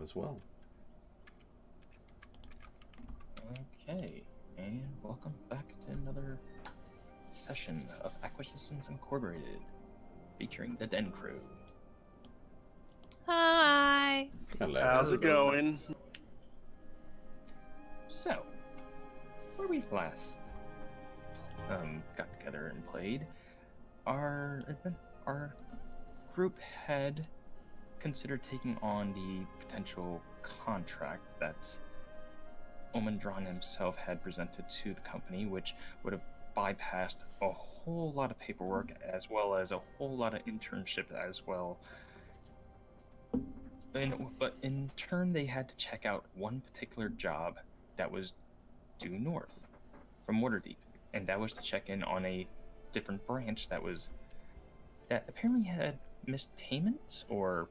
have as well. Okay, and welcome back to another session of Acquisitions Incorporated, featuring the Den Crew. Hi. Hello. How's it going? So, where we last got together and played, our group had considered taking on the potential contract that Omendron himself had presented to the company, which would have bypassed a whole lot of paperwork as well as a whole lot of internship as well. But in turn, they had to check out one particular job that was due north from Waterdeep, and that was to check in on a different branch that apparently had missed payments or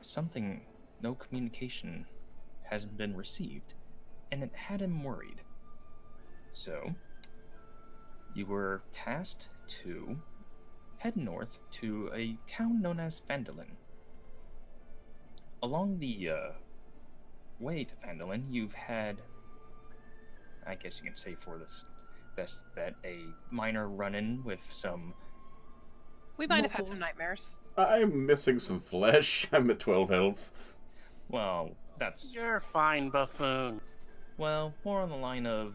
something. No communication hasn't been received, and it had him worried. So you were tasked to head north to a town known as Phandalin. Along the way to Phandalin, you've had, I guess you can say for this best bet, a minor run-in with some We might have had locals. some nightmares. I'm missing some flesh. I'm at 12 health. Well, that's... You're fine, buffoon. Well, more on the line of,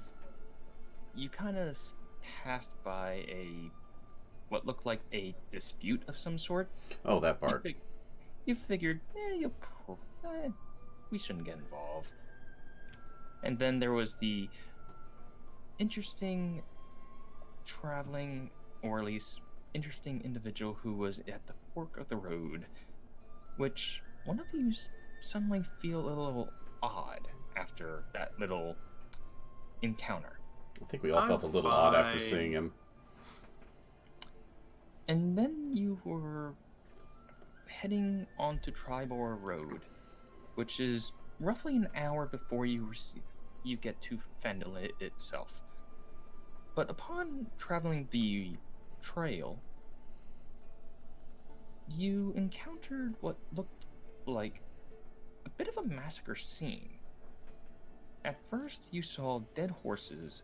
you kind of passed by what looked like a dispute of some sort. Oh, that part. You figured, we shouldn't get involved. And then there was the interesting traveling, or at least interesting individual who was at the fork of the road, which one of you suddenly feel a little odd after that little encounter. I think we all felt a little odd after seeing him. And then you were heading onto Tribor Road, which is roughly an hour before you get to Phandalin itself. But upon traveling the trail, you encountered what looked like a bit of a massacre scene. At first, you saw dead horses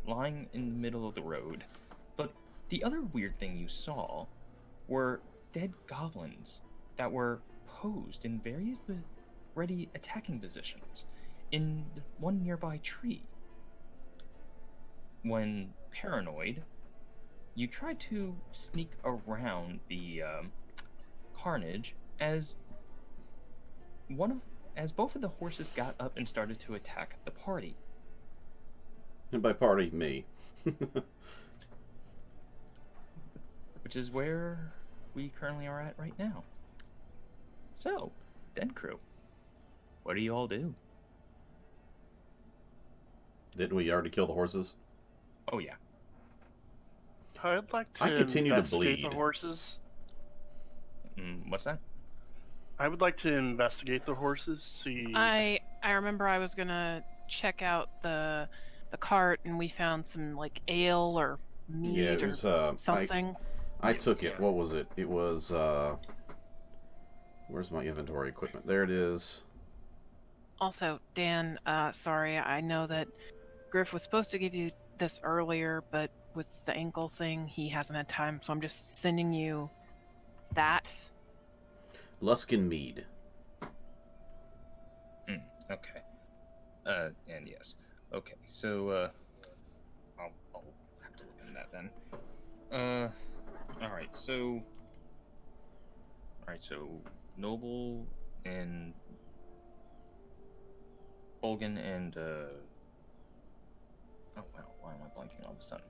lying in the middle of the road, but the other weird thing you saw were dead goblins that were posed in various ready attacking positions in one nearby tree. When paranoid, you tried to sneak around the carnage as both of the horses got up and started to attack the party. And by party, me. Which is where we currently are at right now. So, Den Crew, what do you all do? Didn't we already kill the horses? Oh yeah. I'd like to I continue to investigate bleed. the horses. What's that? I would like to investigate the horses, see... I remember I was gonna check out the cart, and we found some like ale or meat Yeah, it was something. I took it. What was it? It was where's my inventory equipment? There it is. Also, Dan, sorry, I know that Griff was supposed to give you this earlier, but with the ankle thing, he hasn't had time, so I'm just sending you that. Luskin Mead. Okay. And yes. Okay, so, I'll have to look into that then. Alright, so... Noble and... Bolgan and, oh wow, why am I blanking all of a sudden?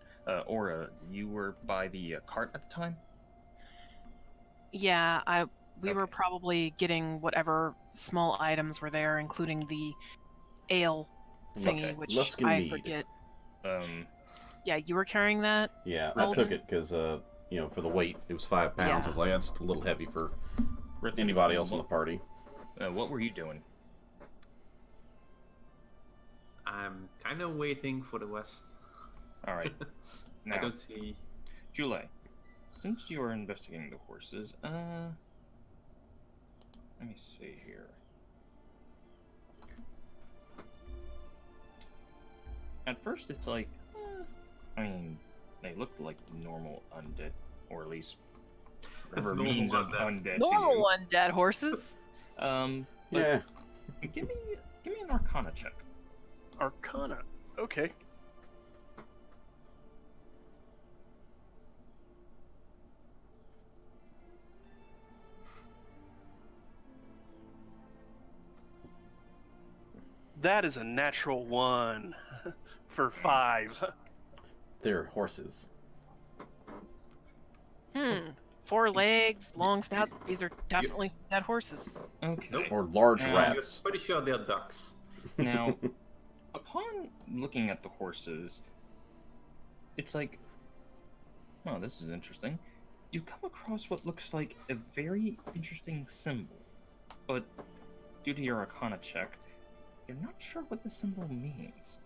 Aura, you were by the cart at the time? Yeah, we were Okay. probably getting whatever small items were there, including the ale thingy, which Luskin I mead. forget. Um, Yeah, you were carrying that? Yeah, I Bolden? took it because, for the weight, it was 5 pounds. Yeah. I was like, that's a little heavy for Riff, anybody else in the party. what were you doing? I'm kind of waiting for the west. Alright. I Now, don't see... Julie, since you are investigating the horses, let me see here. at first it's like, I mean, they look like normal undead, or at least whatever Normal means of undead. undead Normal to undead horses. you. But Yeah. give me an Arcana check. Arcana. Okay. That is a natural 1 for 5. They're horses. 4 legs, long snouts. These are definitely dead horses. Okay. Nope. Or large Now- I'm rats. pretty sure they're ducks. Now, upon looking at the horses, it's like, oh, this is interesting. You come across what looks like a very interesting symbol, but due to your Arcana check, you're not sure what the symbol means.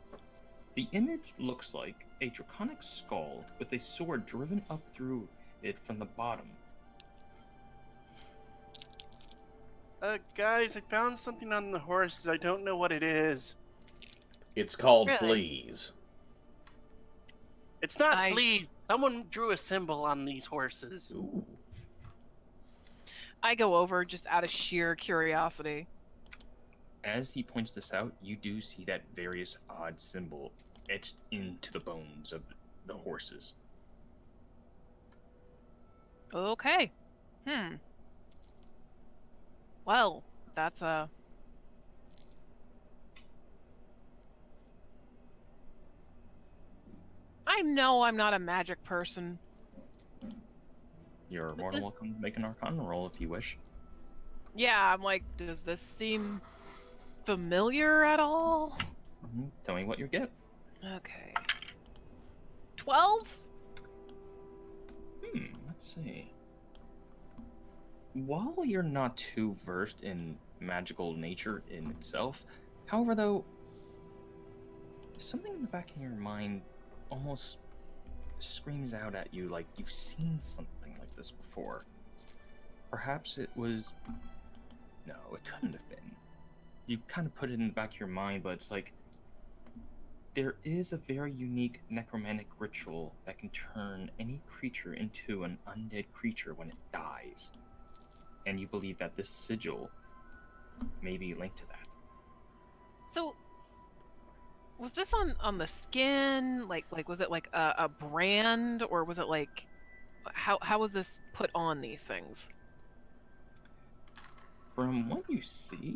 The image looks like a draconic skull with a sword driven up through it from the bottom. Guys, I found something on the horses. I don't know what it is. It's called Really? fleas. It's not I- fleas. Someone drew a symbol on these horses. Ooh. I go over just out of sheer curiosity. As he points this out, you do see that various odd symbol etched into the bones of the horses. Okay. Well, that's I know I'm not a magic person. You're But more than this- welcome to make an Arcana roll if you wish. Yeah, I'm like, does this seem familiar at all? Tell me what you get. Okay. 12? Let's see. While you're not too versed in magical nature in itself, however, though, something in the back of your mind almost screams out at you like you've seen something like this before. Perhaps it was... No, it couldn't have been. You kind of put it in the back of your mind, but it's like there is a very unique necromantic ritual that can turn any creature into an undead creature when it dies. And you believe that this sigil may be linked to that. So, was this on the skin? Like was it like a brand, or was it like how was this put on these things? From what you see,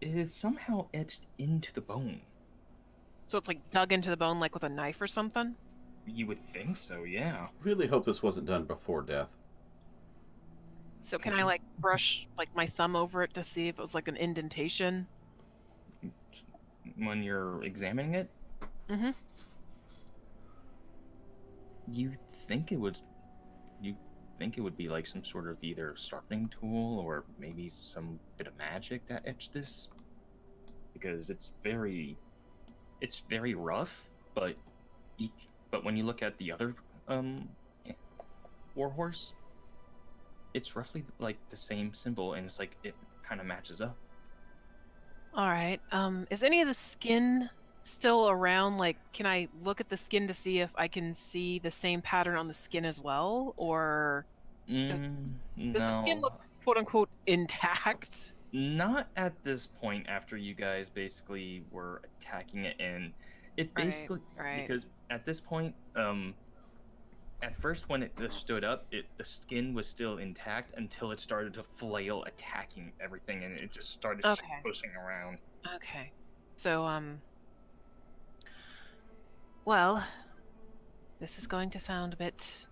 it is somehow etched into the bone. So it's like dug into the bone, like with a knife or something. You would think so, yeah. Really hope this wasn't done before death. So can I like brush like my thumb over it to see if it was like an indentation? When you're examining it, Mm-hmm. you think it would be like some sort of either sharpening tool or maybe some bit of magic that etched this, because it's very rough, but when you look at the other warhorse, it's roughly like the same symbol, and it's like it kind of matches up. All right. Is any of the skin still around? Like, can I look at the skin to see if I can see the same pattern on the skin as well, or does the skin look quote unquote intact? Not at this point, after you guys basically were attacking it, and it Right, basically right. because at this point, at first when it stood up, the skin was still intact until it started to flail, attacking everything, and it just started Okay. pushing around. Okay. So, well, this is going to sound a bit...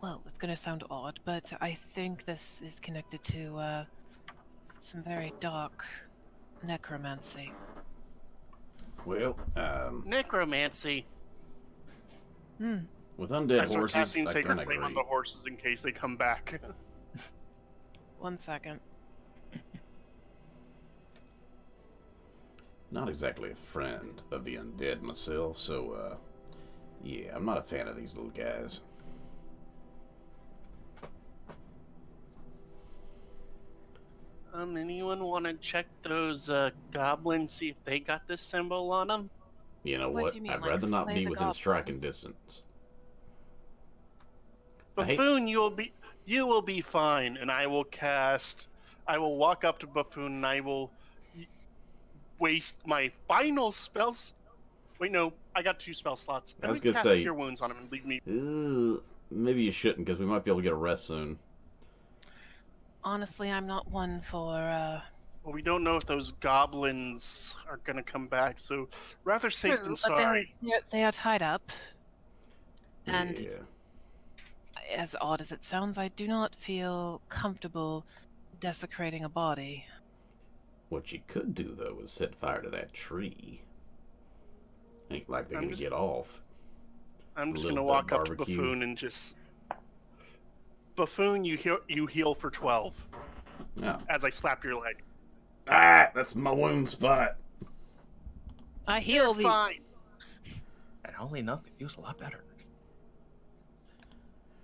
Well, it's going to sound odd, but I think this is connected to, some very dark necromancy. Well, Necromancy. with I undead start horses, casting I Sacred can Flame on agree. the horses in case they come back. 1 second. Not exactly a friend of the undead myself, so, yeah, I'm not a fan of these little guys. Anyone want to check those goblins, see if they got this symbol on them? You know What what? do you mean, I'd like, rather not flay be the within striking goblins? distance. I hate- Buffoon, you will be fine, and I will walk up to Buffoon, and I will waste my final spells. Wait, no, I got 2 spell slots. I I'm was gonna gonna cast say, Cure Wounds on him and leave me. maybe you shouldn't, because we might be able to get a rest soon. Honestly, I'm not one for, Well, we don't know if those goblins are gonna come back, so rather safe than True, but sorry. they are tied up. And Yeah. as odd as it sounds, I do not feel comfortable desecrating a body. What you could do, though, is set fire to that tree. Ain't like they're I'm gonna just- get off. I'm just little gonna bit of walk up to barbecue. Buffoon and just Buffoon, you heal for 12 No. as I slap your leg. Ah, that's my wound spot. I You're heal the. fine. And oddly enough, it feels a lot better.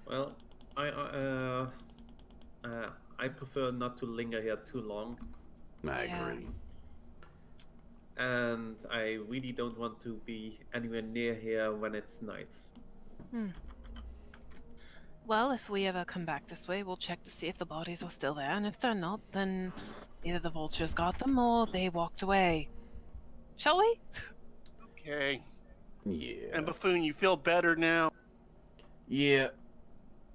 Well, I prefer not to linger here too long, I Yeah. agree. and I really don't want to be anywhere near here when it's night. Well, if we ever come back this way, we'll check to see if the bodies are still there, and if they're not, then either the vultures got them or they walked away. Shall we? Okay. Yeah. And Buffoon, you feel better now? Yeah.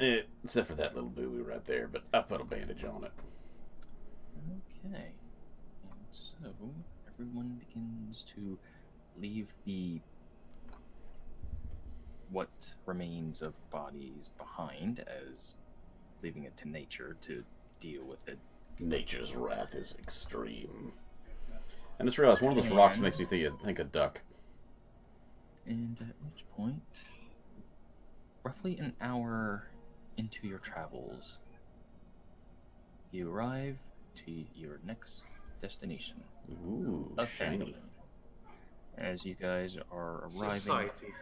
Except for that little boo-boo right there, but I put a bandage on it. Okay. And so everyone begins to leave the what remains of bodies behind, as leaving it to nature to deal with it. Nature's wrath is extreme. And I just realized one of those rocks makes me think of duck. And at which point, roughly an hour into your travels, you arrive to your next destination Ooh, of shiny. Phandalin. As you guys are arriving, Society.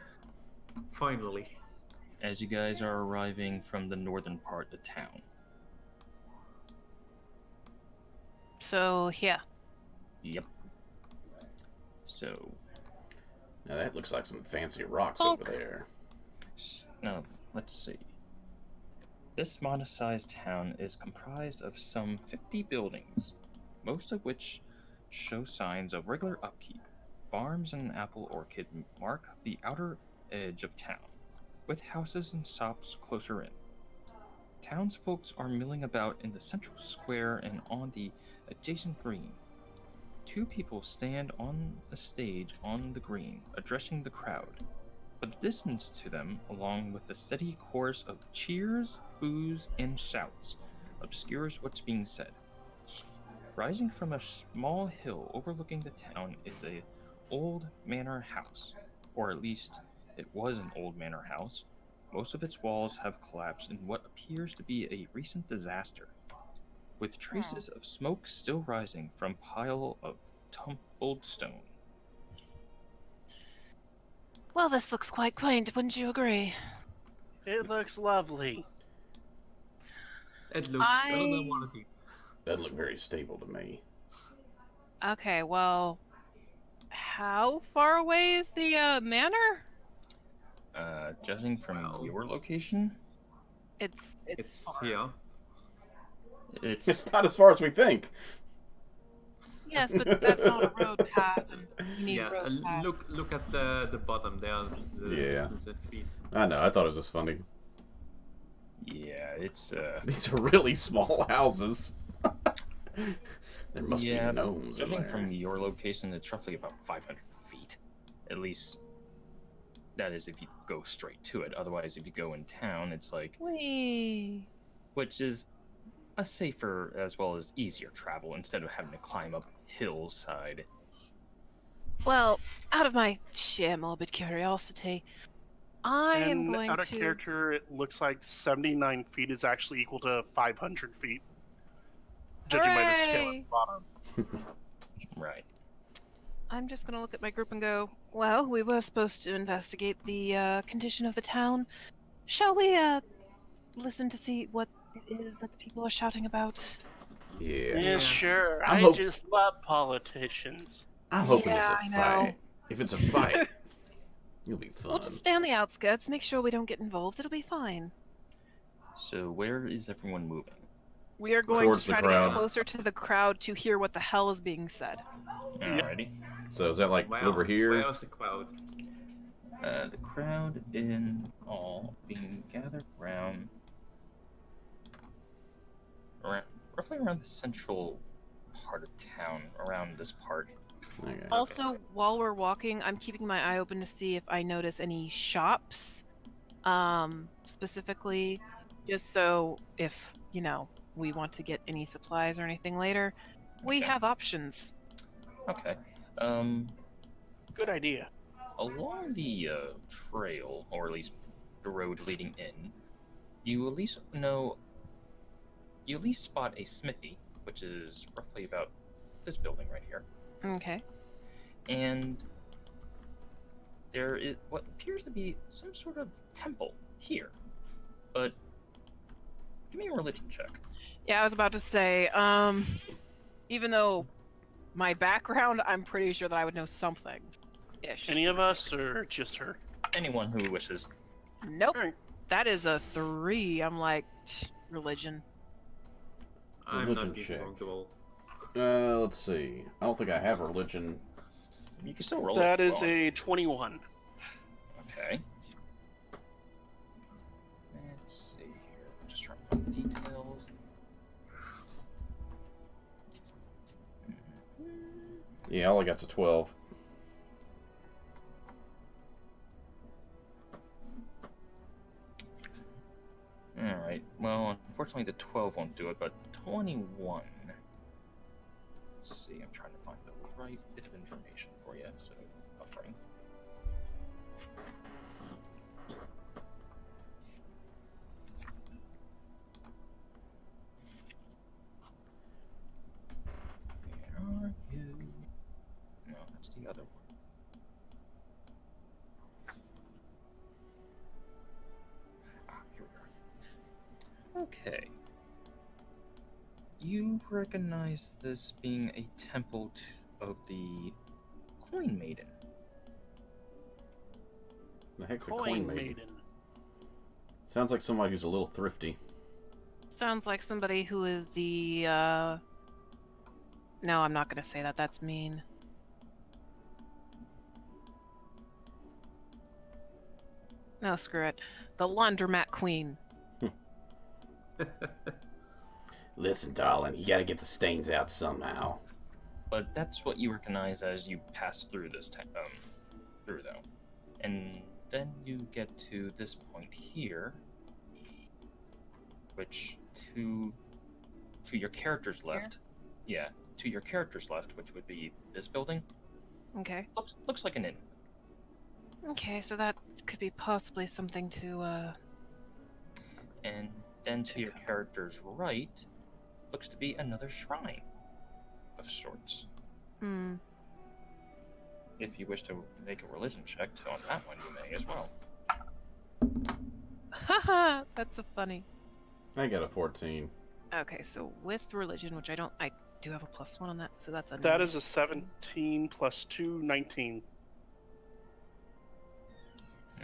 Finally. as you guys are arriving from the northern part of town. So, yeah. Yep. So Now that looks like some fancy rocks Oh. over there. now let's see. This modest-sized town is comprised of some 50 buildings, most of which show signs of regular upkeep. Farms and an apple orchard mark the outer edge of town, with houses and shops closer in. Townsfolk are milling about in the central square and on the adjacent green. 2 people stand on a stage on the green, addressing the crowd, but the distance to them, along with a steady chorus of cheers, boos, and shouts, obscures what's being said. Rising from a small hill overlooking the town is a old manor house, or at least it was an old manor house. Most of its walls have collapsed in what appears to be a recent disaster, with traces of smoke still rising from a pile of tumbled stone. Well, this looks quite quaint, wouldn't you agree? It looks lovely. It looks better than what it is. Doesn't look very stable to me. Okay, well, how far away is the manor? Judging from Well. your location, It's It's far. here. it's It's not as far as we think. Yes, but that's not a road path, and you need Yeah, road paths. look at the bottom there. The Yeah. distance in feet. I know, I thought it was just funny. yeah, it's These are really small houses. There must yeah, be gnomes in judging there. from your location, it's roughly about 500 feet, at least. That is if you go straight to it. Otherwise, if you go in town, it's like, Whee! which is a safer as well as easier travel instead of having to climb up hillside. Well, out of my sheer morbid curiosity, I am And going out of to. character, it looks like 79 feet is actually equal to 500 feet. Judging by the scale at Hooray! the bottom. Right. I'm just gonna look at my group and go, well, we were supposed to investigate the condition of the town. Shall we listen to see what it is that the people are shouting about? Yeah. Yeah, sure. I'm I hope- just love politicians. I'm hoping it's Yeah, a I know. fight. If it's a fight, it'll be fun. We'll just stay on the outskirts, make sure we don't get involved. It'll be fine. So where is everyone moving? We are going Towards to the try to crowd. get closer to the crowd to hear what the hell is being said. Alrighty. So is that like Where- over here? Where's the crowd? The crowd in all being gathered around, roughly around the central part of town, around this part. Okay. Also, while we're walking, I'm keeping my eye open to see if I notice any shops, specifically, just so if, you know, we want to get any supplies or anything later, we Okay. have options. Okay. Good idea. Along the trail, or at least the road leading in, you at least spot a smithy, which is roughly about this building right here. Okay. And there is what appears to be some sort of temple here. But give me a religion check. Yeah, I was about to say, even though my background, I'm pretty sure that I would know something. Ish. Any of us, or just her? Anyone who wishes. Nope. Alright. That is a 3. I'm like, religion. I'm Religion not even check. going to roll. Let's see. I don't think I have religion. You can still roll That it. is Roll. a 21. Okay. Let's see here. I'm just trying to find the details. Yeah, all I got's a 12. Alright, well, unfortunately the 12 won't do it, but 21. Let's see, I'm trying to find the right bit of information for you, so buffering. Where are you? No, that's the other one. Here we are. Okay. You recognize this being a temple of the Coin Maiden. The heck's a coin maiden? Sounds like somebody who's a little thrifty. Sounds like somebody who is the, No, I'm not gonna say that. That's mean. No, screw it. The laundromat queen. Listen, darling, you gotta get the stains out somehow. But that's what you recognize as you pass through this through though. And then you get to this point here, which to your character's left, yeah, to your character's left, which would be this building, Okay. looks like an inn. Okay, so that could be possibly something to, And then to your character's right, looks to be another shrine of sorts. If you wish to make a religion check on that one, you may as well. Haha, that's so funny. I got a 14. Okay, so with religion, which I do have a +1 on that, so that's a That is a 17 plus 2, 19.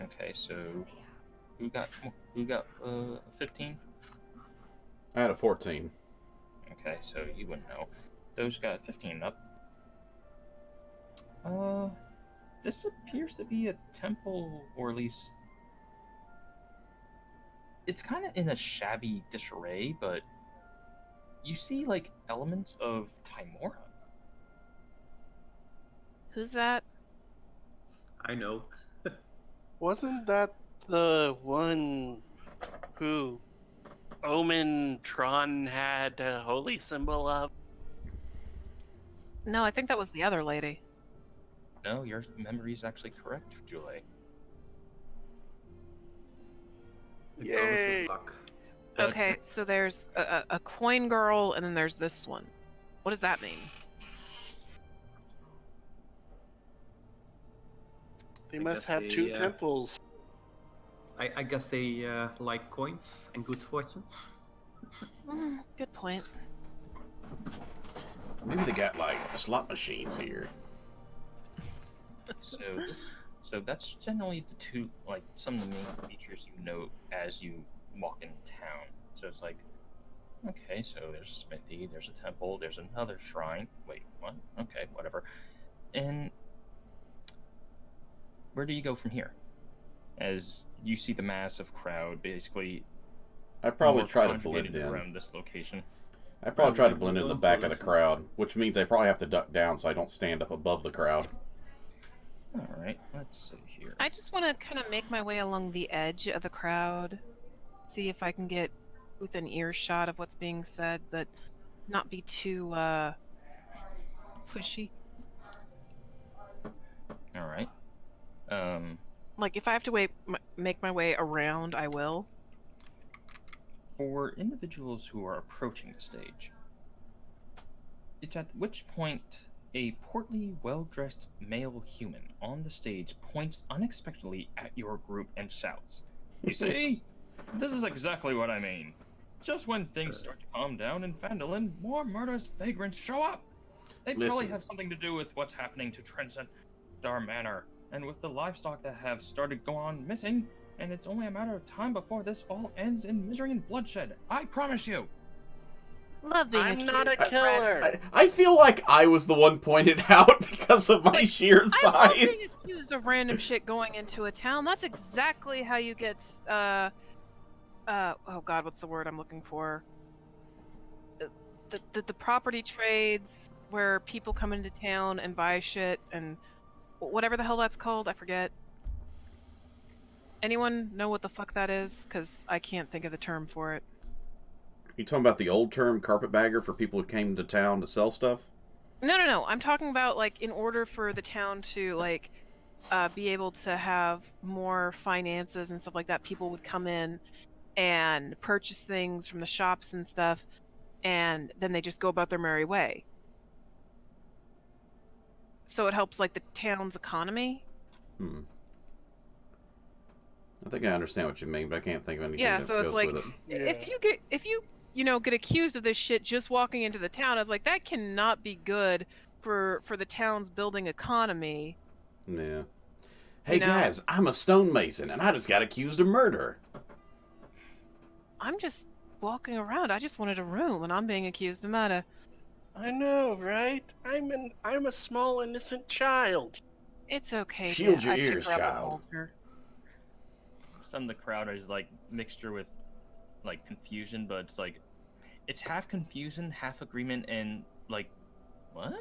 Okay, so who got 15? I had a 14. Okay, so you wouldn't know. Those got 15 up. This appears to be a temple, or at least it's kind of in a shabby disarray, but you see like elements of Timora. Who's that? I know. Wasn't that the one who Omen Tron had a holy symbol of? No, I think that was the other lady. No, your memory is actually correct, Julie. It Yay. comes with luck. But Okay, so there's a coin girl, and then there's this one. What does that mean? They I must guess have they, two temples. I guess they like coins and good fortune. Good point. Maybe they got, like, slot machines here. So that's generally the two, like, some of the main features you note as you walk in town. So it's like, okay, so there's a smithy, there's a temple, there's another shrine. Wait, what? Okay, whatever. And where do you go from here? As you see the massive crowd, basically. I probably more try to conjugated blend in. around this location. I probably try to We're blend into the going back to of the listen. crowd, which means I probably have to duck down so I don't stand up above the crowd. All right, let's see here. I just want to kind of make my way along the edge of the crowd, see if I can get within earshot of what's being said, but not be too pushy. All right. Like if I have to make my way around, I will. For individuals who are approaching the stage, it's at which point a portly, well-dressed male human on the stage points unexpectedly at your group and shouts, "You see? This is exactly what I mean. Just when things start to calm down in Phandalin, more murderous vagrants show up. They probably Listen. have something to do with what's happening to Dar Manor, and with the livestock that have started going on missing, and it's only a matter of time before this all ends in misery and bloodshed. I promise you." Love being I'm accused not a of killer. I feel like I was the one pointed out because of my sheer I love being size. accused of random shit going into a town. That's exactly how you get oh god, what's the word I'm looking for? The property trades where people come into town and buy shit and whatever the hell that's called, I forget. Anyone know what the fuck that is? Because I can't think of the term for it. You talking about the old term carpetbagger for people who came to town to sell stuff? No. I'm talking about like in order for the town to like be able to have more finances and stuff like that, people would come in and purchase things from the shops and stuff, and then they just go about their merry way. So it helps like the town's economy. I think I understand what you mean, but I can't think of anything Yeah, that so it's goes like with it. if you get accused of this shit just walking into the town, it's like that cannot be good for the town's building economy. Yeah. Hey guys, I'm a stonemason and I just got accused of murder. I'm just walking around. I just wanted a room and I'm being accused of murder. I know, right? I'm a small innocent child. It's okay. Shield your I pick ears, her up and child. hold her. Some of the crowd is like mixture with like confusion, but it's like it's half confusion, half agreement, and like what?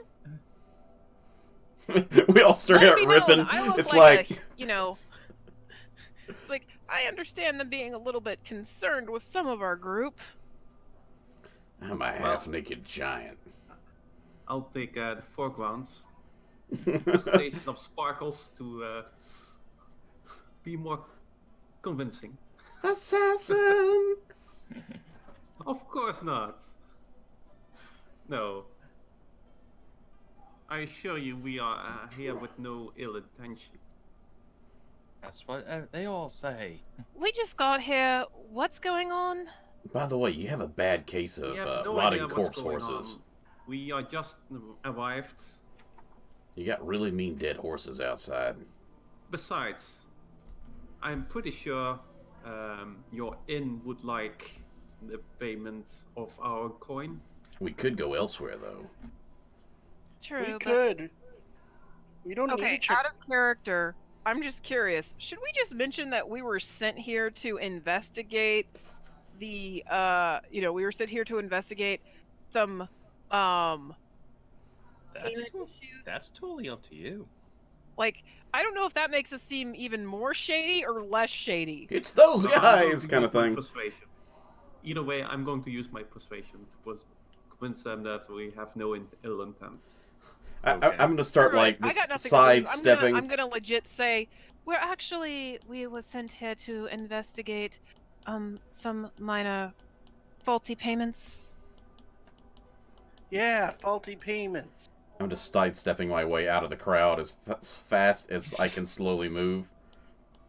We all start out riffing. I look It's like it's like I understand them being a little bit concerned with some of our group. I'm a half-naked giant. I'll take the foreground. Presentation of sparkles to be more convincing. Assassin! Of course not. No. I assure you we are here with no ill intentions. That's what they all say. We just got here. What's going on? By the way, you have a bad case of We have no rotting idea what's corpse going horses. on. We are just arrived. You got really mean dead horses outside. Besides, I'm pretty sure your inn would like the payment of our coin. We could go elsewhere, though. True. We but... could. We don't need Okay, to. out of character. I'm just curious. Should we just mention that we were sent here to investigate the we were sent here to investigate some payment issues? That's totally up to you. Like, I don't know if that makes us seem even more shady or less shady. It's those Well, I'm going guys to kind of use my thing. Persuasion. Either way, I'm going to use my persuasion to convince them that we have no ill intent. I'm going to start, Right, like, I got this nothing to lose. sidestepping. I'm gonna legit say, we were sent here to investigate some minor faulty payments. Yeah, faulty payments. I'm just sidestepping my way out of the crowd as fast as I can slowly move.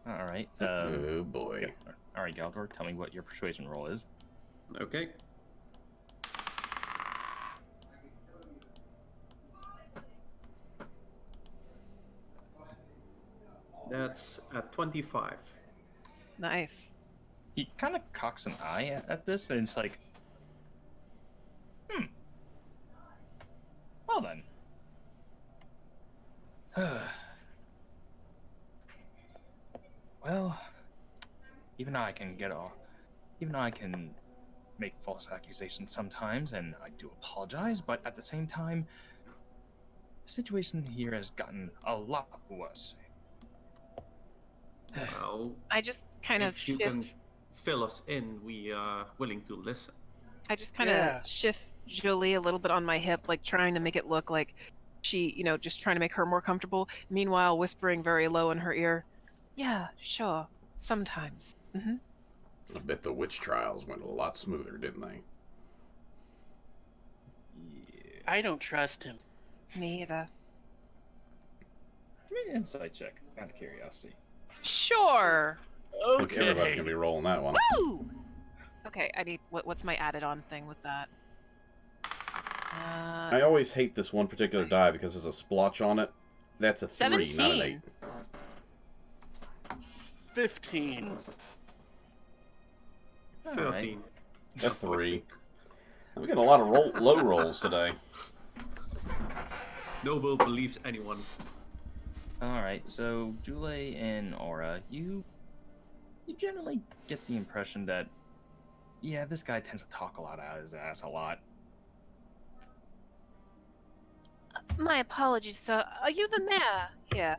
All right. Oh, boy. All right, Galdor, tell me what your persuasion roll is. Okay. 25. Nice. He kind of cocks an eye at this, and it's like, well then. Well, even I can make false accusations sometimes, and I do apologize, but at the same time, the situation here has gotten a lot worse. Well, I just kind of if you shift. can fill us in, we are willing to listen. I just kind of Yeah. shift Jolie a little bit on my hip, like trying to make it look like she, just trying to make her more comfortable. Meanwhile, whispering very low in her ear, "Yeah, sure, sometimes." I bet the witch trials went a lot smoother, didn't they? Yeah. I don't trust him. Me either. Give me an insight check, out of curiosity. Sure. I think everybody's gonna be rolling that one. Woo! Okay, I need what's my added-on thing with that? I always hate this one particular die because there's a splotch on it. That's a 3, not an 8. 15. 13. A 3. I'm getting a lot of low rolls today. Noble believes anyone. Alright, so Jule and Aura, you generally get the impression that, yeah, this guy tends to talk a lot out of his ass a lot. My apologies, sir. Are you the mayor here?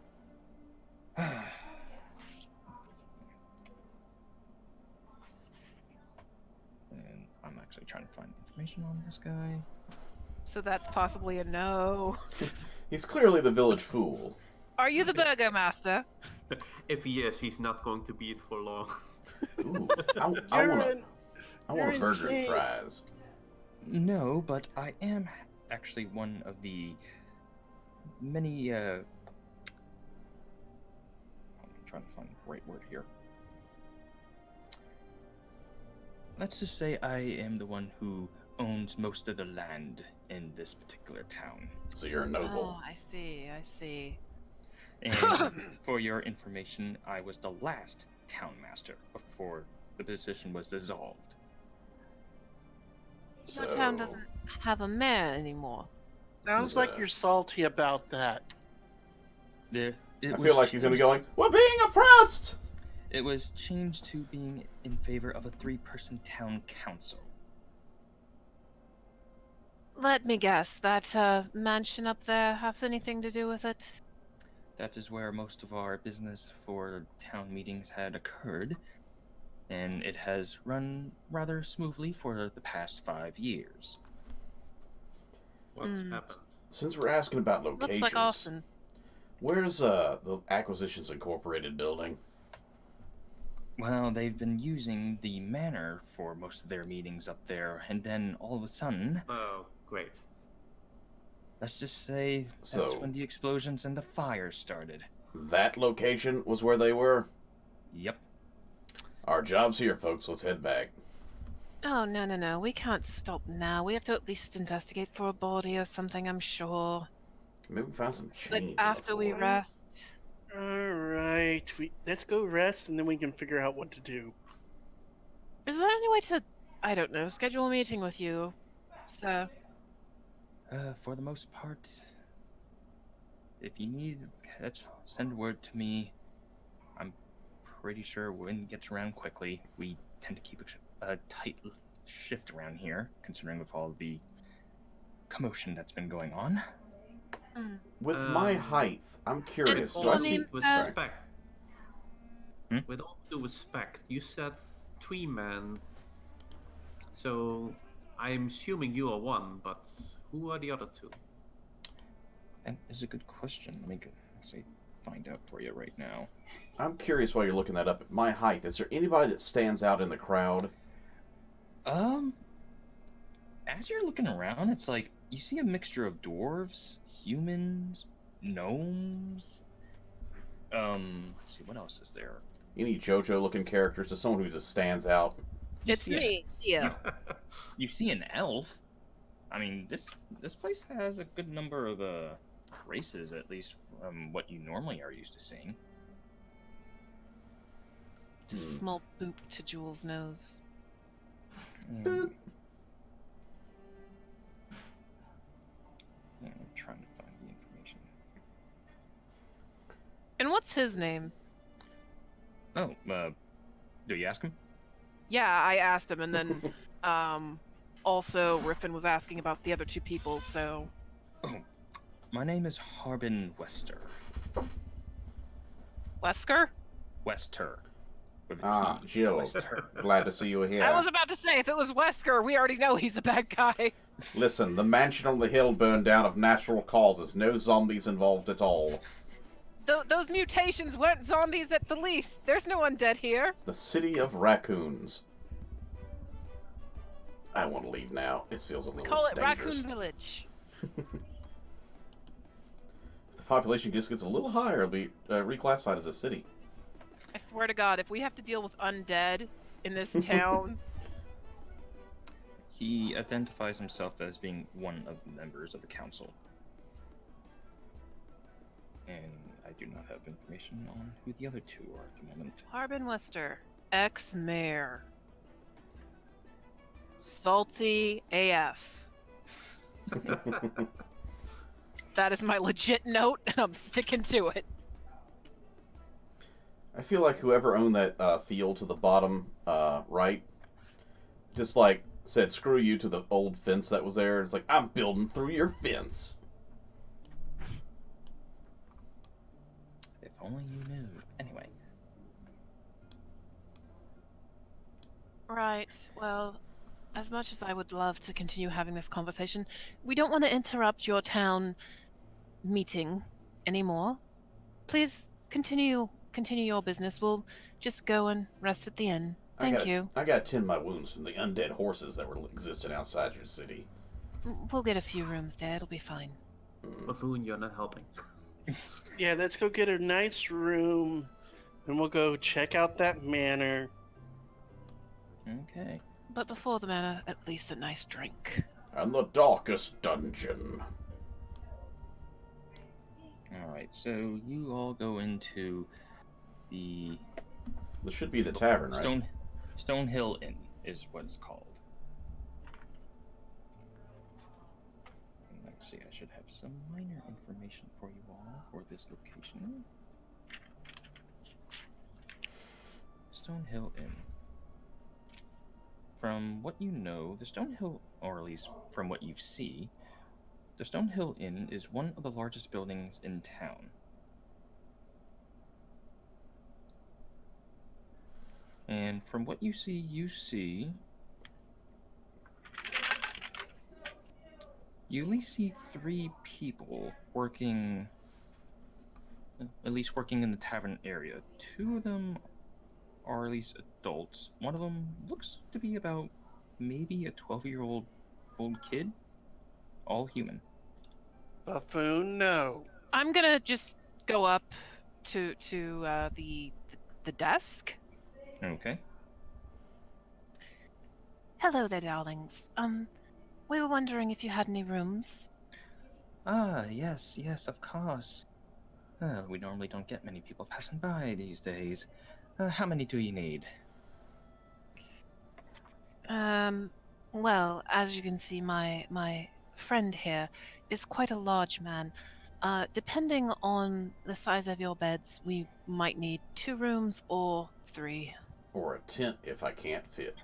And I'm actually trying to find information on this guy. So that's possibly a no. He's clearly the village fool. Are you the burgomaster? If he is, he's not going to be it for long. Ooh, I want You're a burger and insane. fries. No, but I am actually one of the many, I'm trying to find the right word here. Let's just say I am the one who owns most of the land in this particular town. So you're a noble. Oh, I see. And for your information, I was the last town master before the position was dissolved. Your town doesn't have a mayor anymore. Sounds like you're salty about that. I feel like he's gonna be going, "We're being oppressed!" It was changed to being in favor of a 3-person town council. Let me guess, that mansion up there have anything to do with it? That is where most of our business for town meetings had occurred, and it has run rather smoothly for the past 5 years. What's happened? Since we're asking about locations, Looks like Austin. where's the Acquisitions Incorporated building? Well, they've been using the manor for most of their meetings up there, and then all of a sudden, Oh, great. let's just say that's So- when the explosions and the fires started. That location was where they were? Yep. Our job's here, folks. Let's head back. Oh, no. We can't stop now. We have to at least investigate for a body or something, I'm sure. Maybe we can find some But change. on the after we floor. rest. Alright, let's go rest and then we can figure out what to do. Is there any way to, I don't know, schedule a meeting with you, sir? For the most part, if you need, send word to me. I'm pretty sure when it gets around quickly. We tend to keep a tight shift around here, considering with all the commotion that's been going on. With my height, I'm curious. Do I all see? names- with Sorry. respect. Hmm? With all due respect, you said 3 men. So I'm assuming you are one, but who are the other 2? That is a good question. Let me actually find out for you right now. I'm curious while you're looking that up. At my height, is there anybody that stands out in the crowd? As you're looking around, it's like you see a mixture of dwarves, humans, gnomes. Let's see, what else is there? Any JoJo-looking characters? Just someone who just stands out? You It's see me, yeah. You see an elf. I mean, this place has a good number of races, at least from what you normally are used to seeing. Just a small boop to Jules' nose. And... Yeah, I'm trying to find the information. And what's his name? Oh, do you ask him? Yeah, I asked him, and then also Riffin was asking about the other two people, so... Oh, my name is Harbin Wester. Wesker? Wester. With a Ah, T. Jill. Wester. Glad to see you here. I was about to say, if it was Wesker, we already know he's the bad guy. Listen, the mansion on the hill burned down of natural causes. No zombies involved at all. Those mutations weren't zombies at the least. There's no undead here. The city of raccoons. I want to leave now. It feels a little Call it dangerous. Raccoon Village. If the population just gets a little higher, it'll be reclassified as a city. I swear to God, if we have to deal with undead in this town... He identifies himself as being one of the members of the council. And I do not have information on who the other two are at the moment. Harbin Wester, ex-mayor. Salty AF. That is my legit note, and I'm sticking to it. I feel like whoever owned that field to the bottom right just like said screw you to the old fence that was there. It's like, I'm building through your fence. If only you knew. Anyway. Right, well, as much as I would love to continue having this conversation, we don't want to interrupt your town meeting anymore. Please continue your business. We'll just go and rest at the inn. Thank you. I gotta tend my wounds from the undead horses that were existing outside your city. We'll get a few rooms, Dad. It'll be fine. Buffoon, you're not helping. Yeah, let's go get a nice room, and we'll go check out that manor. Okay. But before the manor, at least a nice drink. And the darkest dungeon. Alright, so you all go into the This should be the tavern, right? Stonehill Inn is what it's called. And let's see, I should have some minor information for you all for this location. Stonehill Inn. From what you know, the Stonehill, or at least from what you see, the Stonehill Inn is one of the largest buildings in town. And from what you see, you at least see 3 people working, at least working in the tavern area. 2 of them are at least adults. One of them looks to be about maybe a 12-year-old kid. All human. Buffoon, no. I'm gonna just go up to the desk. Okay. Hello there, darlings. We were wondering if you had any rooms. Ah, yes, of course. We normally don't get many people passing by these days. How many do you need? Well, as you can see, my friend here is quite a large man. Depending on the size of your beds, we might need 2 rooms or 3. Or a tent if I can't fit.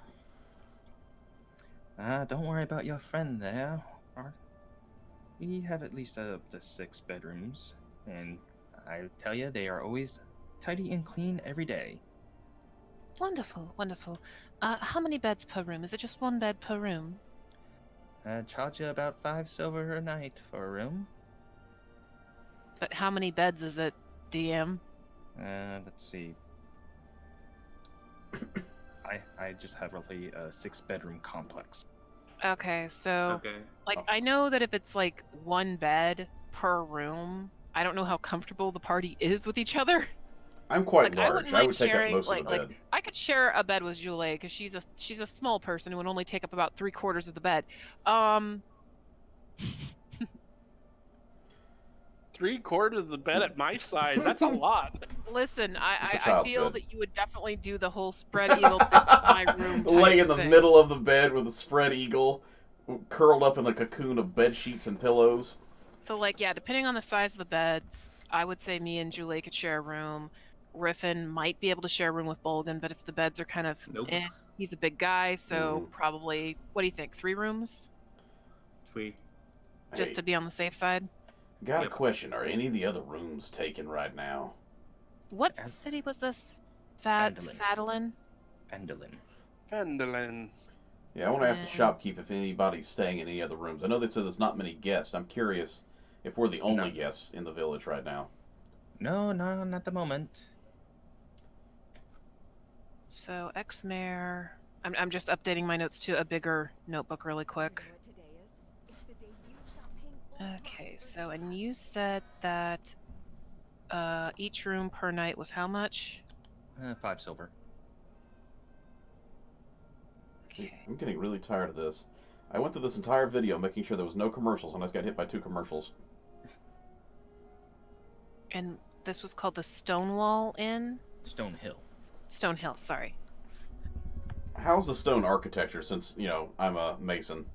Don't worry about your friend there. We have at least up to 6 bedrooms, and I tell you, they are always tidy and clean every day. Wonderful, wonderful. How many beds per room? Is it just 1 bed per room? Charge you about 5 silver a night for a room. But how many beds is it, DM? Let's see. I just have roughly a 6-bedroom complex. Okay, so Okay. I know that if it's 1 bed per room, I don't know how comfortable the party is with each other. I'm quite I large. wouldn't I mind would take up sharing, most of the bed. I could share a bed with Julie because she's a small person who would only take up about 3/4 of the bed. 3/4 of the bed at my size. That's a lot. Listen, It's a I child's feel bed. that you would definitely do the whole spread eagle thing in my room. Lay type in the thing. middle of the bed with a spread eagle, curled up in a cocoon of bed sheets and pillows. So, like, yeah, depending on the size of the beds, I would say me and Julie could share a room. Riffin might be able to share a room with Bolgan, but if the beds are kind of Nope. he's a big guy, so Mhm. probably, what do you think, 3 rooms? 3. Just Hey, to be on the safe side? got a Yep. question. Are any of the other rooms taken right now? What And- city was this? Vandalin. Fadalin? Pendulin. Fendelin. Yeah, I want to ask the Um, shopkeep if anybody's staying in any other rooms. I know they said there's not many guests. I'm curious if we're the only No. guests in the village right now. No, not at the moment. So, ex-mayor... I'm just updating my notes to a bigger notebook really quick. Okay, so, and you said that each room per night was how much? 5 silver. Okay. I'm getting really tired of this. I went through this entire video making sure there was no commercials, and I just got hit by 2 commercials. And this was called the Stonewall Inn? Stone Hill. Stonehill, sorry. How's the stone architecture since, I'm a mason?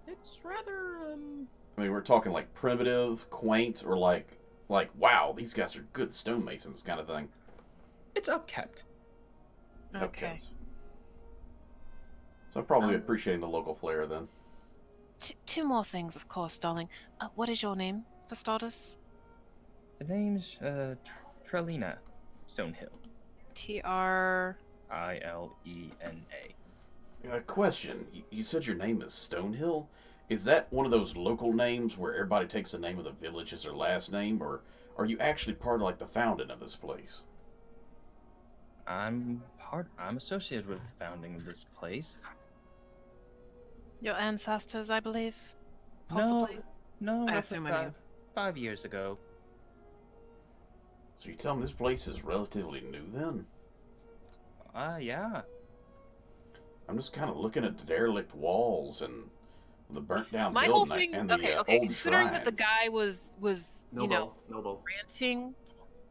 It's rather, I mean, we're talking like primitive, quaint, or like wow, these guys are good stonemasons kind of thing. it's upkept. Okay. So I'm probably appreciating the local flair then. Two more things, of course, darling. What is your name, for starters? The name's, Trelina Stonehill. T-R... Ilena. Question. You said your name is Stonehill? Is that one of those local names where everybody takes the name of the village as their last name, or are you actually part of like the founding of this place? I'm associated with the founding of this place. Your ancestors, I believe? Possibly? No, I roughly assume I knew. 5 years ago. So you tell me this place is relatively new then? Yeah. I'm just kind of looking at the derelict walls and the burnt down My whole building thing... and the Okay, old considering shrine. that the guy was Noble. ranting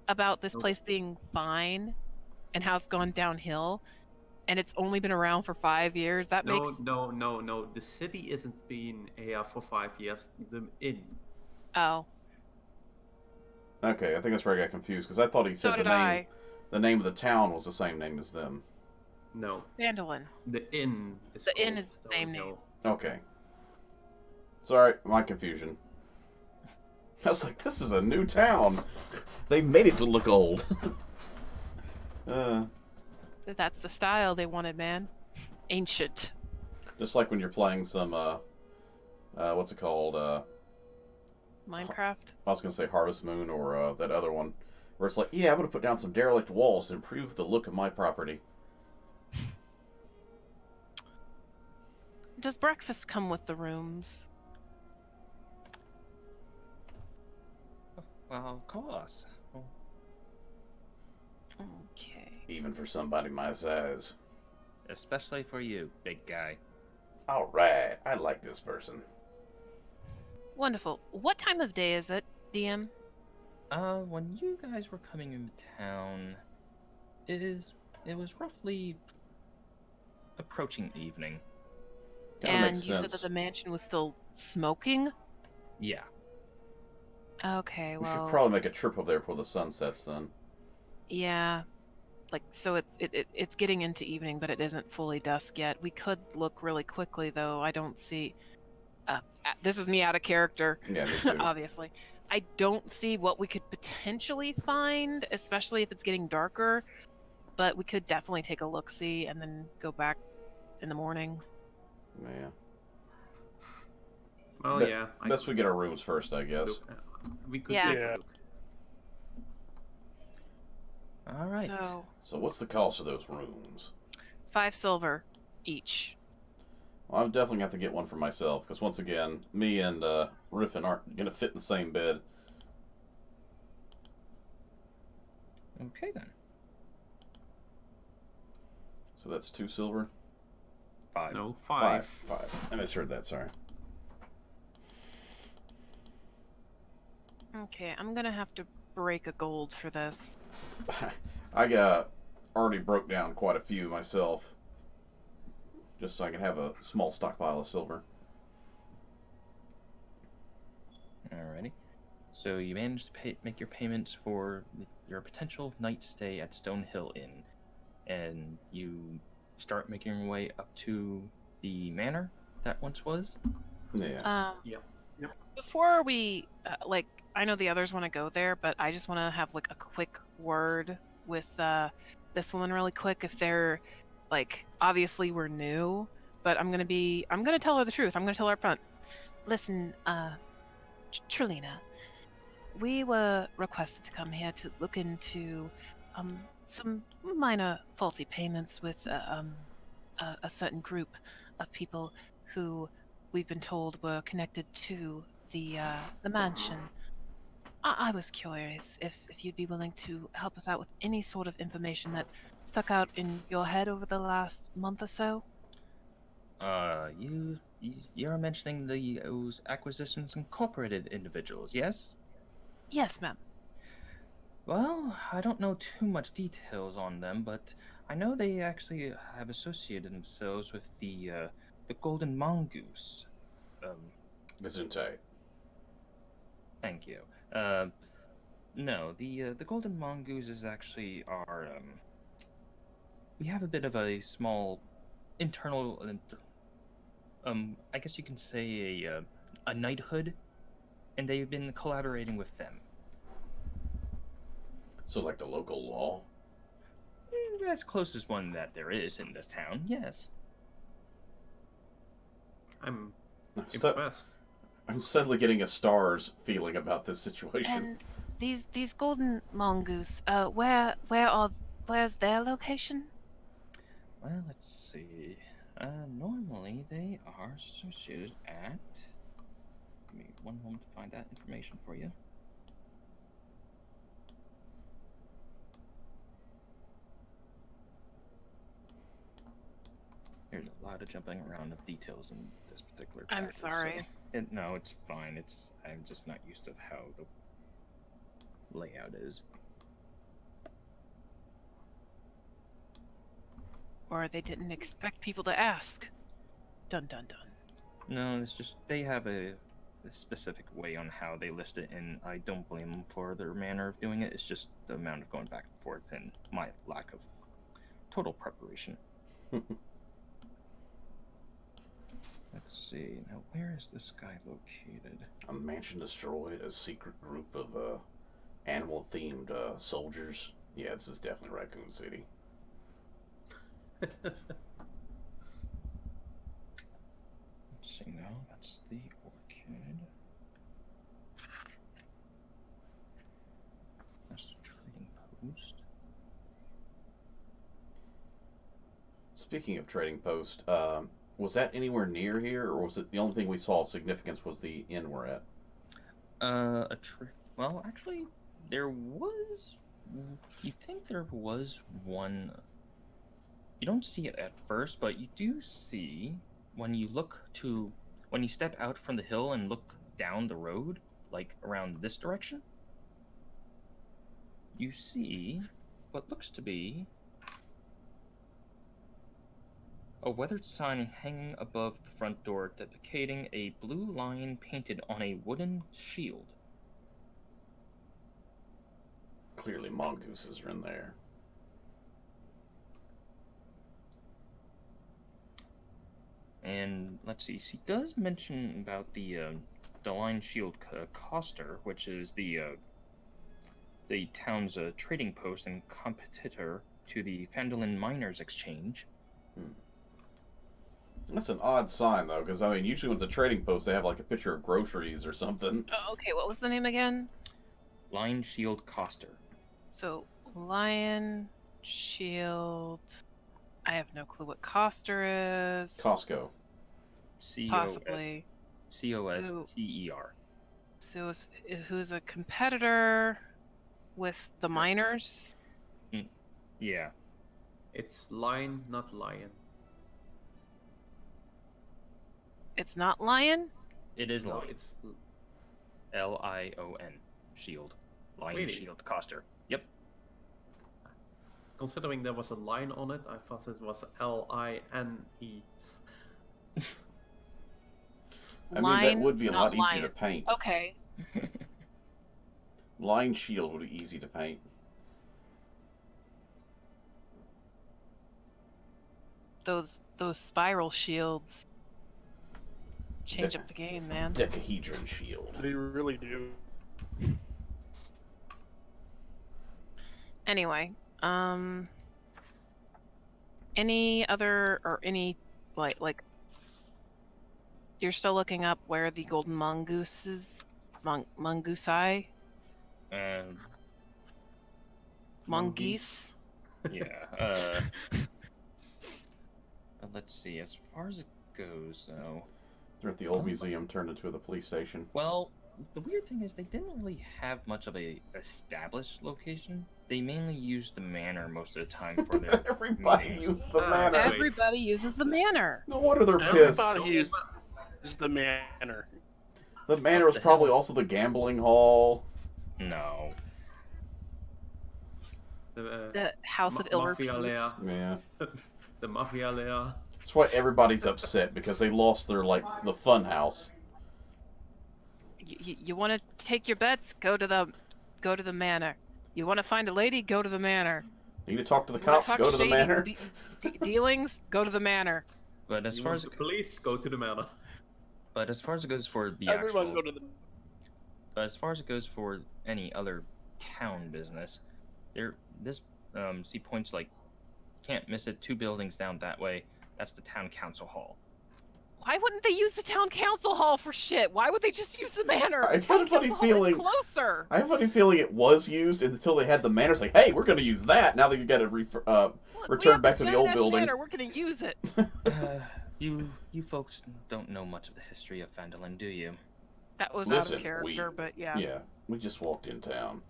about this Nope. place being fine and how it's gone downhill, and it's only been around for 5 years, that makes... No. The city isn't been here for 5 years. The inn. Oh. Okay, I think that's where I got confused because I thought he So said did the name. I. The name of the town was the same name as them. No. Vandalin. The inn is The inn called is the same Stonehill. Okay. Sorry, my confusion. I was like, this is a new town. They made it to look old. That's the style they wanted, man. Ancient. Just like when you're playing some, what's it called? Minecraft. I was going to say Harvest Moon or that other one. Where it's like, yeah, I'm going to put down some derelict walls to improve the look of my property. Does breakfast come with the rooms? Well, of course. Okay. Even for somebody my size. Especially for you, big guy. Alright, I like this person. Wonderful. What time of day is it, DM? When you guys were coming into town, it was roughly approaching evening. Kinda And makes you said sense. that the mansion was still smoking? Yeah. Okay, We well... should probably make a trip over there before the sun sets then. Yeah. Like, so it's getting into evening, but it isn't fully dusk yet. We could look really quickly, though. I don't see... this is me out of character, Yeah, me too. obviously. I don't see what we could potentially find, especially if it's getting darker. But we could definitely take a look-see and then go back in the morning. Yeah. Well, Be- yeah. Best we get our rooms first, I guess. We could Yeah. take Yeah. a look. All right. So, So what's the cost of those rooms? 5 silver each. Well, I'm definitely going to have to get one for myself, because once again, me and Riffin aren't going to fit in the same bed. Okay then. So that's 2 silver? 5. No, 5. 5. I misheard that, sorry. Okay, I'm gonna have to break a gold for this. I already broke down quite a few myself, just so I can have a small stockpile of silver. Alrighty. So you managed to make your payments for your potential night stay at Stonehill Inn, and you start making your way up to the manor that once was. Yeah. Yep. Before we I know the others want to go there, but I just want to have like a quick word with this woman really quick. If they're obviously we're new, but I'm gonna tell her the truth. I'm gonna tell her up front. Listen, Trelina, we were requested to come here to look into some minor faulty payments with a certain group of people who we've been told were connected to the mansion. I was curious if you'd be willing to help us out with any sort of information that stuck out in your head over the last month or so. You're mentioning those Acquisitions Incorporated individuals, yes? Yes, ma'am. Well, I don't know too much details on them, but I know they actually have associated themselves with the Golden Mongoose. Gesundheit. Thank you. No, the Golden Mongoose is actually our we have a bit of a small internal I guess you can say a knighthood, and they've been collaborating with them. So, like the local law? That's closest one that there is in this town, yes. I'm I'm stu- impressed. I'm suddenly getting a stars feeling about this situation. And these golden mongoose, where's their location? Well, let's see. Normally they are associated at. Give me one moment to find that information for you. There's a lot of jumping around of details in this particular chapter. I'm sorry. So no, it's fine. I'm just not used to how the layout is. Or they didn't expect people to ask. Dun dun dun. No, it's just they have a specific way on how they list it, and I don't blame them for their manner of doing it. It's just the amount of going back and forth and my lack of total preparation. Let's see. Now, where is this guy located? A mansion destroyed, a secret group of animal-themed soldiers. Yeah, this is definitely Raccoon City. Let's see now. That's the orchid. That's the trading post. Speaking of trading post, was that anywhere near here, or was it the only thing we saw of significance was the inn we're at? Well, actually, there was. You think there was one. You don't see it at first, but you do see when you step out from the hill and look down the road, like around this direction, you see what looks to be a weathered sign hanging above the front door depicting a blue lion painted on a wooden shield. Clearly, mongooses are in there. And let's see, she does mention about the Lion Shield Coster, which is the town's trading post and competitor to the Fandolin Miners Exchange. That's an odd sign, though, because, I mean, usually when it's a trading post, they have, like, a picture of groceries or something. Oh, okay, what was the name again? Lion Shield Coster. So, Lion, Shield... I have no clue what Coster is. Costco. Possibly. C-O-S-T-E-R. So, who's a competitor with the miners? Yeah. It's lion, not lion. It's not Lion? It is No, Lion. it's L-I-O-N. shield. Lion Really? shield coster. Yep. Considering there was a line on it, I thought it was L-I-N-E. I mean, that Line, would be a not lot easier lion. to paint. Okay. Line shield would be easy to paint. Those spiral shields change up the game, man. Decahedron shield. They really do. Anyway, any other or any like you're still looking up where the golden mongoose is? Mongoosei? Mongoose? Yeah. But let's see. As far as it goes, though. They're at the old museum turned into the police station. Well, the weird thing is they didn't really have much of a established location. They mainly used the manor most of the time for their Everybody meetings. used the Ah, manor. Wait. Everybody uses the manor. No wonder they're pissed. Everybody uses the manor. The manor was probably also the gambling hall. No. The House of Ill Mafia Repute. Yeah. The Mafia lair. That's why everybody's upset, because they lost their, the fun house. You want to take your bets? Go to the manor. You want to find a lady? Go to the manor. Need to talk to the You wanna cops? talk Go to the shady manor. Dealings? Go to the manor. But as You far want as the police, go to the manor. it goes for the Everyone actual, go to the. but as far as it goes for any other town business, see points like can't miss it. 2 buildings down that way. That's the town council hall. Why wouldn't they use the town council hall for shit? Why would they just use the manor? I've The got town a funny council hall is feeling- closer. I have a funny feeling it was used until they had the manor. It's like, hey, we're going to use that. Now that you got to Look, we return have back this to the old giant-ass building. manor, we're gonna use it. You folks don't know much of the history of Phandalin, do you? That was Listen, out of character, but yeah. Yeah, we just walked in town.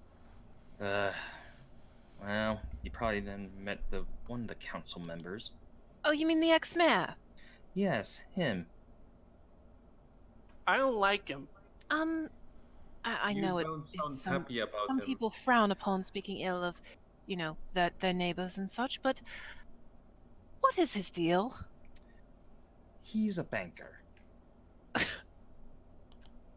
Well, you probably then met one of the council members. Oh, you mean the ex-mayor? Yes, him. I don't like him. I know it. You don't sound it's, happy about some him. people frown upon speaking ill of, their neighbors and such, but what is his deal? He's a banker.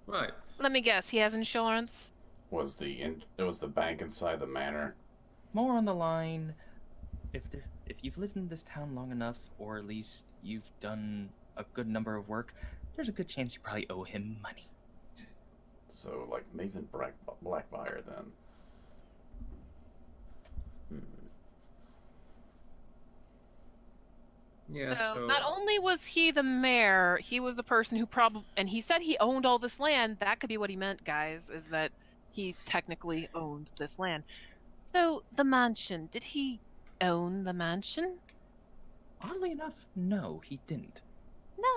Right. Let me guess, he has insurance? It was the bank inside the manor. More on the line, if you've lived in this town long enough, or at least you've done a good number of work, there's a good chance you probably owe him money. So, like Maven Blackfire, then. Yeah, So not only was he the mayor, he was the person who and he said he owned all this land. That could be what he meant, guys, is that he technically owned this land. So the mansion, did he own the mansion? Oddly enough, no, he didn't.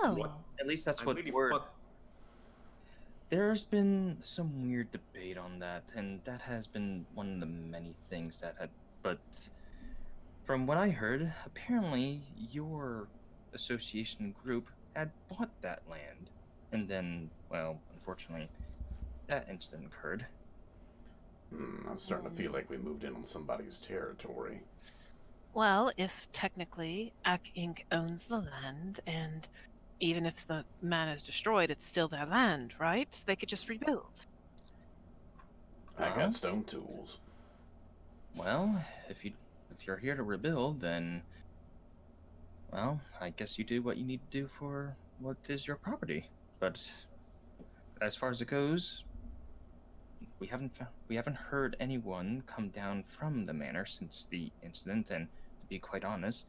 No. What? At least that's I what really word. thought- There's been some weird debate on that, and that has been one of the many things that had. But from what I heard, apparently your association group had bought that land, and then, well, unfortunately, that incident occurred. I'm starting to feel like we moved in on somebody's territory. Well, if technically Ak Inc. owns the land, and even if the man is destroyed, it's still their land, right? They could just rebuild. I Huh? got stone tools. Well, if you're here to rebuild, then, well, I guess you do what you need to do for what is your property. But as far as it goes, we haven't heard anyone come down from the manor since the incident, and to be quite honest,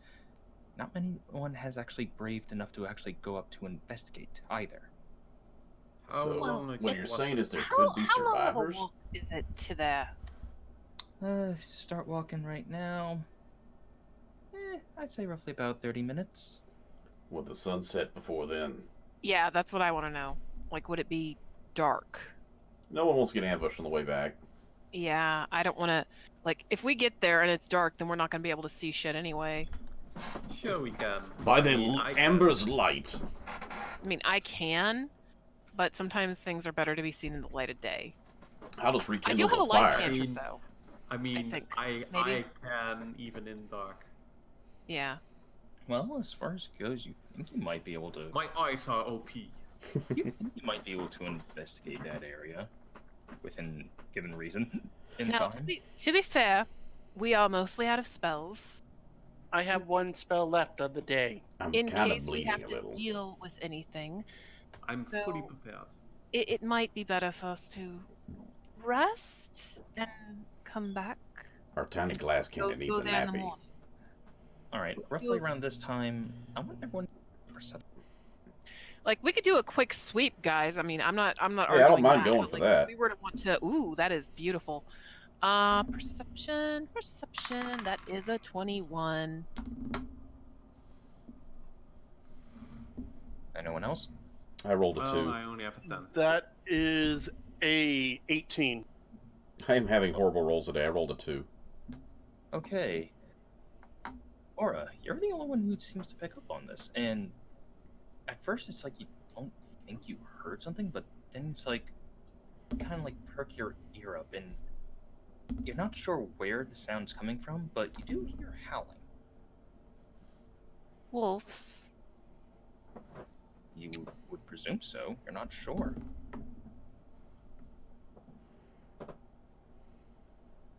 not anyone has actually braved enough to actually go up to investigate either. How So, long ago what you're was saying it? is there could be How long of a survivors? walk is it to there? Start walking right now. I'd say roughly about 30 minutes. Would the sun set before then? Yeah, that's what I want to know. Like, would it be dark? No one wants to get ambushed on the way back. Yeah, I don't want to. Like, if we get there and it's dark, then we're not going to be able to see shit anyway. Sure we can. By the I can. amber's light. I mean, I can, but sometimes things are better to be seen in the light of day. I'll just I rekindle do have a the light fire. cantrip though. I mean, think, I maybe. can even in dark. Yeah. Well, as far as it goes, you think you might be able to. My eyes are OP. You think you might be able to investigate that area within given reason in Now, time. to be fair, we are mostly out of spells. I have one spell left of the day. I'm In kind of case we bleeding have a to little. deal with anything, I'm So- fully prepared. it might be better for us to rest and come back. Our tiny glass cannon needs a there in the nappy. morning. All right, roughly around this time, I want everyone for some. Like we could do a quick sweep, guys. I mean, I'm not. Yeah, I don't arguing mind that, going but, for like, that. If we were to want to, ooh, that is beautiful. Perception. That is a 21. Anyone else? I rolled a Well, 2. I only have a 10. That is a 18. I am having horrible rolls today. I rolled a 2. Okay. Aura, you're the only one who seems to pick up on this, and at first it's like you don't think you heard something, but then it's like kind of like perk your ear up, and you're not sure where the sound's coming from, but you do hear howling. Wolves. You would presume so. You're not sure.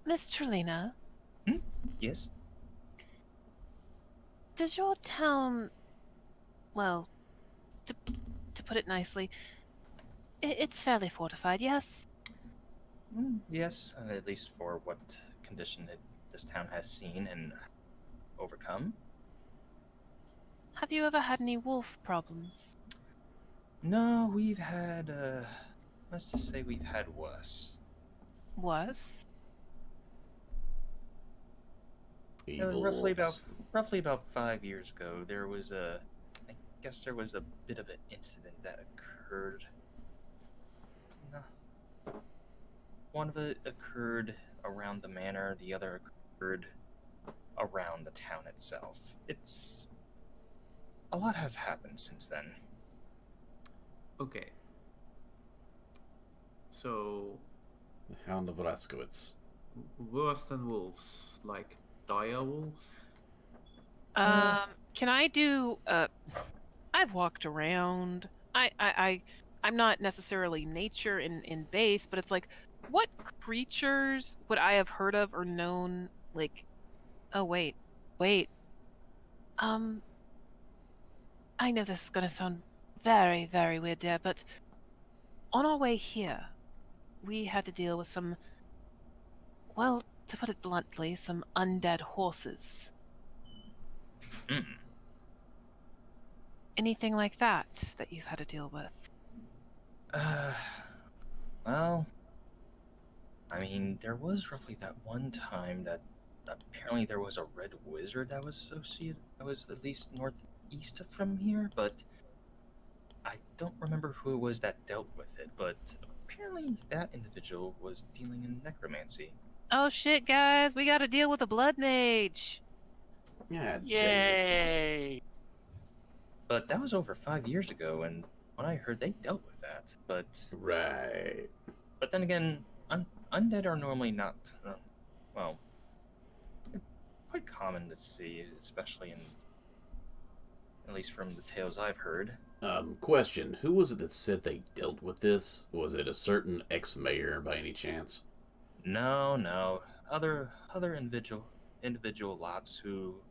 Miss Trelina, Yes? does your town, well, to put it nicely, it's fairly fortified, yes? Yes, at least for what condition this town has seen and overcome. Have you ever had any wolf problems? No, we've had, let's just say we've had worse. Was? Evil Roughly about 5 years ago, there was I guess there was a bit of an incident that occurred. No. One of it occurred around the manor, the other occurred around the town itself. A lot has happened since then. Okay. So, The Hound of Raskowitz. worse than wolves, like dire wolves? Can I do, I've walked around. I'm not necessarily nature in base, but it's like, what creatures would I have heard of or known, like, oh, wait. I know this is gonna sound very, very weird, dear, but on our way here, we had to deal with some, well, to put it bluntly, some undead horses. Mm. Anything like that you've had to deal with? Well, I mean, there was roughly that one time that apparently there was a red wizard that was at least northeast from here, but I don't remember who it was that dealt with it, but apparently that individual was dealing in necromancy. Oh shit, guys, we gotta deal with a blood mage. Yeah. Dang it. Yay! But that was over 5 years ago, and when I heard they dealt with that, but Right. then again, undead are normally not, well, quite common to see, especially at least from the tales I've heard. Question. Who was it that said they dealt with this? Was it a certain ex-mayor by any chance? No. Other individual lots who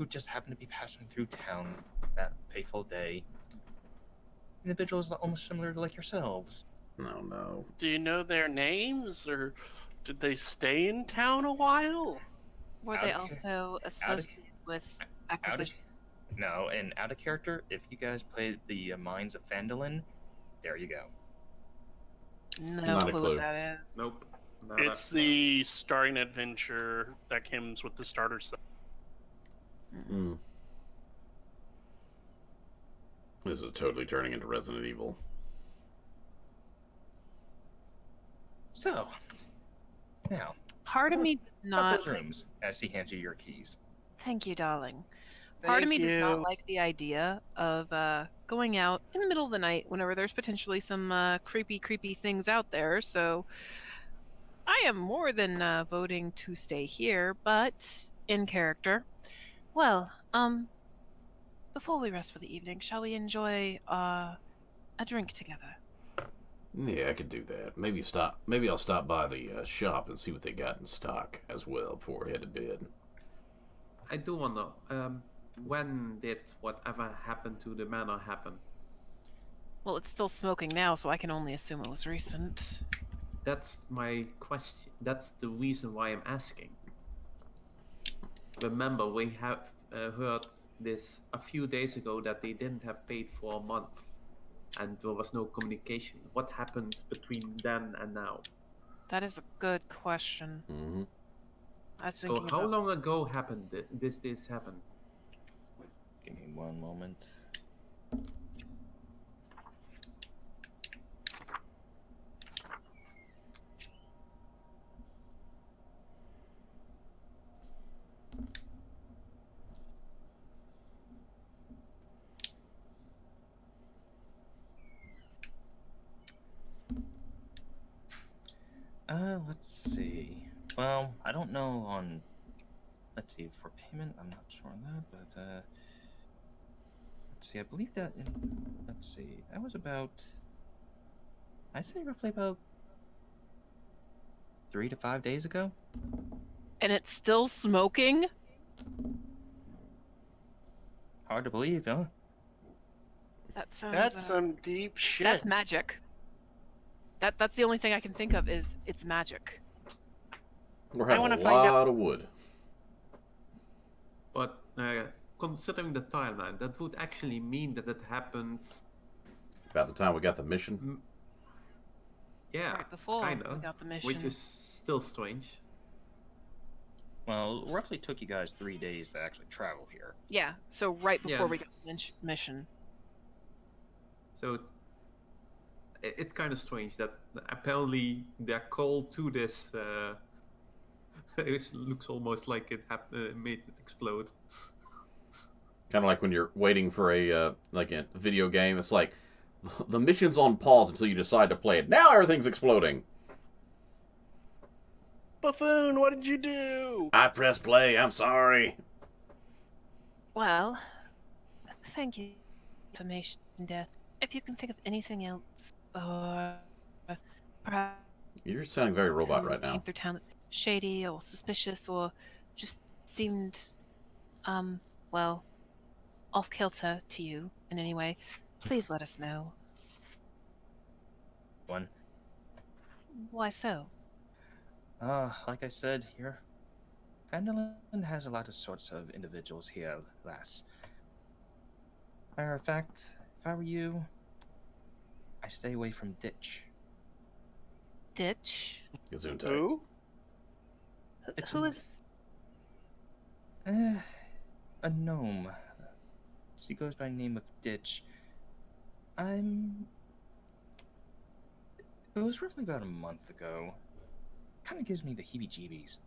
just happened to be passing through town that fateful day. Individuals almost similar to like yourselves. No. Do you know their names, or did they stay in town a while? Were Out they of also associated with acquisition? No, and out of character, if you guys played the Mines of Phandalin, there you go. No Not a clue clue. what that is. Nope. It's the starting adventure that comes with the starter set. Hmm. This is totally turning into Resident Evil. So, now, Part of me does not not. those rooms, as he hands you your keys. Thank you, darling. Part of me does not like the idea of going out in the middle of the night whenever there's potentially some creepy things out there. So I am more than voting to stay here, but in character. Well, before we rest for the evening, shall we enjoy a drink together? Yeah, I could do that. Maybe I'll stop by the shop and see what they got in stock as well before I head to bed. I do wonder, when did whatever happened to the manor happen? Well, it's still smoking now, so I can only assume it was recent. That's my question. That's the reason why I'm asking. Remember, we have heard this a few days ago that they didn't have paid for a month, and there was no communication. What happened between then and now? That is a good question. Mm-hmm. I was So thinking how about... long ago happened this happened? Give me one moment. Let's see. Well, I don't know on. Let's see, for payment, I'm not sure on that, but let's see. I believe that. Let's see. That was about. I say roughly about 3 to 5 days ago. And it's still smoking? Hard to believe, huh? That sounds... That's some deep shit. That's magic. That's the only thing I can think of is it's magic. We're having wanna a find out- lot of wood. But considering the timeline, that would actually mean that it happened. About the time we got the mission. Yeah, Right before kinda, we got the mission. which is still strange. Well, it roughly took you guys 3 days to actually travel here. Yeah, so right before Yeah. we got the mission. So it's kind of strange that apparently their call to this it looks almost like it made it explode. Kind of like when you're waiting for a like a video game. It's like the mission's on pause until you decide to play it. Now everything's exploding. Buffoon, what did you do? I pressed play. I'm sorry. Well, thank you for information, dear. If you can think of anything else, or perhaps You're sounding very robot right came now. through town that's shady or suspicious or just seemed, well, off kilter to you in any way, please let us know. One. Why so? Like I said, here, Vanderland has a lot of sorts of individuals here, lass. Matter of fact, if I were you, I stay away from Ditch. Ditch? Gesundheit. Who? It's Who a- is... A gnome. She goes by the name of Ditch. It was roughly about a month ago. Kind of gives me the heebie-jeebies.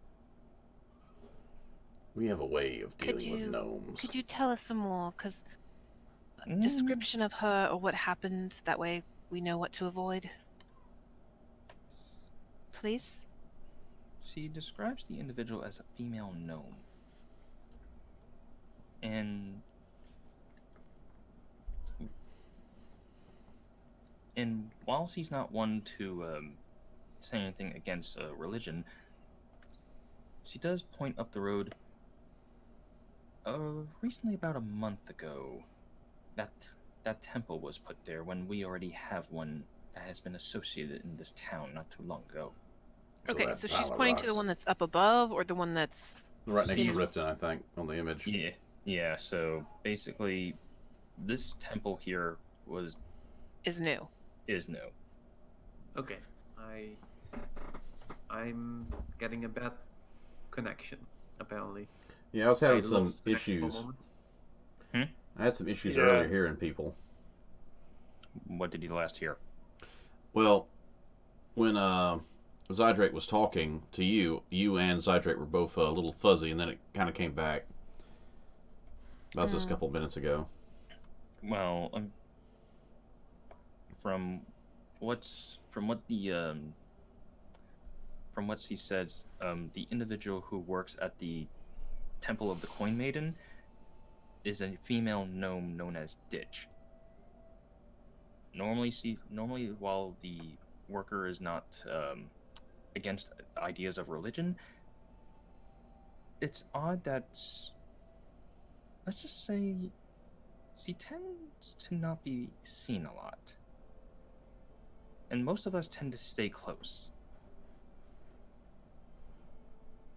We have a way of Could dealing with you- gnomes. Could you tell us some more? Because Mm. description of her or what happened, that way we know what to avoid. Please? She describes the individual as a female gnome. And while she's not one to say anything against religion, she does point up the road. Recently, about a month ago, that temple was put there when we already have one that has been associated in this town not too long ago. Okay, that so pile she's of pointing to the rocks. one that's up above or the one that's... Right next to Yeah. Riften, I think, on the image. Yeah. So basically, this temple here is new. is new. Okay, I'm getting a bad connection apparently. Yeah, I was having I some lost connection for a issues. moment. I had some issues Yeah. earlier hearing people. What did you last hear? Well, when Zydrake was talking to you, you and Zydrake were both a little fuzzy, and then it kind of came back. That was just a couple minutes ago. Well, from what she said, the individual who works at the Temple of the Coin Maiden is a female gnome known as Ditch. Normally, while the worker is not against ideas of religion, it's odd that, let's just say, she tends to not be seen a lot, and most of us tend to stay close.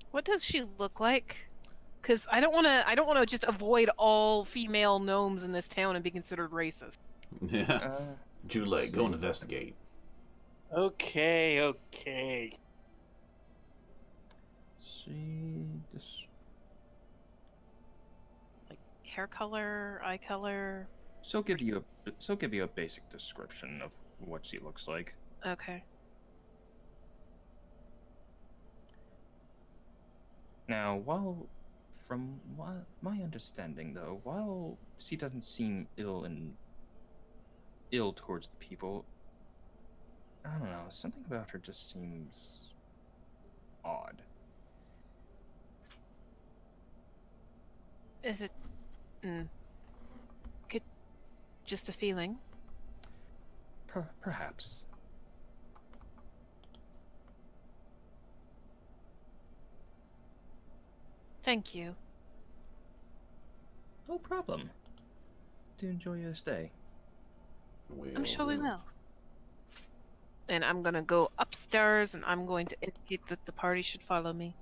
What does she look like? Because I don't want to just avoid all female gnomes in this town and be considered racist. Yeah. Jule, go and investigate. Okay. Like hair color, eye color. She'll give you a basic description of what she looks like. Okay. Now, from my understanding, though, while she doesn't seem ill towards the people, I don't know, something about her just seems odd. Is it could just a feeling? Perhaps. Thank you. No problem. Do enjoy your stay. I'm sure we will. And I'm gonna go upstairs, and I'm going to indicate that the party should follow me.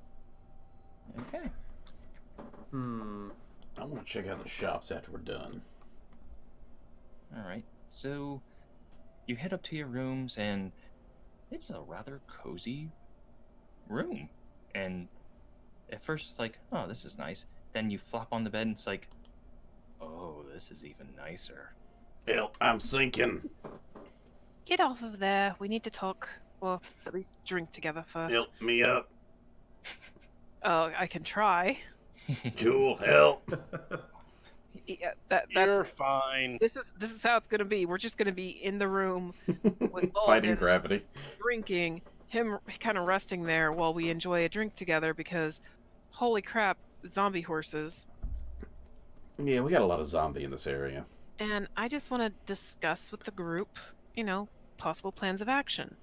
Okay. I want to check out the shops after we're done. Alright, so you head up to your rooms, and it's a rather cozy room. And at first it's like, oh, this is nice. Then you flop on the bed, and it's like, oh, this is even nicer. Help, I'm sinking. Get off of there. We need to talk, or at least drink together first. Help me up. Oh, I can try. Jewel, help. Yeah, that's You're fine. This is how it's gonna be. We're just gonna be in the room with Fighting Mulligan gravity. drinking, him kind of resting there while we enjoy a drink together because, holy crap, zombie horses. Yeah, we got a lot of zombie in this area. And I just want to discuss with the group, possible plans of action.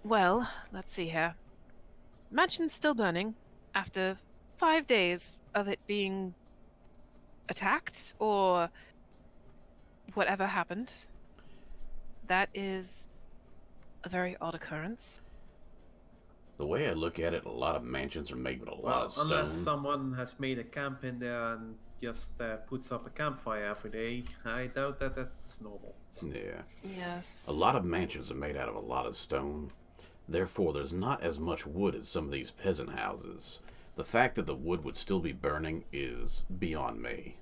Well, let's see here. Mansion's still burning after 5 days of it being attacked or whatever happened. That is a very odd occurrence. The way I look at it, a lot of mansions are made with a lot of stone. Unless someone has made a camp in there and just puts up a campfire every day, I doubt that that's normal. Yeah. Yes. A lot of mansions are made out of a lot of stone. Therefore, there's not as much wood as some of these peasant houses. The fact that the wood would still be burning is beyond me.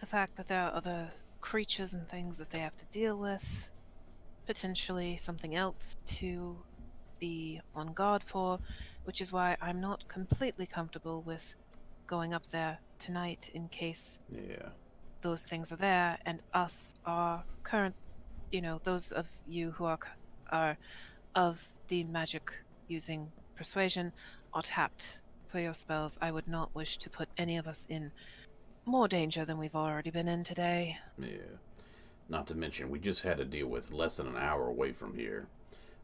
The fact that there are other creatures and things that they have to deal with, potentially something else to be on guard for, which is why I'm not completely comfortable with going up there tonight in case those things are there and us are current, those of you who are of the magic using persuasion are tapped for your spells. I would not wish to put any of us in more danger than we've already been in today. Yeah. Not to mention, we just had to deal with less than an hour away from here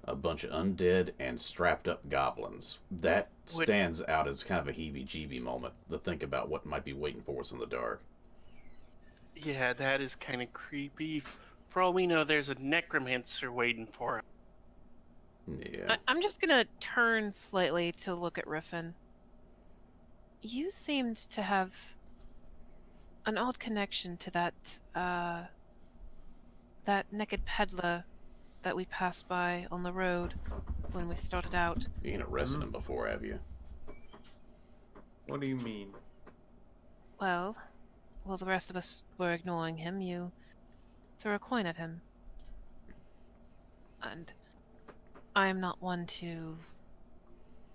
a bunch of undead and strapped up goblins. That stands out as kind of a heebie-jeebie moment to think about what might be waiting for us in the dark. Yeah, that is kind of creepy. For all we know, there's a necromancer waiting for us. Yeah. I'm just gonna turn slightly to look at Riffin. You seemed to have an odd connection to that naked peddler that we passed by on the road when we started out. You ain't arrested him before, have you? What do you mean? Well, while the rest of us were ignoring him, you threw a coin at him. And I am not one to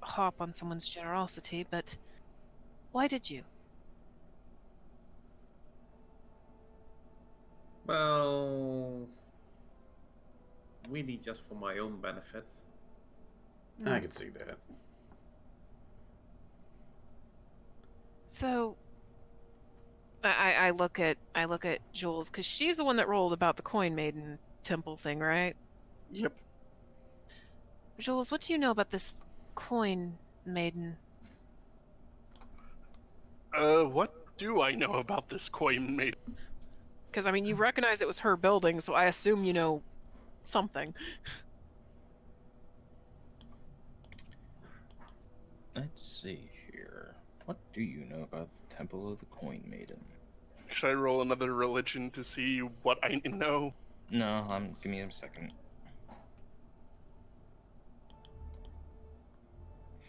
harp on someone's generosity, but why did you? Well, really just for my own benefit. I can see that. So I look at Jules because she's the one that rolled about the coin maiden temple thing, right? Yep. Jules, what do you know about this coin maiden? What do I know about this coin maiden? Because I mean, you recognize it was her building, so I assume you know something. Let's see here. What do you know about the Temple of the Coin Maiden? Should I roll another religion to see what I know? No, give me a second.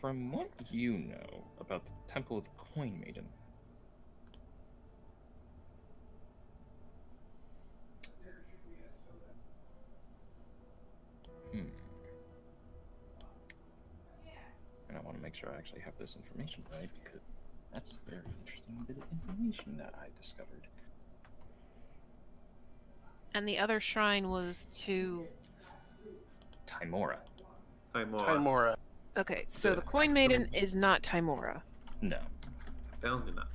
From what you know about the Temple of the Coin Maiden, and I want to make sure I actually have this information right, because that's a very interesting bit of information that I discovered. And the other shrine was to. Timora. Timora. Okay, so The the coin maiden is not Timora. No. Apparently not.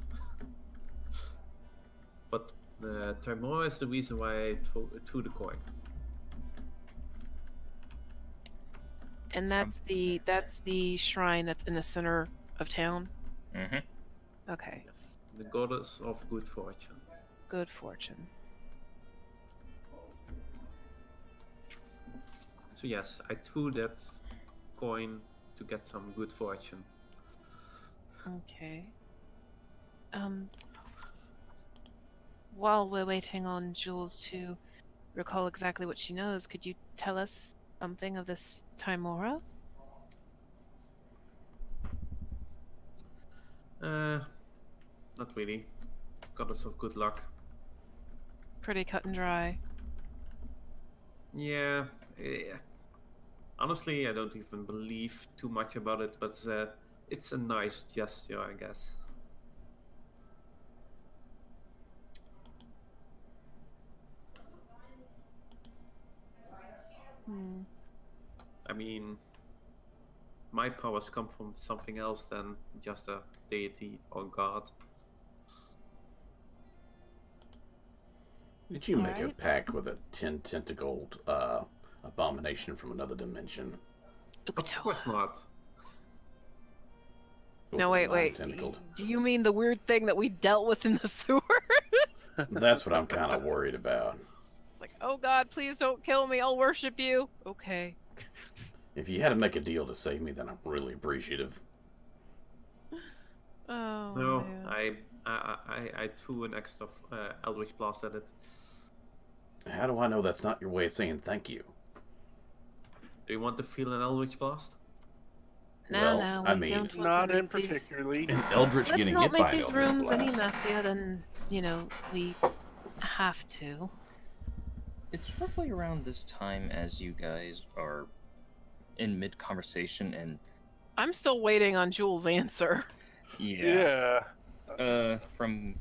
But Timora is the reason why I threw the coin. And that's the shrine that's in the center of town. Mm-hmm. Okay, Yes. The goddess of good fortune. good fortune. So yes, I threw that coin to get some good fortune. Okay. While we're waiting on Jules to recall exactly what she knows, could you tell us something of this Timora? Not really. Goddess of good luck. Pretty cut and dry. Yeah. Honestly, I don't even believe too much about it, but it's a nice gesture, I guess. I mean, my powers come from something else than just a deity or god. Did you make a Alright. pact with a 10-tentacled abomination from another dimension? Of course not. Was No, it wait. nine-tentacled? Do you mean the weird thing that we dealt with in the sewers? That's what I'm kind of worried about. Like, oh God, please don't kill me. I'll worship you. Okay. If you had to make a deal to save me, then I'm really appreciative. Oh No, man. I threw an extra Eldritch Blast at it. How do I know that's not your way of saying thank you? Do you want to feel an Eldritch Blast? Well, No, I we mean- don't want Not to in make these. particularly. An Eldritch Let's getting not hit make by an these Eldritch rooms any blast. messier than we have to. It's roughly around this time as you guys are in mid-conversation, and I'm still waiting on Jules' answer. Yeah. From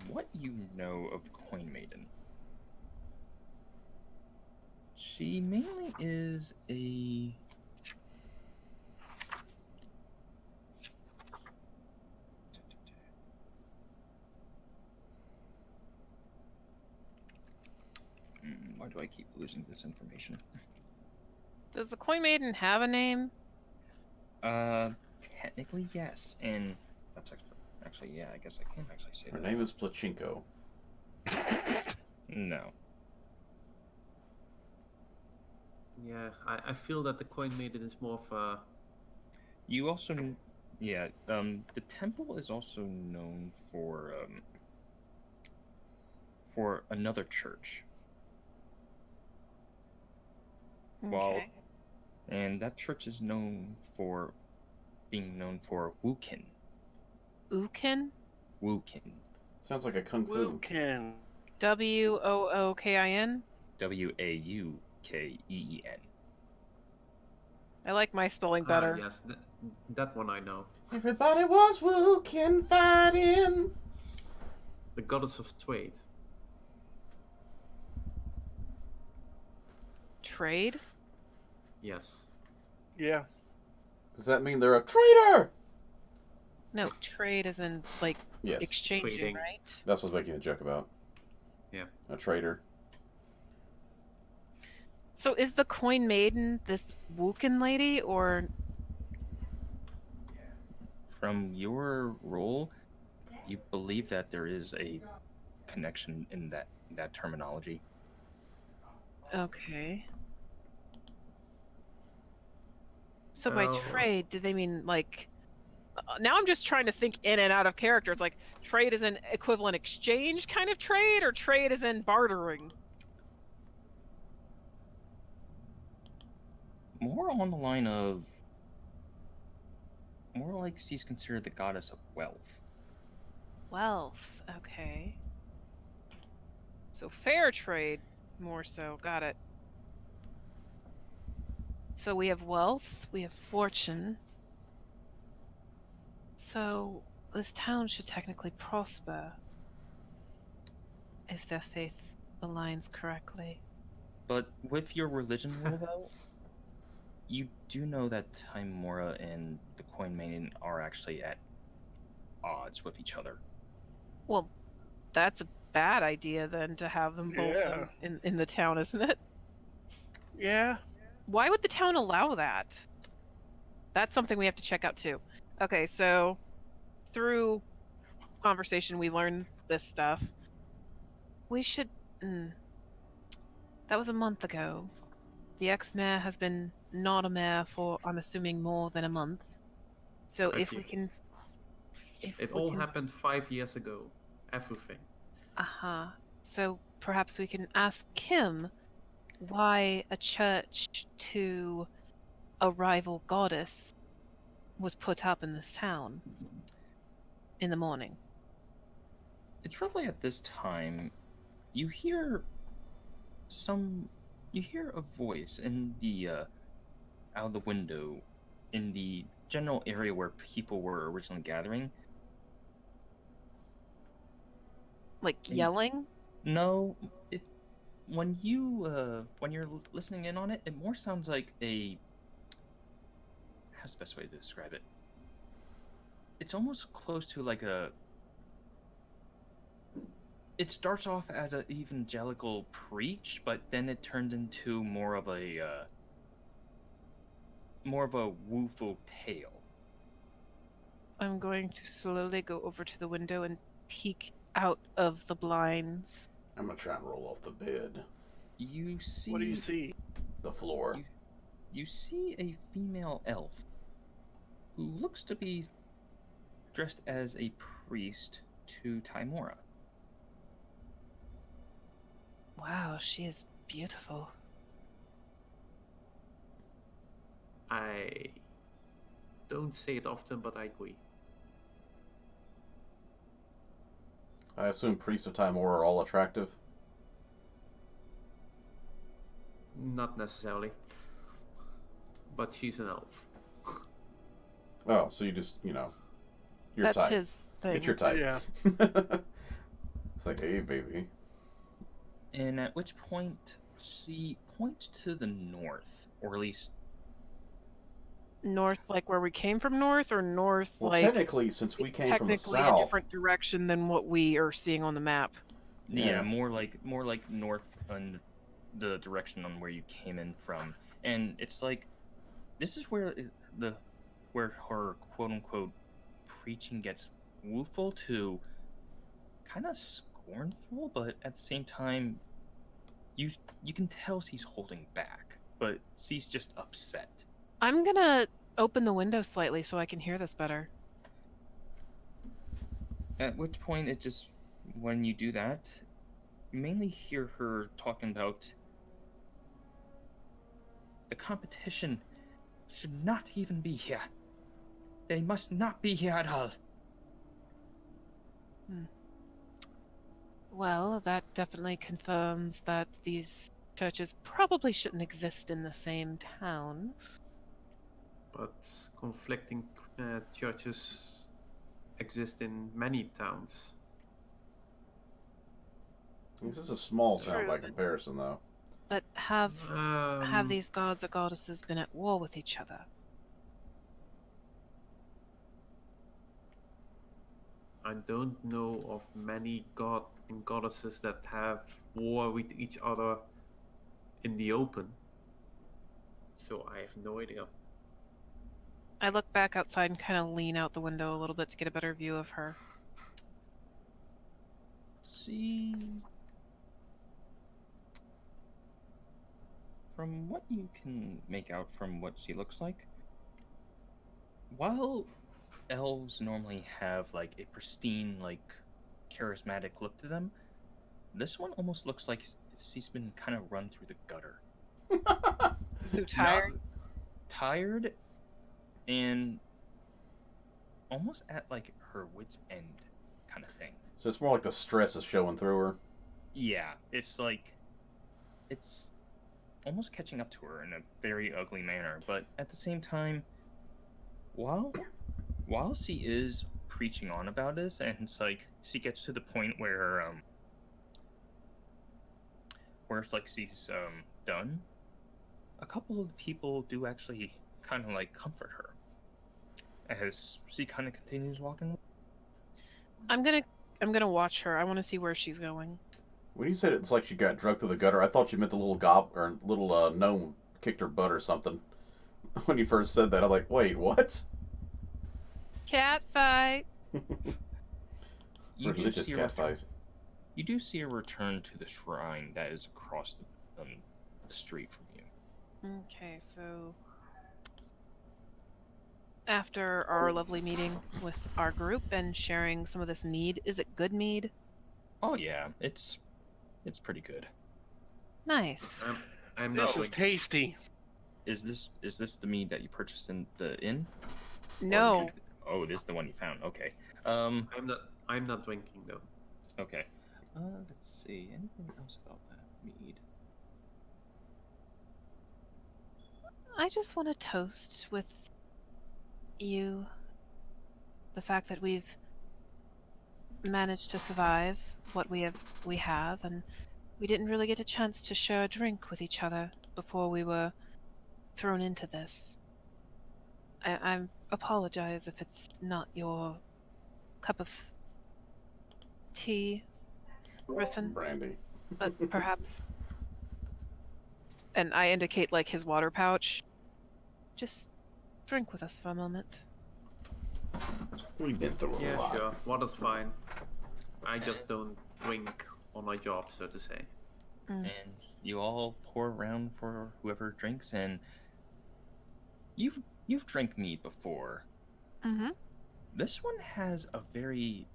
what you know of the Coin Maiden, she mainly is a why do I keep losing this information? Does the Coin Maiden have a name? Technically yes, and that's actually yeah, I guess I can actually say Her that. name is Plachinko. No. Yeah, I feel that the Coin Maiden is more of a... You also, yeah, the temple is also known for another church. Okay. And that church is known for being known for Wukin. Ukin? Wukin. Sounds like a kung fu. Wukin. Wookin. Wukeeen. I like my spelling better. yes, that one I know. Everybody was Wukin fighting. The goddess of trade. trade? Yes. Yeah. Does that mean they're a traitor? No, trade is in like Yes. exchanging, Trading. right? That's what I was making a joke about. Yeah. A traitor. So is the coin maiden this Wookin lady, or From your role, you believe that there is a connection in that terminology. okay? So by Well- trade, do they mean like? Now I'm just trying to think in and out of character. It's like trade is an equivalent exchange kind of trade, or trade is in bartering. More on the line of more like she's considered the goddess of wealth. Wealth, okay. So fair trade, more so. Got it. So we have wealth, we have fortune. So this town should technically prosper if their faith aligns correctly. But with your religion role, though, you do know that Timora and the Coin Maiden are actually at odds with each other. Well, that's a bad idea then to have them both Yeah. in the town, isn't it? Yeah. Why would the town allow that? That's something we have to check out too. Okay, so through conversation we learned this stuff. We should that was a month ago. The ex-mayor has been not a mayor for, I'm assuming, more than a month. So 5 if we years. can if It we all can, happened 5 years ago. Everything. uh-huh. So perhaps we can ask him why a church to a rival goddess was put up in this town in the morning. It's roughly at this time you hear a voice in the out of the window in the general area where people were originally gathering. Like And- yelling? No, it when you're listening in on it, it more sounds like a how's the best way to describe it? It's almost close to like a. It starts off as an evangelical preach, but then it turns into more of a woeful tale. I'm going to slowly go over to the window and peek out of the blinds. I'm gonna try and roll off the bed. You see. What do you see? The floor. You see a female elf who looks to be dressed as a priest to Timora. Wow, she is beautiful. I don't say it often, but I agree. I assume priests of Timor are all attractive. Not necessarily. But she's an elf. Oh, so you just, your That's type. his thing. It's your type. Yeah. It's like, hey, baby. And at which point she points to the north, or at least North, like where we came from north, or north, Well, like technically, since we came from the technically a south, different direction than what we are seeing on the map. yeah, Yeah. more like north on the direction on where you came in from. And it's like this is where where her quote unquote preaching gets woeful to kind of scornful, but at the same time you can tell she's holding back, but she's just upset. I'm gonna open the window slightly so I can hear this better. At which point it just when you do that, you mainly hear her talking about the competition should not even be here. They must not be here at all. Well, that definitely confirms that these churches probably shouldn't exist in the same town. But conflicting churches exist in many towns. this is a small town True. by comparison, though. But have Um, these gods or goddesses been at war with each other? I don't know of many god and goddesses that have war with each other in the open. So I have no idea. I look back outside and kind of lean out the window a little bit to get a better view of her. See, from what you can make out from what she looks like, while elves normally have like a pristine, like charismatic look to them, this one almost looks like she's been kind of run through the gutter. So tired. Not tired and almost at like her wit's end kind of thing. So it's more like the stress is showing through her. Yeah, it's like it's almost catching up to her in a very ugly manner, but at the same time, while she is preaching on about this, and it's like she gets to the point where it's like she's done, a couple of people do actually kind of like comfort her as she kind of continues walking. I'm gonna watch her. I want to see where she's going. When you said it's like she got drugged through the gutter, I thought you meant the little little gnome kicked her butt or something. When you first said that, I'm like, wait, what? Cat fight. You do Religious see a cat return- fight. You do see a return to the shrine that is across the street from you. Okay, so after our lovely meeting with our group and sharing some of this mead, is it good mead? Oh yeah, it's pretty good. Nice. I'm not This is drinking. tasty. Is this the mead that you purchased in the inn? Or No. Oh, it is the one you found. Okay. I'm not drinking though. Okay. Let's see. Anything else about that mead? I just want to toast with you the fact that we've managed to survive what we have, and we didn't really get a chance to share a drink with each other before we were thrown into this. I apologize if it's not your cup of tea, Griffin, Brandy. but perhaps. And I indicate like his water pouch. Just drink with us for a moment. We've been through a Yeah, lot. sure. Water's fine. I just don't drink on my job, so to say. And you all pour around for whoever drinks, and you've drank mead before. Mm-hmm. This one has a very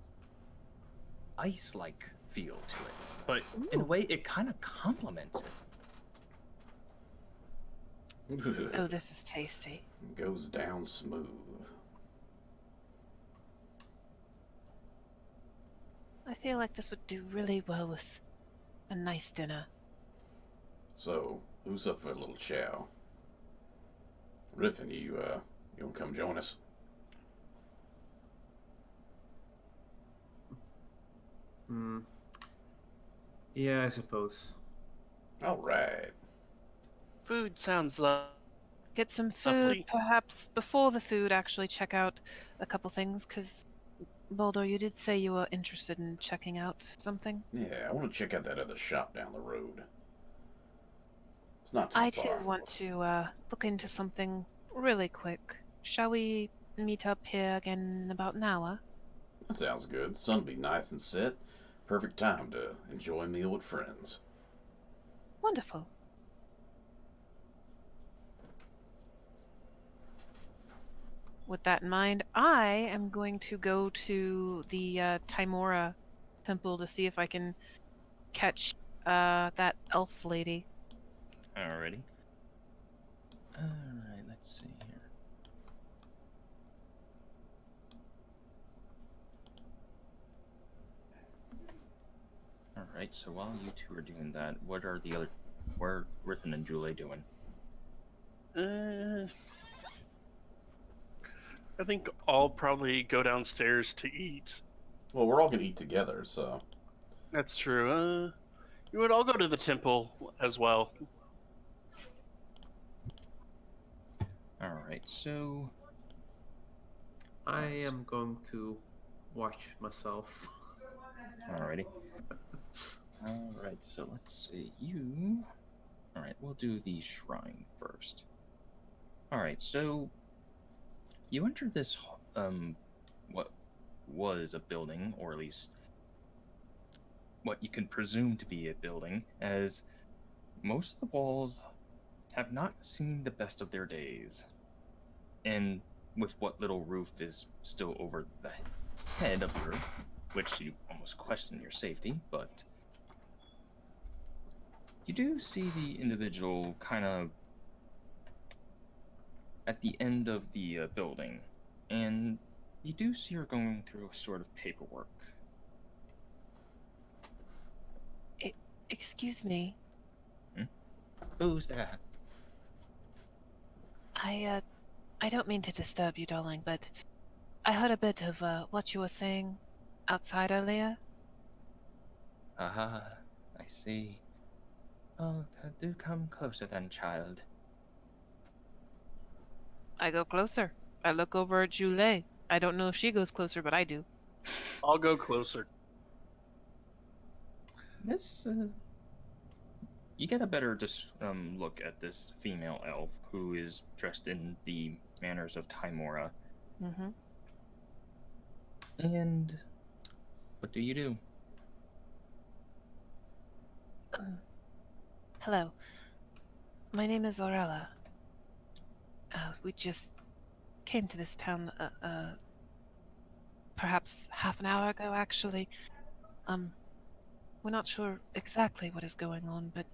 ice-like feel to it, but in a way, it kind of complements it. Oh, this is tasty. Goes down smooth. I feel like this would do really well with a nice dinner. So, who's up for a little chow? Griffin, you wanna come join us? Yeah, I suppose. All right. Food sounds lovely. Get some food, Lovely. perhaps before the food, actually check out a couple things, because, Baldur, you did say you were interested in checking out something. Yeah, I want to check out that other shop down the road. It's not too I far. too want to look into something really quick. Shall we meet up here again in about an hour? That sounds good. Sun'll be nice and set. Perfect time to enjoy a meal with friends. Wonderful. With that in mind, I am going to go to the Timora temple to see if I can catch that elf lady. Alrighty. Alright, let's see here. Alright, so while you two are doing that, what are Griffin and Julie doing? I think I'll probably go downstairs to eat. Well, we're all gonna eat together, so. That's true. We would all go to the temple as well. All right, so I am going to watch myself. alrighty. All right, so let's see you. All right, we'll do the shrine first. All right, so you enter this what was a building, or at least what you can presume to be a building, as most of the walls have not seen the best of their days. And with what little roof is still over the head of your, which you almost question your safety, but you do see the individual kind of at the end of the building, and you do see her going through a sort of paperwork. Excuse me. Who's that? I don't mean to disturb you, darling, but I heard a bit of what you were saying outside earlier. Ah, I see. Oh, do come closer then, child. I go closer. I look over at Julie. I don't know if she goes closer, but I do. I'll go closer. This, you get a better look at this female elf who is dressed in the manners of Timora. Mm-hmm. And what do you do? Hello. My name is Aurella. We just came to this town, perhaps half an hour ago, actually. We're not sure exactly what is going on, but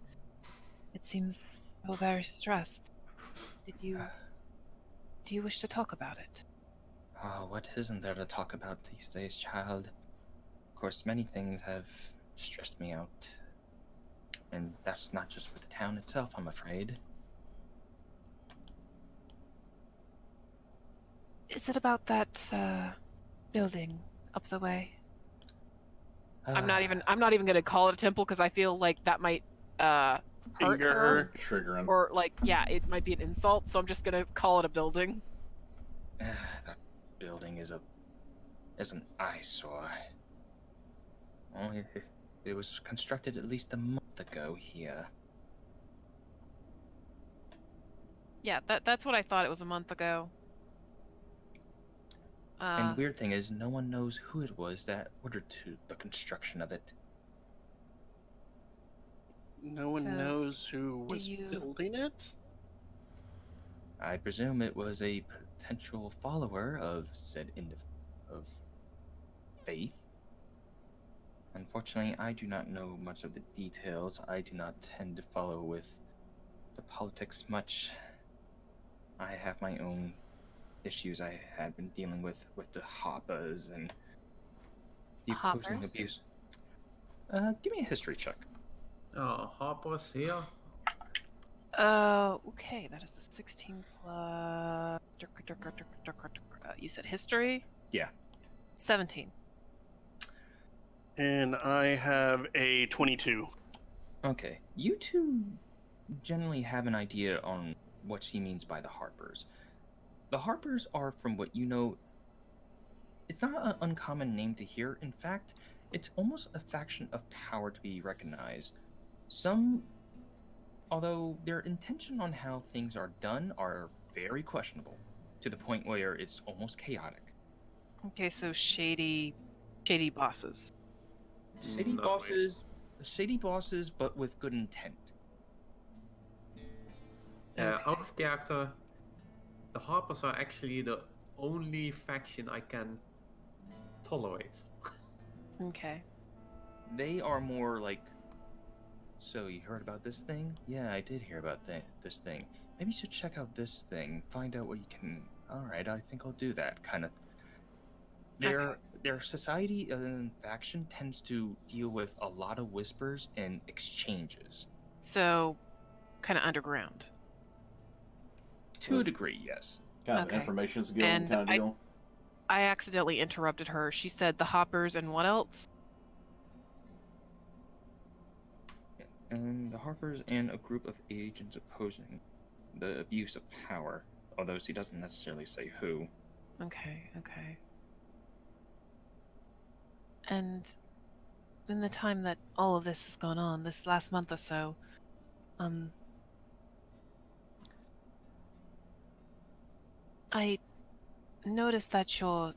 it seems you're very stressed. Do you wish to talk about it? Oh, what isn't there to talk about these days, child? Of course, many things have stressed me out. And that's not just with the town itself, I'm afraid. Is it about that, building up the way? I'm not even gonna call it a temple because I feel like that might hurt Anger her, her. Triggering. or like, yeah, it might be an insult. So I'm just gonna call it a building. That building is an eyesore. Oh, it was constructed at least a month ago here. Yeah, that's what I thought. It was a month ago. And the weird thing is, no one knows who it was that ordered the construction of it. No one So, knows who was you- building it? I presume it was a potential follower of said of faith. Unfortunately, I do not know much of the details. I do not tend to follow with the politics much. I have my own issues I had been dealing with the Hoppas and the opposing Hoppers? abuse. Give me a history check. Oh, Harper's here. Okay, that is a 16 plus. You said history? Yeah. 17. And I have a 22. Okay, you two generally have an idea on what she means by the Harpers. The Harpers are, from what you know, it's not an uncommon name to hear. In fact, it's almost a faction of power to be recognized. Some, although their intention on how things are done are very questionable, to the point where it's almost chaotic. Okay, so shady bosses. Shady Not really. bosses, but with good intent. Out of character, the Harpers are actually the only faction I can tolerate. Okay. They are more like, so you heard about this thing? Yeah, I did hear about this thing. Maybe you should check out this thing, find out what you can. All right, I think I'll do that. Kind of. Their society and faction tends to deal with a lot of whispers and exchanges. So, kind of underground. To a degree, yes. Kind of Okay. information's guild And kind of deal. I accidentally interrupted her. She said the Hoppers and what else? And the Harpers and a group of agents opposing the abuse of power, although she doesn't necessarily say who. Okay, okay. And in the time that all of this has gone on, this last month or so, I noticed that your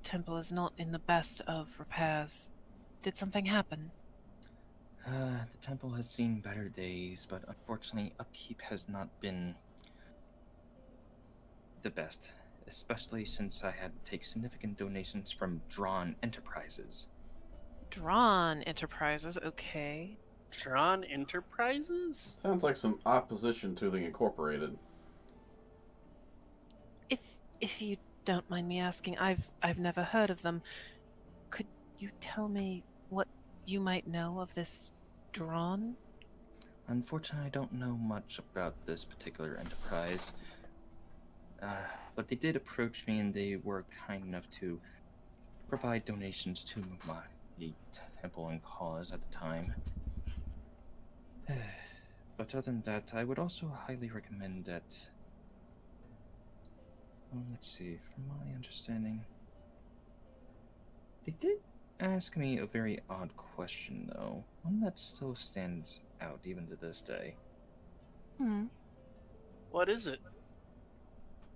temple is not in the best of repairs. Did something happen? The temple has seen better days, but unfortunately, upkeep has not been the best, especially since I had to take significant donations from Drawn Enterprises. Drawn Enterprises, okay. Tron Enterprises? Sounds like some opposition to the Incorporated. If you don't mind me asking, I've never heard of them. Could you tell me what you might know of this Drawn? Unfortunately, I don't know much about this particular enterprise, but they did approach me and they were kind enough to provide donations to my temple and cause at the time. But other than that, I would also highly recommend that. Well, let's see, from my understanding, they did ask me a very odd question, though. One that still stands out even to this day. Hmm. What is it?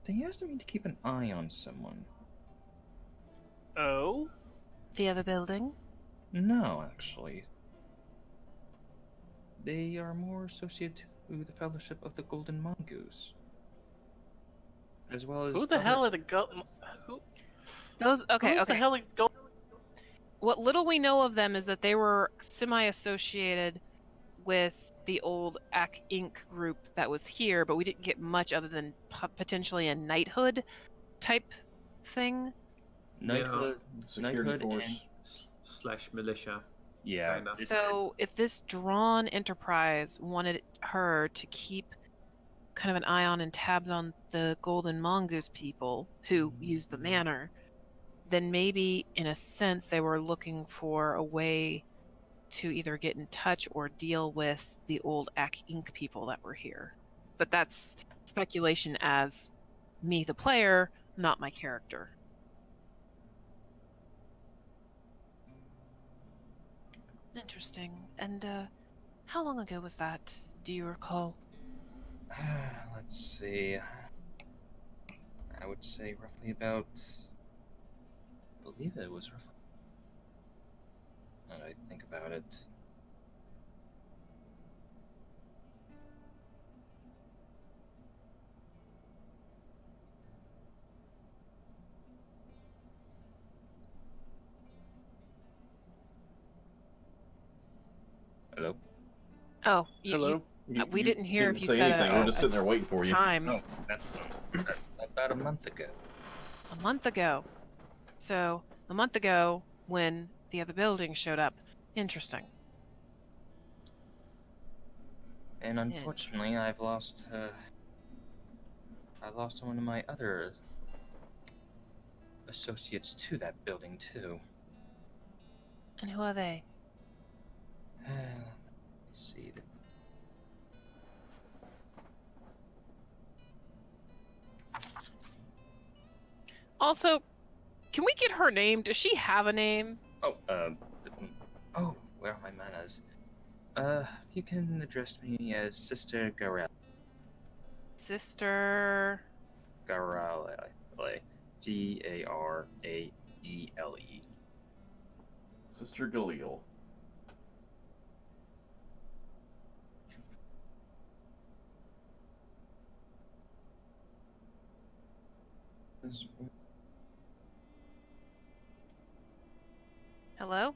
They asked me to keep an eye on someone. Oh? The other building? No, actually. They are more associated to the Fellowship of the Golden Mongoose. As well as Who the hell are the who? Those okay, Who's okay. the hell are go? What little we know of them is that they were semi-associated with the old Ac Inc. group that was here, but we didn't get much other than potentially a knighthood type thing. Knighthood, Security knighthood force. Slash militia. yeah. Kinda. So if this Drawn Enterprise wanted her to keep kind of an eye on and tabs on the Golden Mongoose people who use the manor, then maybe in a sense they were looking for a way to either get in touch or deal with the old Ac Inc. people that were here. But that's speculation as me, the player, not my character. Interesting. And how long ago was that? Do you recall? Let's see. I would say roughly about. I believe it was roughly. Now that I think about it. Hello? Oh, Hello? we didn't hear if you say said anything. We're just sitting there waiting for you. time. No, that's about a month ago. A month ago. So, a month ago, when the other building showed up. Interesting. And unfortunately, I lost one of my other associates to that building too. And who are they? Let's see. Also, can we get her name? Does she have a name? Oh, where are my manners? You can address me as Sister Garale. Sister. Garale. Garaele. Sister Galil. Hello?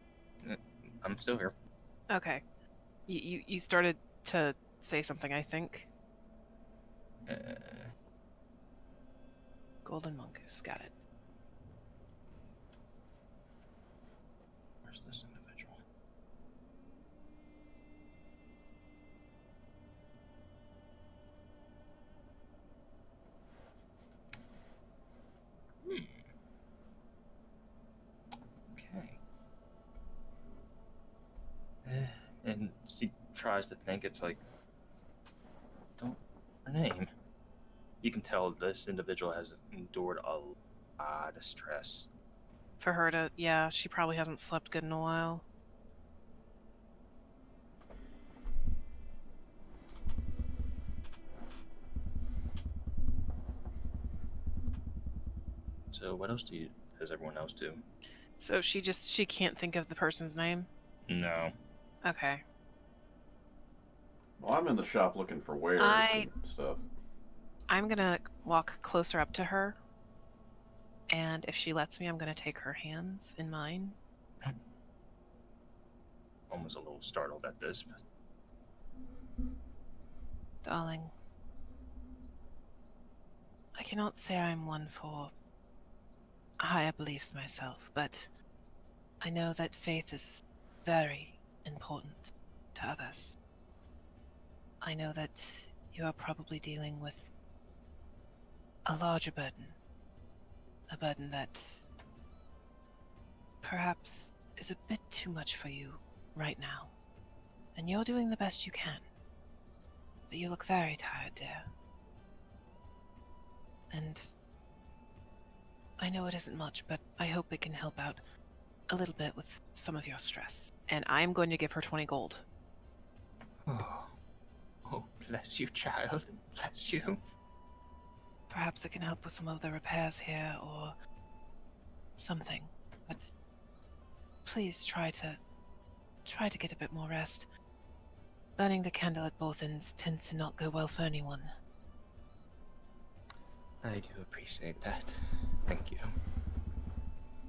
I'm still here. Okay. You started to say something, I think. Golden Mongoose, got it. Where's this individual? Okay. And she tries to think, it's like, don't her name. You can tell this individual has endured a lot of stress. For her to, yeah, she probably hasn't slept good in a while. So what else does everyone else do? So she can't think of the person's name? No. Okay. Well, I'm in the shop looking for wares and stuff. I'm gonna walk closer up to her, and if she lets me, I'm gonna take her hands in mine. Almost a little startled at this, but Darling, I cannot say I'm one for higher beliefs myself, but I know that faith is very important to others. I know that you are probably dealing with a larger burden. A burden that perhaps is a bit too much for you right now. And you're doing the best you can. But you look very tired, dear. And I know it isn't much, but I hope it can help out a little bit with some of your stress. And I'm going to give her 20 gold. Oh, bless you, child. Bless you. Perhaps it can help with some of the repairs here or something. But please try to get a bit more rest. Burning the candle at both ends tends to not go well for anyone. I do appreciate that. Thank you.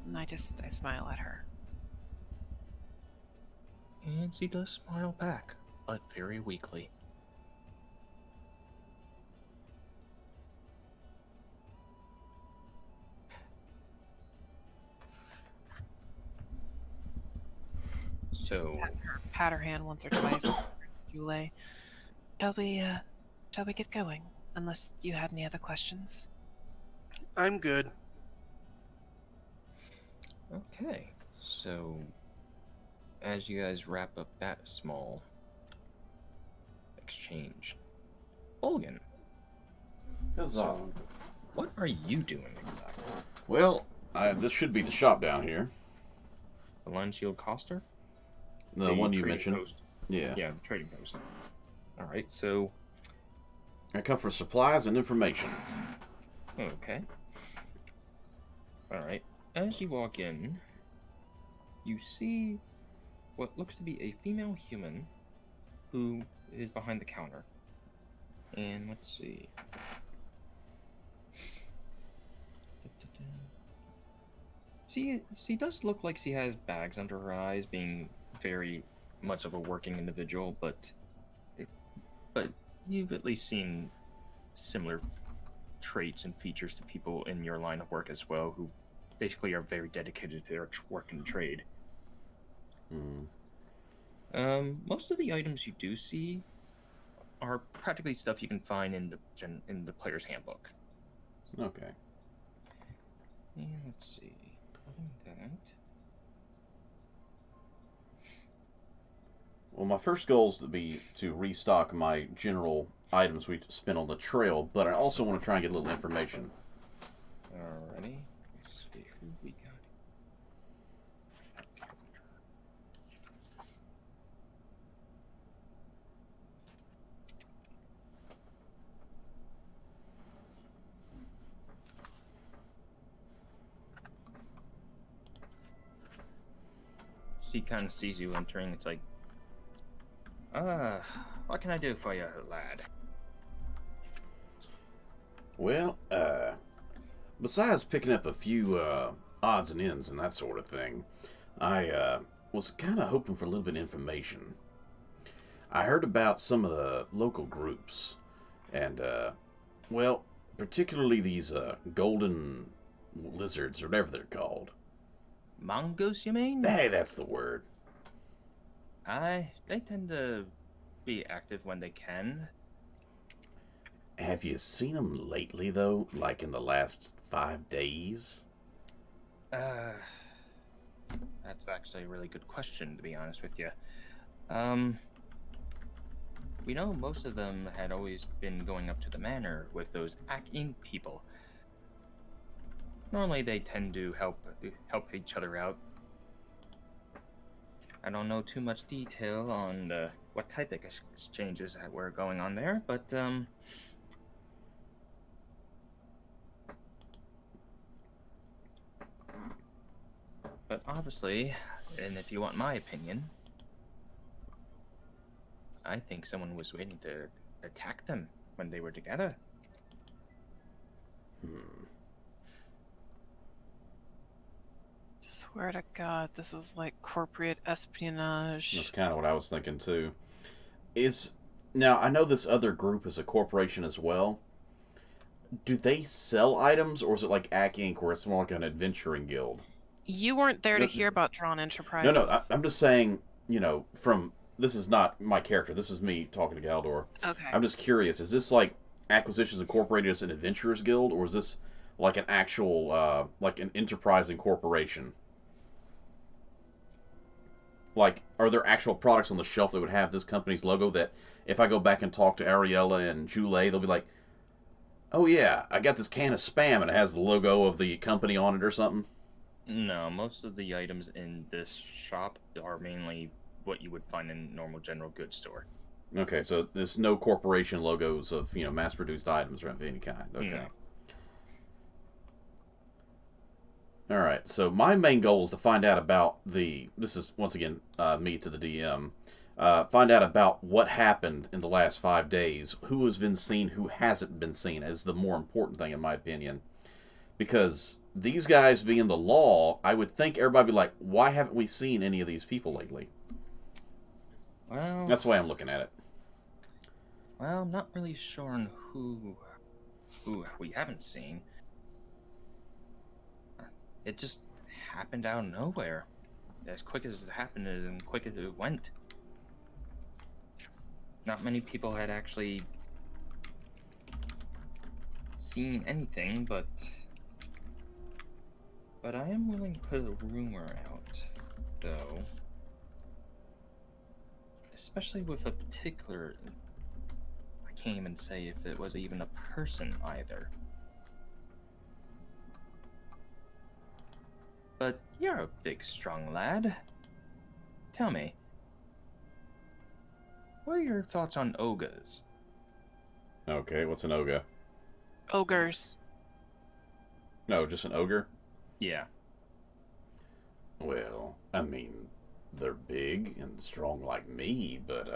And I smile at her. And she does smile back, but very weakly. Just So, pat her hand once or twice. Jule. Shall we get going? Unless you had any other questions. I'm good. okay. So, as you guys wrap up that small exchange, Olgan, Huzzah. what are you doing exactly? Well, this should be the shop down here. The Line Shield Coster? The one you trading mentioned. post. Yeah. Yeah, the trading post. Alright, so, I come for supplies and information. okay. Alright, as you walk in, you see what looks to be a female human who is behind the counter. And let's see. She does look like she has bags under her eyes, being very much of a working individual, but you've at least seen similar traits and features to people in your line of work as well, who basically are very dedicated to their work and trade. Most of the items you do see are practically stuff you can find in the player's handbook. Okay. And let's see. Other than that, Well, my first goal is to be to restock my general items we spent on the trail, but I also want to try and get a little information. alrighty. Let's see who we got. She kind of sees you entering. It's like, what can I do for you, lad? Well, besides picking up a few odds and ends and that sort of thing, I was kind of hoping for a little bit of information. I heard about some of the local groups, and, well, particularly these golden lizards, or whatever they're called. Mongoose, you mean? Hey, that's the word. They tend to be active when they can. Have you seen them lately, though? Like in the last 5 days? That's actually a really good question, to be honest with you. We know most of them had always been going up to the manor with those Inc. people. Normally, they tend to help each other out. I don't know too much detail on what type of exchanges that were going on there, but obviously, and if you want my opinion, I think someone was waiting to attack them when they were together. Swear to God, this is like corporate espionage. That's kind of what I was thinking too. Now I know this other group is a corporation as well. Do they sell items, or is it like ACK Inc., where it's more like an adventuring guild? You weren't there to No- hear about Drawn Enterprises. No, I'm just saying. From this is not my character. This is me talking to Galdor. Okay. I'm just curious. Is this like Acquisitions Incorporated as an adventurers guild, or is this like an actual like an enterprising corporation? Like, are there actual products on the shelf that would have this company's logo that if I go back and talk to Ariella and Jule, they'll be like, oh yeah, I got this can of Spam and it has the logo of the company on it or something? No, most of the items in this shop are mainly what you would find in a normal general goods store. Okay, so there's no corporation logos of, mass-produced items of any kind. Okay. No. Alright, so my main goal is to find out about this is, once again, me to the DM, find out about what happened in the last 5 days, who has been seen, who hasn't been seen, is the more important thing in my opinion. Because these guys being the law, I would think everybody would be like, why haven't we seen any of these people lately? Well, That's the way I'm looking at it. well, I'm not really sure on who we haven't seen. It just happened out of nowhere. As quick as it happened and quick as it went. Not many people had actually seen anything, but I am willing to put a rumor out, though. Especially with a particular... I can't even say if it was even a person, either. But you're a big, strong lad. Tell me, what are your thoughts on ogres? Okay, what's an ogre? Ogres. No, just an ogre? Yeah. Well, I mean, they're big and strong like me, but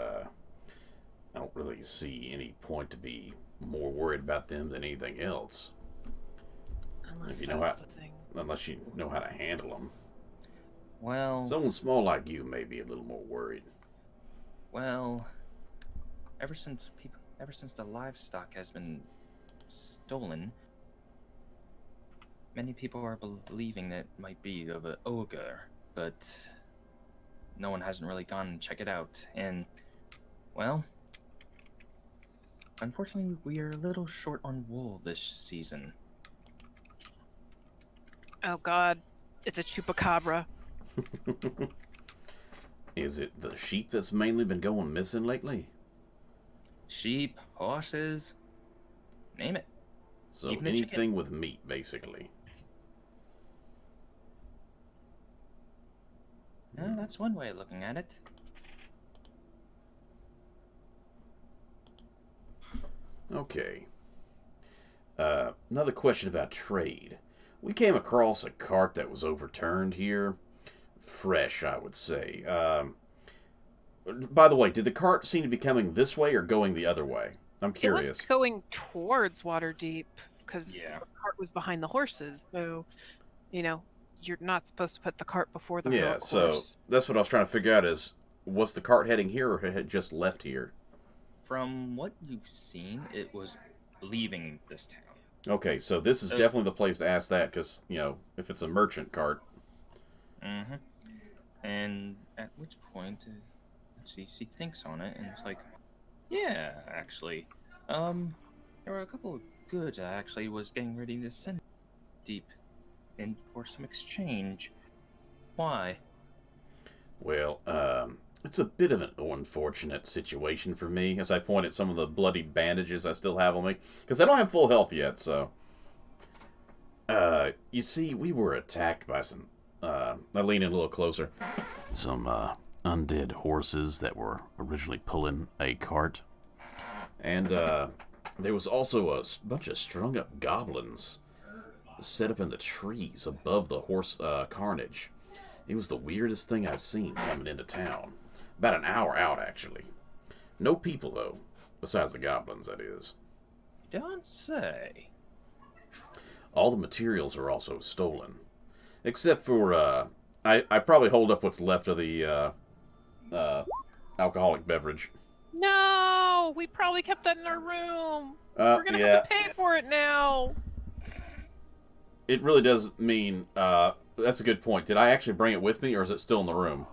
I don't really see any point to be more worried about them than anything else. Unless If you know that's the thing. Unless you know how to handle them. Well, Someone small like you may be a little more worried. well, ever since the livestock has been stolen, many people are believing that it might be of an ogre, but no one hasn't really gone and checked it out. And, well, unfortunately, we are a little short on wool this season. Oh God, it's a chupacabra. Is it the sheep that's mainly been going missing lately? Sheep, horses, name it. So Even the anything chickens. with meat, basically. That's one way of looking at it. Okay. Another question about trade. We came across a cart that was overturned here. Fresh, I would say. By the way, did the cart seem to be coming this way or going the other way? I'm It curious. was going towards Waterdeep because Yeah. the cart was behind the horses. So, you're not supposed to put the cart before the Yeah, heroic so horse. that's what I was trying to figure out is, was the cart heading here or had it just left here? From what you've seen, it was leaving this town. Okay, so this is definitely the place to ask that because, if it's a merchant cart. Mm-hmm. And at which point, let's see, she thinks on it, and it's like, yeah, actually, there were a couple of goods I actually was getting ready to send deep in for some exchange. Why? Well, It's a bit of an unfortunate situation for me, as I point at some of the bloodied bandages I still have on me, because I don't have full health yet, so... you see, we were attacked by some, I lean in a little closer. Some, undead horses that were originally pulling a cart. And, there was also a bunch of strung-up goblins set up in the trees above the horse, carnage. It was the weirdest thing I've seen coming into town. About an hour out, actually. No people, though. Besides the goblins, that is. Don't say. All the materials are also stolen. Except for, I probably hold up what's left of the, alcoholic beverage. No, we probably kept that in our room. We're gonna have to pay for it now. It really does mean, that's a good point. Did I actually bring it with me, or is it still in the room?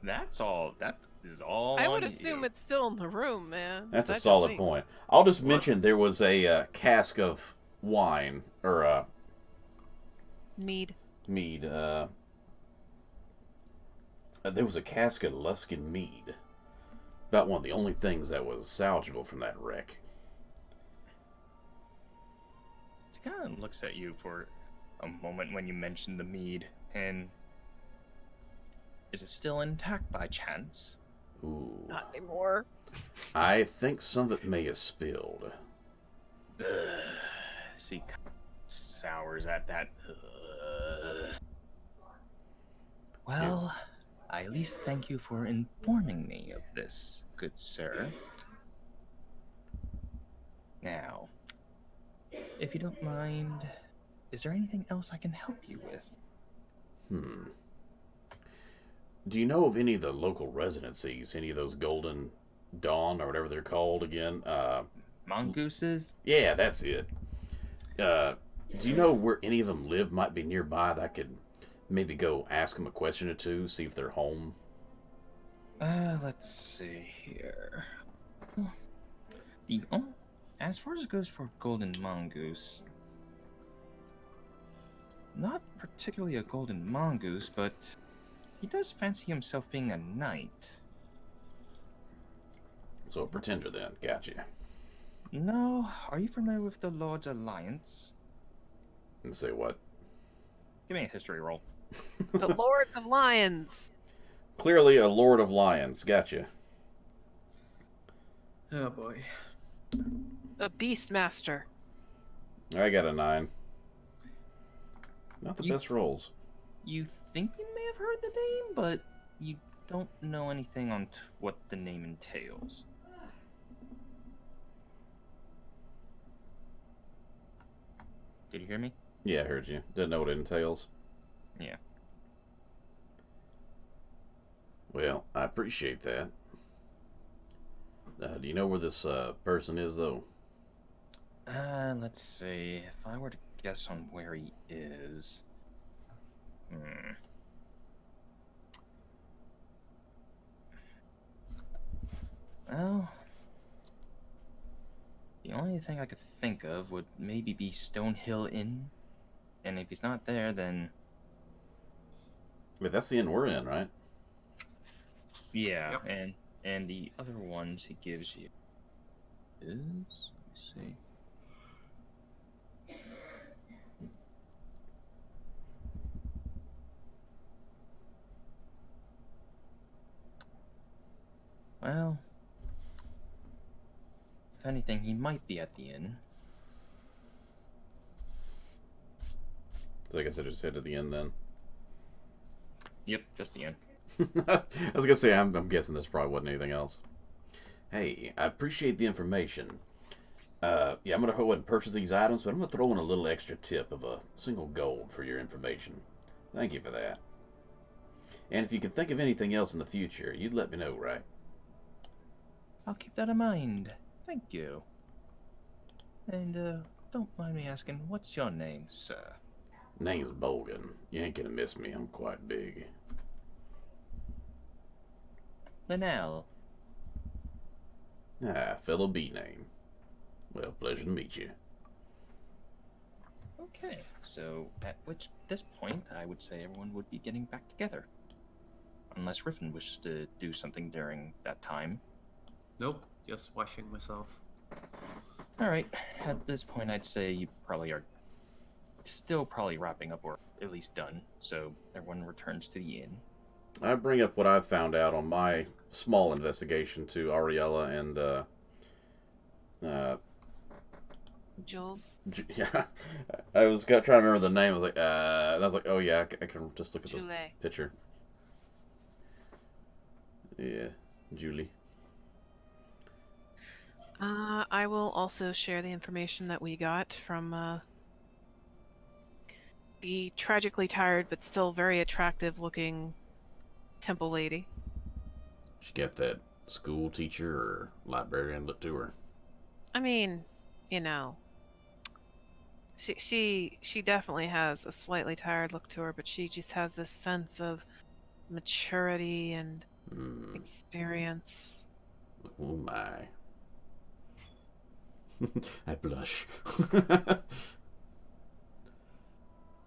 That's all. That is all. I would on assume you. it's still in the room, man. That's a That's solid me. point. I'll just mention there was a cask of wine, or Mead. mead. There was a cask of Luskin mead. About one of the only things that was salvageable from that wreck. She kind of looks at you for a moment when you mention the mead, and is it still intact by chance? Ooh. Not anymore. I think some of it may have spilled. She kind of sours at that. Well, Yes. I at least thank you for informing me of this, good sir. Now, if you don't mind, is there anything else I can help you with? Do you know of any of the local residencies? Any of those Golden Dawn, or whatever they're called again? Mongooses? Yeah, that's it. Do you know where any of them live? Might be nearby that I could maybe go ask them a question or two, see if they're home. Let's see here. As far as it goes for Golden Mongoose, not particularly a Golden Mongoose, but he does fancy himself being a knight. So a pretender then, gotcha. No, are you familiar with the Lord's Alliance? And say what? Give me a history roll. The Lords of Lions. Clearly a Lord of Lions, gotcha. Oh boy. A Beastmaster. I got a 9. Not the You- best rolls. You think you may have heard the name, but you don't know anything on what the name entails. Did you hear me? Yeah, I heard you. Didn't know what it entails. Yeah. Well, I appreciate that. Do you know where this person is, though? Let's see. If I were to guess on where he is. Well, the only thing I could think of would maybe be Stonehill Inn. And if he's not there, then But that's the inn we're in, right? yeah, Yep. and the other ones he gives you is, let me see. Well, if anything, he might be at the inn. So I guess I just head to the inn then. Yep, just the inn. I was gonna say, I'm guessing this probably wasn't anything else. Hey, I appreciate the information. Yeah, I'm gonna go ahead and purchase these items, but I'm gonna throw in a little extra tip of a single gold for your information. Thank you for that. And if you can think of anything else in the future, you'd let me know, right? I'll keep that in mind. Thank you. And, don't mind me asking, what's your name, sir? Name's Bogan. You ain't gonna miss me. I'm quite big. Linnell. Ah, fellow B name. Well, pleasure to meet you. Okay, so at this point, I would say everyone would be getting back together. unless Riffin wishes to do something during that time. Nope, just washing myself. All right. At this point, I'd say you probably are still probably wrapping up, or at least done. So everyone returns to the inn. I bring up what I've found out on my small investigation to Ariella and Jules. yeah. I was trying to remember the name. I was like, and I was like, oh yeah, I can just look at the Julie. picture. Yeah, Julie. I will also share the information that we got from the tragically tired but still very attractive looking temple lady. She got that school teacher or librarian look to her. I mean, you know, she definitely has a slightly tired look to her, but she just has this sense of maturity and experience. Oh my. I blush.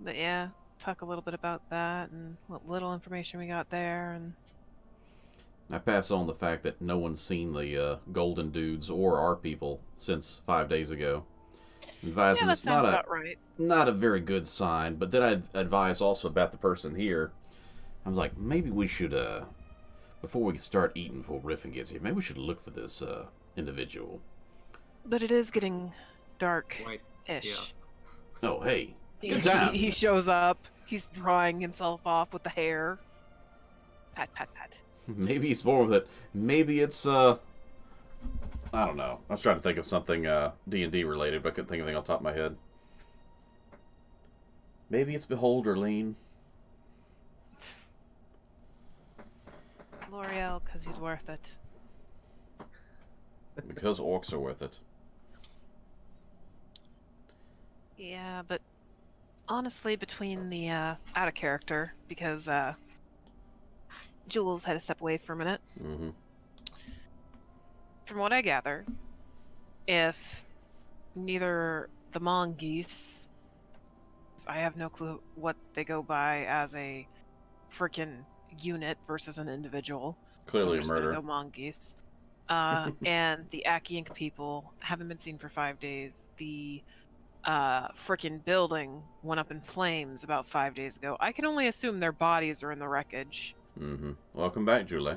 But yeah, talk a little bit about that and what little information we got there, and I pass on the fact that no one's seen the golden dudes or our people since 5 days ago. Advising yeah, that it's sounds about right. not a very good sign. But then I advise also about the person here. I was like, maybe we should before we start eating before Riffin gets here, maybe we should look for this individual. But it is getting dark-ish. Right. Yeah. Oh, hey, good time. He shows up. He's drying himself off with the hair. Pat, pat, pat. Maybe he's born with it. Maybe it's I don't know. I was trying to think of something D&D related, but I couldn't think of anything on top of my head. Maybe it's Behold or Lean. L'Oreal, because he's worth it. Because orcs are worth it. Yeah, but honestly, between the out of character, because Jules had to step away for a minute. Mm-hmm. From what I gather, if neither the mongoose, I have no clue what they go by as a freaking unit versus an individual. Clearly so a murder. Go mongoose. And the Aki-Ink people haven't been seen for 5 days. The freaking building went up in flames about 5 days ago. I can only assume their bodies are in the wreckage. Mm-hmm. Welcome back, Julie.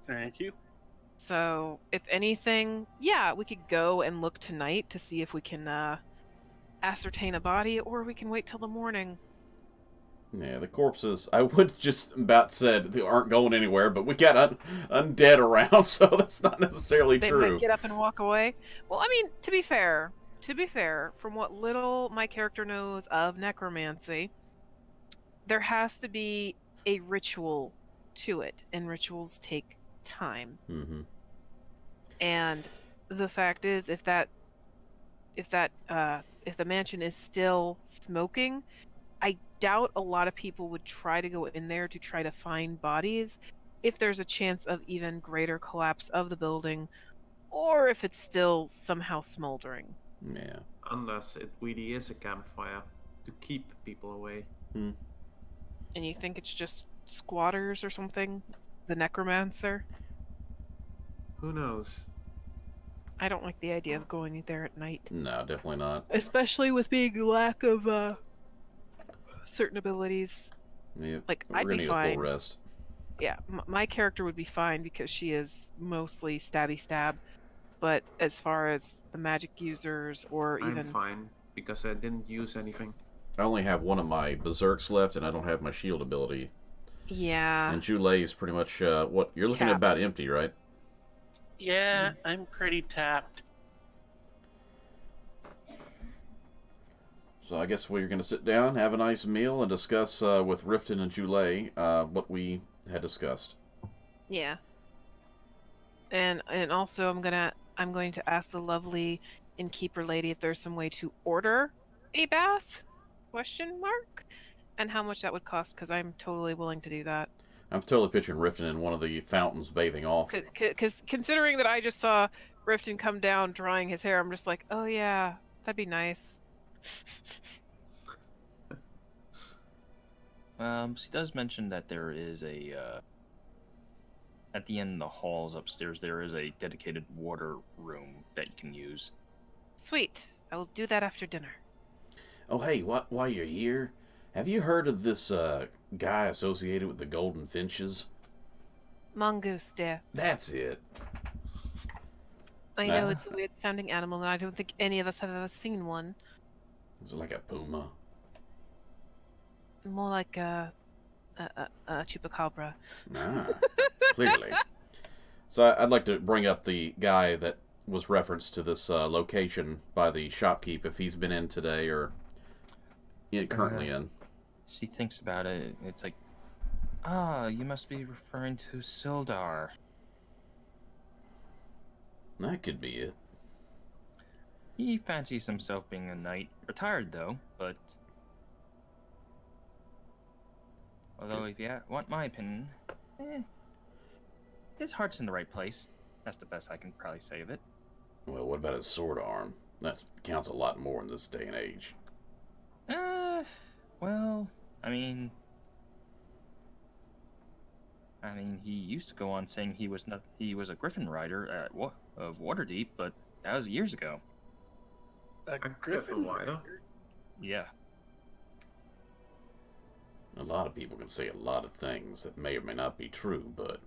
Thank you. So, if anything, yeah, we could go and look tonight to see if we can ascertain a body, or we can wait till the morning. Yeah, the corpses, I would just about said they aren't going anywhere, but we got undead around, so that's not necessarily They true. might get up and walk away. Well, I mean, to be fair, from what little my character knows of necromancy, there has to be a ritual to it, and rituals take time. Mm-hmm. And the fact is, if the mansion is still smoking, I doubt a lot of people would try to go in there to try to find bodies if there's a chance of even greater collapse of the building, or if it's still somehow smoldering. Yeah. Unless it really is a campfire to keep people away. Hmm. And you think it's just squatters or something? The necromancer? Who knows? I don't like the idea of going there at night. No, definitely not. Especially with being lack of certain abilities. Yeah, Like, we're I'd gonna be need a fine. full rest. Yeah, my character would be fine because she is mostly stabby stab. But as far as the magic users or I'm even... fine, because I didn't use anything. I only have one of my berserks left, and I don't have my shield ability. Yeah. And Julie is pretty much, what, you're looking at Tapped. about empty, right? Yeah, I'm pretty tapped. So I guess we're going to sit down, have a nice meal, and discuss with Riften and Julie what we had discussed. Yeah. And also I'm going to ask the lovely innkeeper lady if there's some way to order a bath? ? And how much that would cost, because I'm totally willing to do that. I'm totally picturing Riften in one of the fountains bathing off. Because considering that I just saw Riften come down drying his hair, I'm just like, oh yeah, that'd be nice. She does mention that there is at the end of the halls upstairs, there is a dedicated water room that you can use. Sweet. I will do that after dinner. Oh, hey, while you're here, have you heard of this guy associated with the Golden Finches? Mongoose, dear. That's it. I know it's a weird sounding animal, and I don't think any of us have ever seen one. Is it like a puma? More like a chupacabra. Ah, clearly. So I'd like to bring up the guy that was referenced to this location by the shopkeep, if he's been in today or currently in. She thinks about it. It's like, you must be referring to Sildar. That could be it. He fancies himself being a knight. Retired, though, but... Although, if you want my opinion, his heart's in the right place. That's the best I can probably say of it. Well, what about his sword arm? That counts a lot more in this day and age. Well, I mean, he used to go on saying he was a Griffin rider of Waterdeep, but that was years ago. A Griffin rider? Yeah. A lot of people can say a lot of things that may or may not be true, but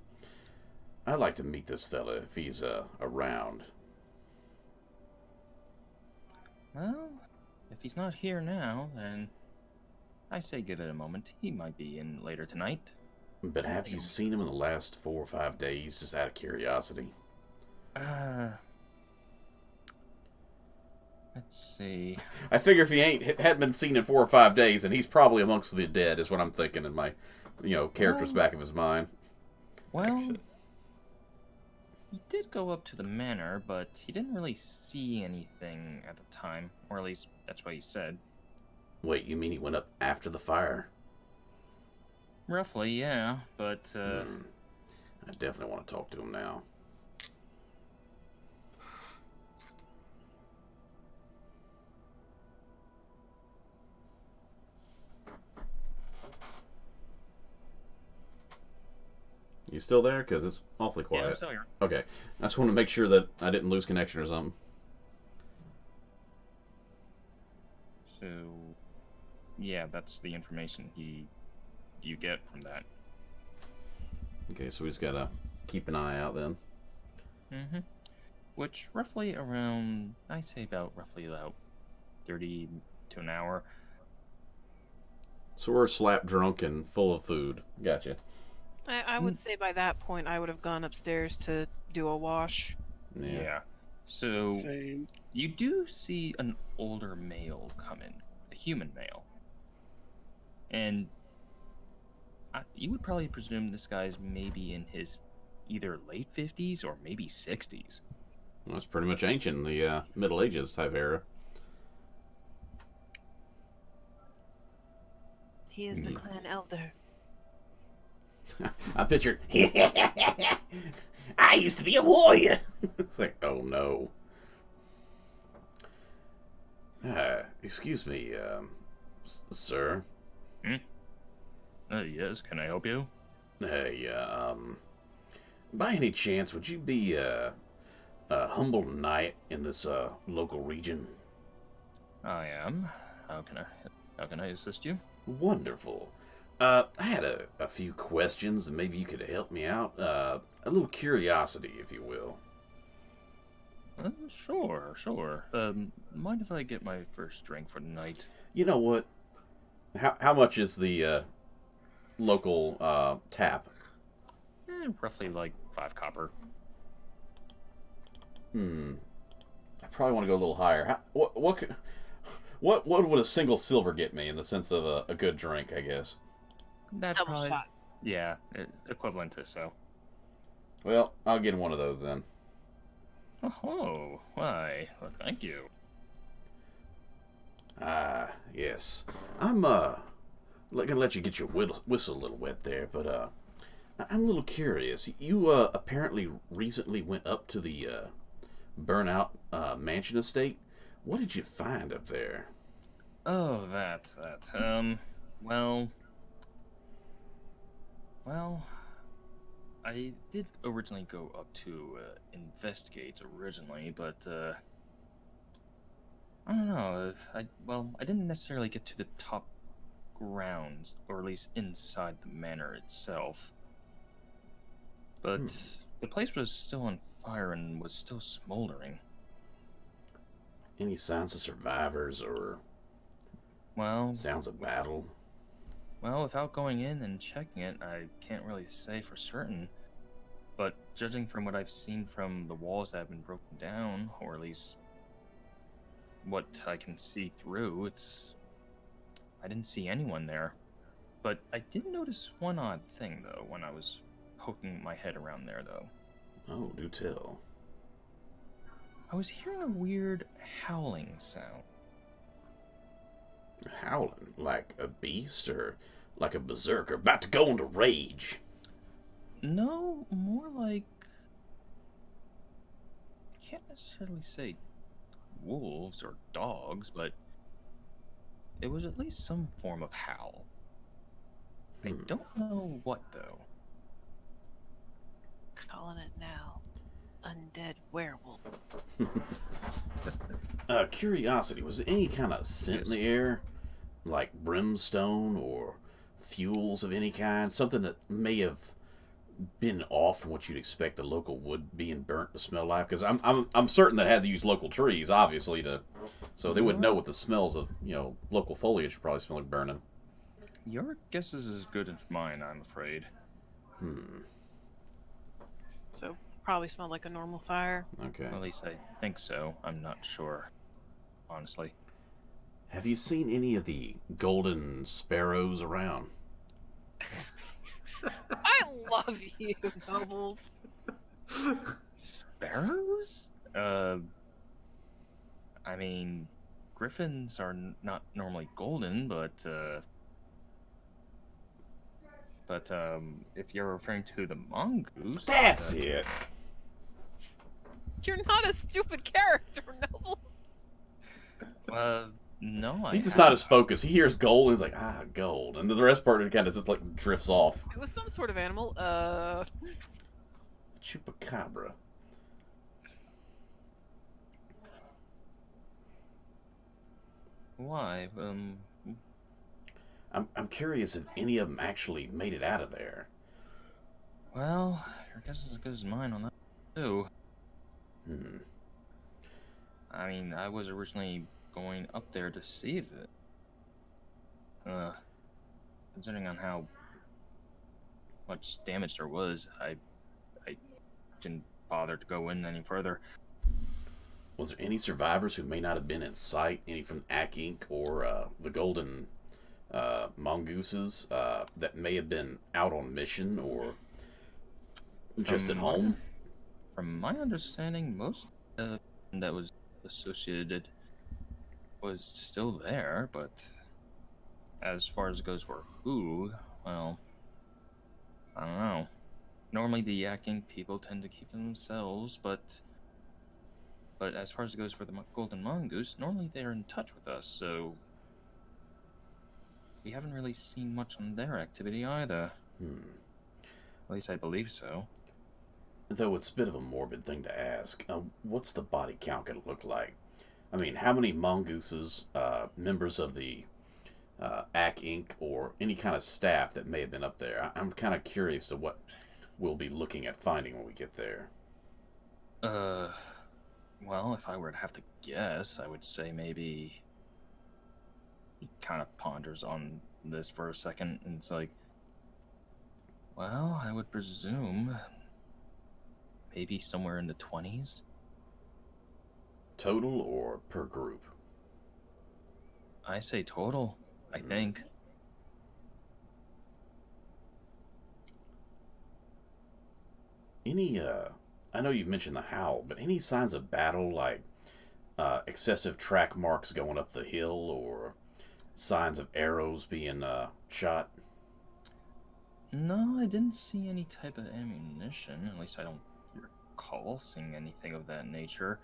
I'd like to meet this fella if he's around. Well, if he's not here now, then I say give it a moment. He might be in later tonight. But have you seen him in the last 4 or 5 days, just out of curiosity? Let's see. I figure if he hadn't been seen in 4 or 5 days, and he's probably amongst the dead, is what I'm thinking in my, character's back of his mind. Well, he did go up to the manor, but he didn't really see anything at the time, or at least that's what he said. Wait, you mean he went up after the fire? Roughly, yeah, but I definitely want to talk to him now. You still there? Because it's awfully quiet. yeah, I'm still here. Okay. I just want to make sure that I didn't lose connection or something. So, yeah, that's the information you get from that. Okay, so we just gotta keep an eye out then. Mm-hmm. Which roughly around, I say about 30 to an hour. So we're slap drunk and full of food. Gotcha. I would say by that point I would have gone upstairs to do a wash. Yeah. So Same. you do see an older male come in, a human male, and you would probably presume this guy's maybe in his either late 50s or maybe 60s. Well, that's pretty much ancient, the Middle Ages type era. He is the clan elder. I pictured, I used to be a warrior. It's like, oh no. Excuse me, sir. Yes, can I help you? Hey, by any chance, would you be a humble knight in this local region? I am. How can I assist you? Wonderful. I had a few questions, and maybe you could help me out. A little curiosity, if you will. Sure. Mind if I get my first drink for the night? You know what? How much is the local tap? Roughly like 5 copper. I probably want to go a little higher. What would a single silver get me in the sense of a good drink, I guess? That's Double probably, shots. yeah, equivalent to so. Well, I'll get one of those then. Oh, why? Well, thank you. Ah, yes. I'm gonna let you get your whistle a little wet there, but I'm a little curious. You apparently recently went up to the burnout mansion estate. What did you find up there? Oh, that. Well, Well, I did originally go up to investigate originally, but I don't know. I didn't necessarily get to the top grounds, or at least inside the manor itself. But the place was still on fire and was still smoldering. Any signs of survivors or Well, sounds of battle? Well, without going in and checking it, I can't really say for certain. But judging from what I've seen from the walls that have been broken down, or at least what I can see through, I didn't see anyone there. But I did notice one odd thing, though, when I was poking my head around there, though. Oh, do tell. I was hearing a weird howling sound. Howling? Like a beast or like a berserker about to go into rage? No, more like... I can't necessarily say wolves or dogs, but it was at least some form of howl. I don't know what, though. Calling it now. Undead werewolf. Curiosity, was there any kind of scent in the air? Like brimstone or fuels of any kind? Something that may have been off from what you'd expect the local wood being burnt to smell like? Because I'm certain they had to use local trees, obviously, so they would know what the smells of, local foliage would probably smell like burning. Your guess is as good as mine, I'm afraid. So, probably smelled like a normal fire. Okay. At least I think so. I'm not sure, honestly. Have you seen any of the golden sparrows around? I love you, Nobles. Sparrows? I mean, griffins are not normally golden, but if you're referring to the mongoose... That's it! You're not a stupid character, Nobles. No, He's just not as focused. He hears gold and he's like, gold. And the rest part kind of just like drifts off. It was some sort of animal. Chupacabra. Why? I'm curious if any of them actually made it out of there. Well, your guess is as good as mine on that, too. I mean, I was originally going up there to see if it... considering on how much damage there was, I didn't bother to go in any further. Was there any survivors who may not have been in sight? Any from Ack Inc. or the Golden Mongooses that may have been out on mission or just at home? From my understanding, most that was associated was still there, but as far as it goes for who, well, I don't know. Normally the yakking people tend to keep to themselves, but as far as it goes for the Golden Mongoose, normally they're in touch with us, so we haven't really seen much on their activity either. At least I believe so. Though it's a bit of a morbid thing to ask, what's the body count going to look like? I mean, how many mongooses, members of the Ack Inc. or any kind of staff that may have been up there? I'm kind of curious to what we'll be looking at finding when we get there. Well, if I were to have to guess, I would say maybe... He kind of ponders on this for a second, and it's like... Well, I would presume... maybe somewhere in the 20s? Total or per group? I say total, I think. Any, I know you mentioned the howl, but any signs of battle, like excessive track marks going up the hill, or signs of arrows being shot? No, I didn't see any type of ammunition. At least I don't recall seeing anything of that nature.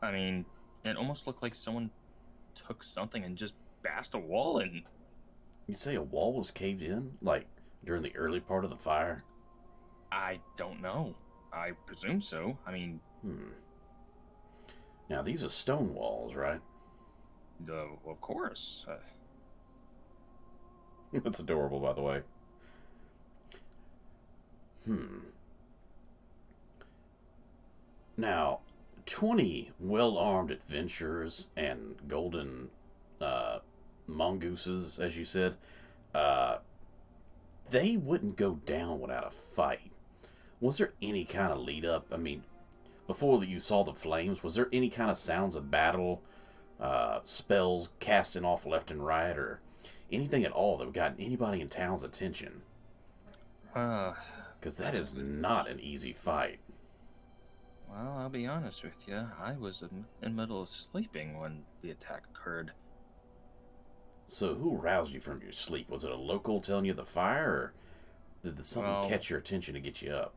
I mean, it almost looked like someone took something and just bashed a wall in. You say a wall was caved in? Like, During the early part of the fire? I don't know. I presume so. I mean, Now, these are stone walls, right? of course. That's adorable, by the way. Now, 20 well-armed adventurers and golden mongooses, as you said, they wouldn't go down without a fight. Was there any kind of lead up? I mean, before you saw the flames, was there any kind of sounds of battle, spells casting off left and right, or anything at all that got anybody in town's attention? Because that is not an easy fight. Well, I'll be honest with you. I was in the middle of sleeping when the attack occurred. So who roused you from your sleep? Was it a local telling you the fire, or did something catch your attention to get you up?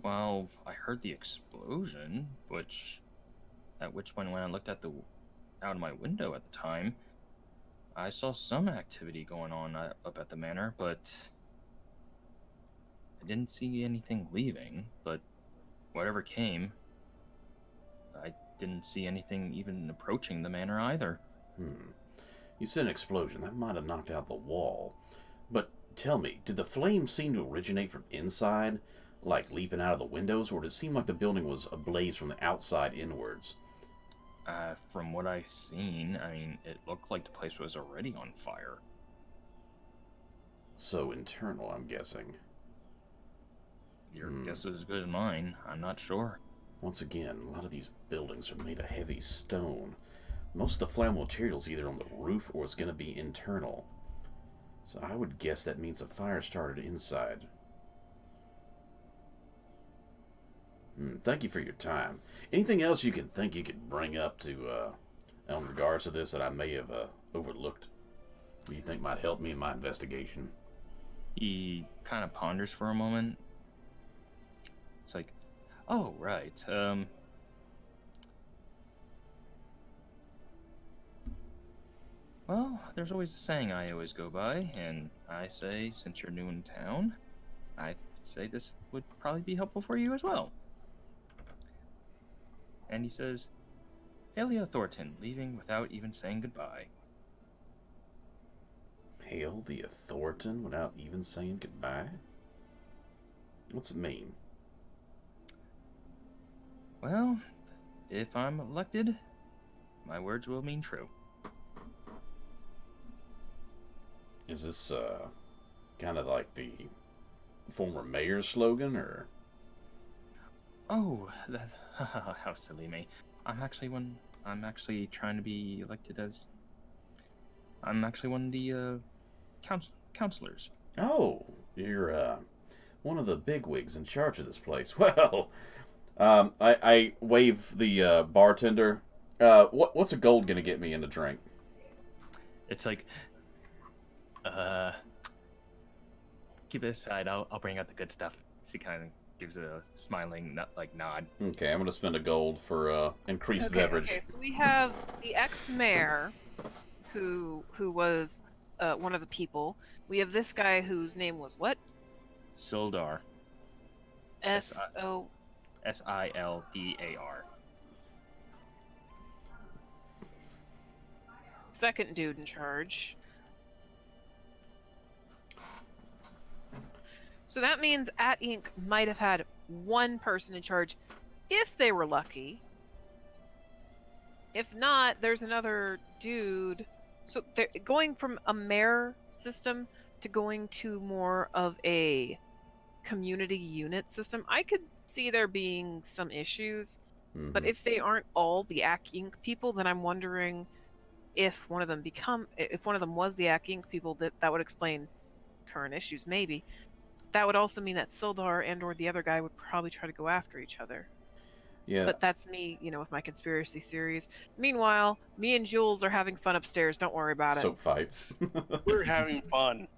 Well, I heard the explosion, at which point when I looked out of my window at the time, I saw some activity going on up at the manor, but I didn't see anything leaving. But whatever came, I didn't see anything even approaching the manor either. You said an explosion. That might have knocked out the wall. But tell me, did the flames seem to originate from inside, like leaping out of the windows, or did it seem like the building was ablaze from the outside inwards? From what I've seen, I mean, it looked like the place was already on fire. So internal, I'm guessing. Your guess is as good as mine. I'm not sure. Once again, a lot of these buildings are made of heavy stone. Most of the flammable material's either on the roof or it's going to be internal. So I would guess that means a fire started inside. Thank you for your time. Anything else you could think you could bring up to, in regards to this that I may have overlooked? Do you think might help me in my investigation? He kind of ponders for a moment. It's like, oh, right. Well, there's always a saying I always go by, and I say, since you're new in town, I say this would probably be helpful for you as well. And he says, Halia Thornton, leaving without even saying goodbye. Hail the Thornton without even saying goodbye? What's it mean? Well, if I'm elected, my words will mean true. Is this, kind of like the former mayor's slogan, or? Oh, that, how silly me. I'm actually trying to be elected as... I'm actually one of the, counselors. Oh, you're, one of the bigwigs in charge of this place. Well, I wave the, bartender. What's a gold gonna get me in a drink? It's like, keep it aside. I'll bring out the good stuff. She kind of gives a smiling, nod. Okay, I'm gonna spend a gold for increased beverage. Okay, so we have the ex-mayor, who was one of the people. We have this guy whose name was what? Sildar. S-O... Sildar. Second dude in charge. So that means At Inc. might have had one person in charge if they were lucky. If not, there's another dude. So they're going from a mayor system to going to more of a community unit system. I could see there being some issues, but if they aren't all the Ac Inc. people, then I'm wondering if one of them was the Ac Inc. people, that would explain current issues, maybe. That would also mean that Sildar and or the other guy would probably try to go after each other. Yeah. But that's me, with my conspiracy series. Meanwhile, me and Jules are having fun upstairs. Don't worry about it. Soap fights. We're having fun.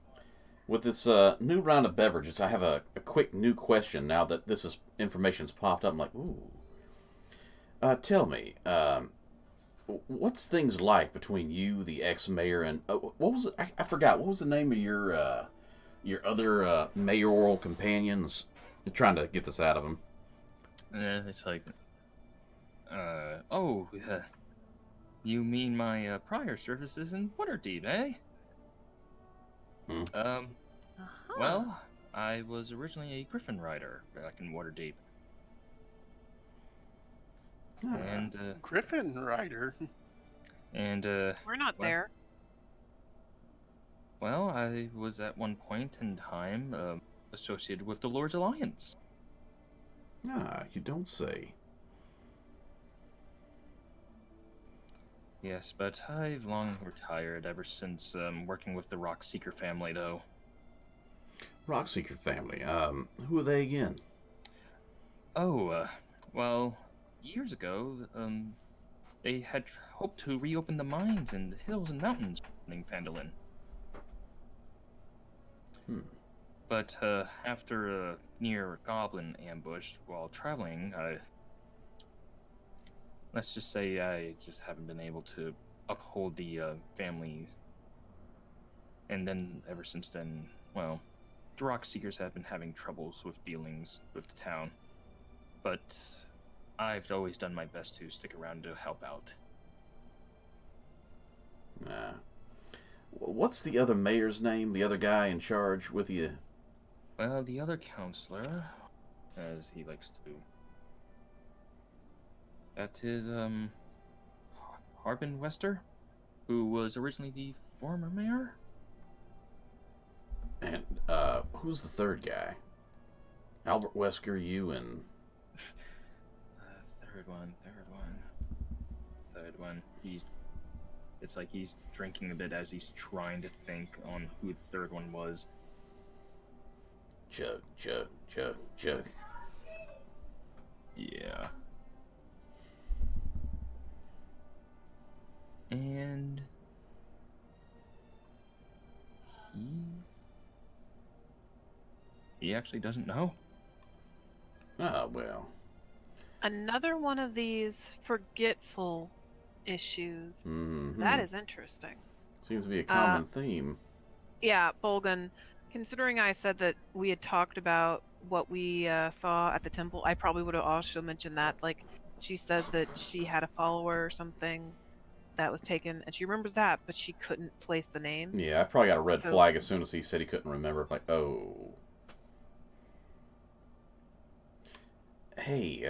With this new round of beverages, I have a quick new question now that information's popped up. I'm like, ooh. Tell me, what's things like between you, the ex-mayor, and what was it? I forgot. What was the name of your your other mayoral companions? You're trying to get this out of him. It's like, oh, you mean my prior services in Waterdeep, eh? Hmm. Uh-huh. Well, I was originally a Griffin rider back in Waterdeep, Ah. and Griffin Rider. We're not well- there. well, I was at one point in time associated with the Lord's Alliance. You don't say. Yes, but I've long retired ever since working with the Rockseeker family, though. Rockseeker family. Who are they again? Oh, well, years ago, they had hoped to reopen the mines in the hills and mountains surrounding Phandalin. But after a near goblin ambush while traveling, let's just say I just haven't been able to uphold the family. And then, ever since then, well, the Rock Seekers have been having troubles with dealings with the town. But I've always done my best to stick around to help out. What's the other mayor's name? The other guy in charge with you? Well, the other counselor, as he likes to... That is, Harbin Wester, who was originally the former mayor? And who's the third guy? Albert Wesker, you, and Third one. It's like he's drinking a bit as he's trying to think on who the third one was. Jug. Yeah. And he actually doesn't know. Ah, well. Another one of these forgetful issues. Mm-hmm. That is interesting. Seems to be a common theme. Yeah, Bolgan, considering I said that we had talked about what we saw at the temple, I probably would have also mentioned that. Like, she says that she had a follower or something that was taken, and she remembers that, but she couldn't place the name. Yeah, I probably got a red So- flag as soon as he said he couldn't remember. Like, oh. Hey,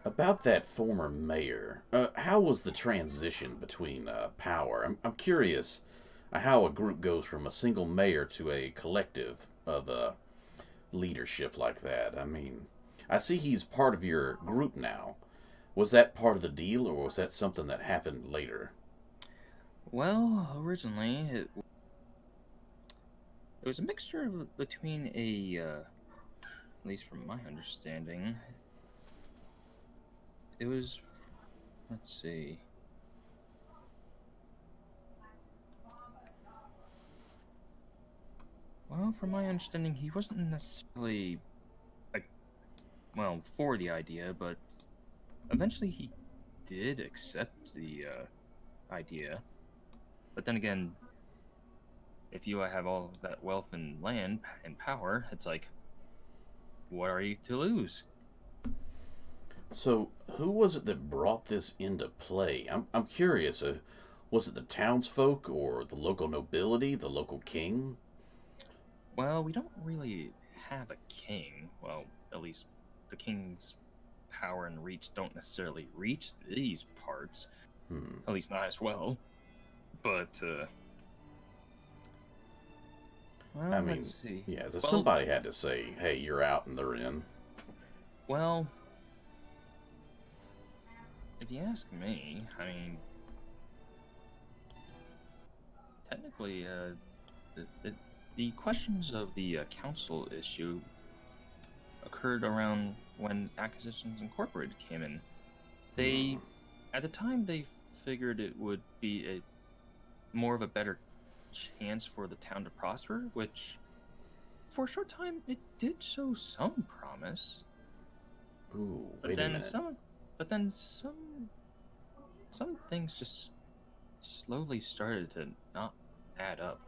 about that former mayor, how was the transition between power? I'm curious how a group goes from a single mayor to a collective of leadership like that. I mean, I see he's part of your group now. Was that part of the deal, or was that something that happened later? Well, originally it was a mixture between at least from my understanding, it was, let's see. Well, from my understanding, he wasn't necessarily, for the idea, but eventually he did accept the idea. But then again, if you have all that wealth and land and power, it's like, what are you to lose? So, who was it that brought this into play? I'm curious. Was it the townsfolk or the local nobility, the local king? Well, we don't really have a king. Well, at least the king's power and reach don't necessarily reach these parts. At least not as well. But, well, I mean, let's see. yeah, somebody had to say, hey, you're out and they're in. Well, if you ask me, I mean, technically, the questions of the council issue occurred around when Acquisitions Incorporated came in. They, at the time, they figured it would be more of a better chance for the town to prosper, which, for a short time, it did show some promise. Ooh, But wait a then minute. some things just slowly started to not add up.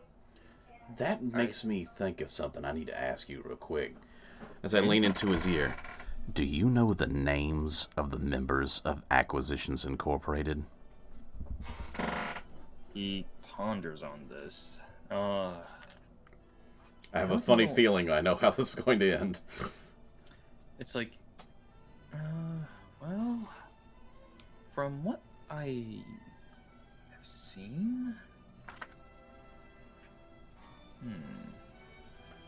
That makes me think of something I need to ask you real quick. As I lean into his ear, do you know the names of the members of Acquisitions Incorporated? He ponders on this. I have a don't funny know. feeling I know how this is going to end. It's like, well, from what I have seen,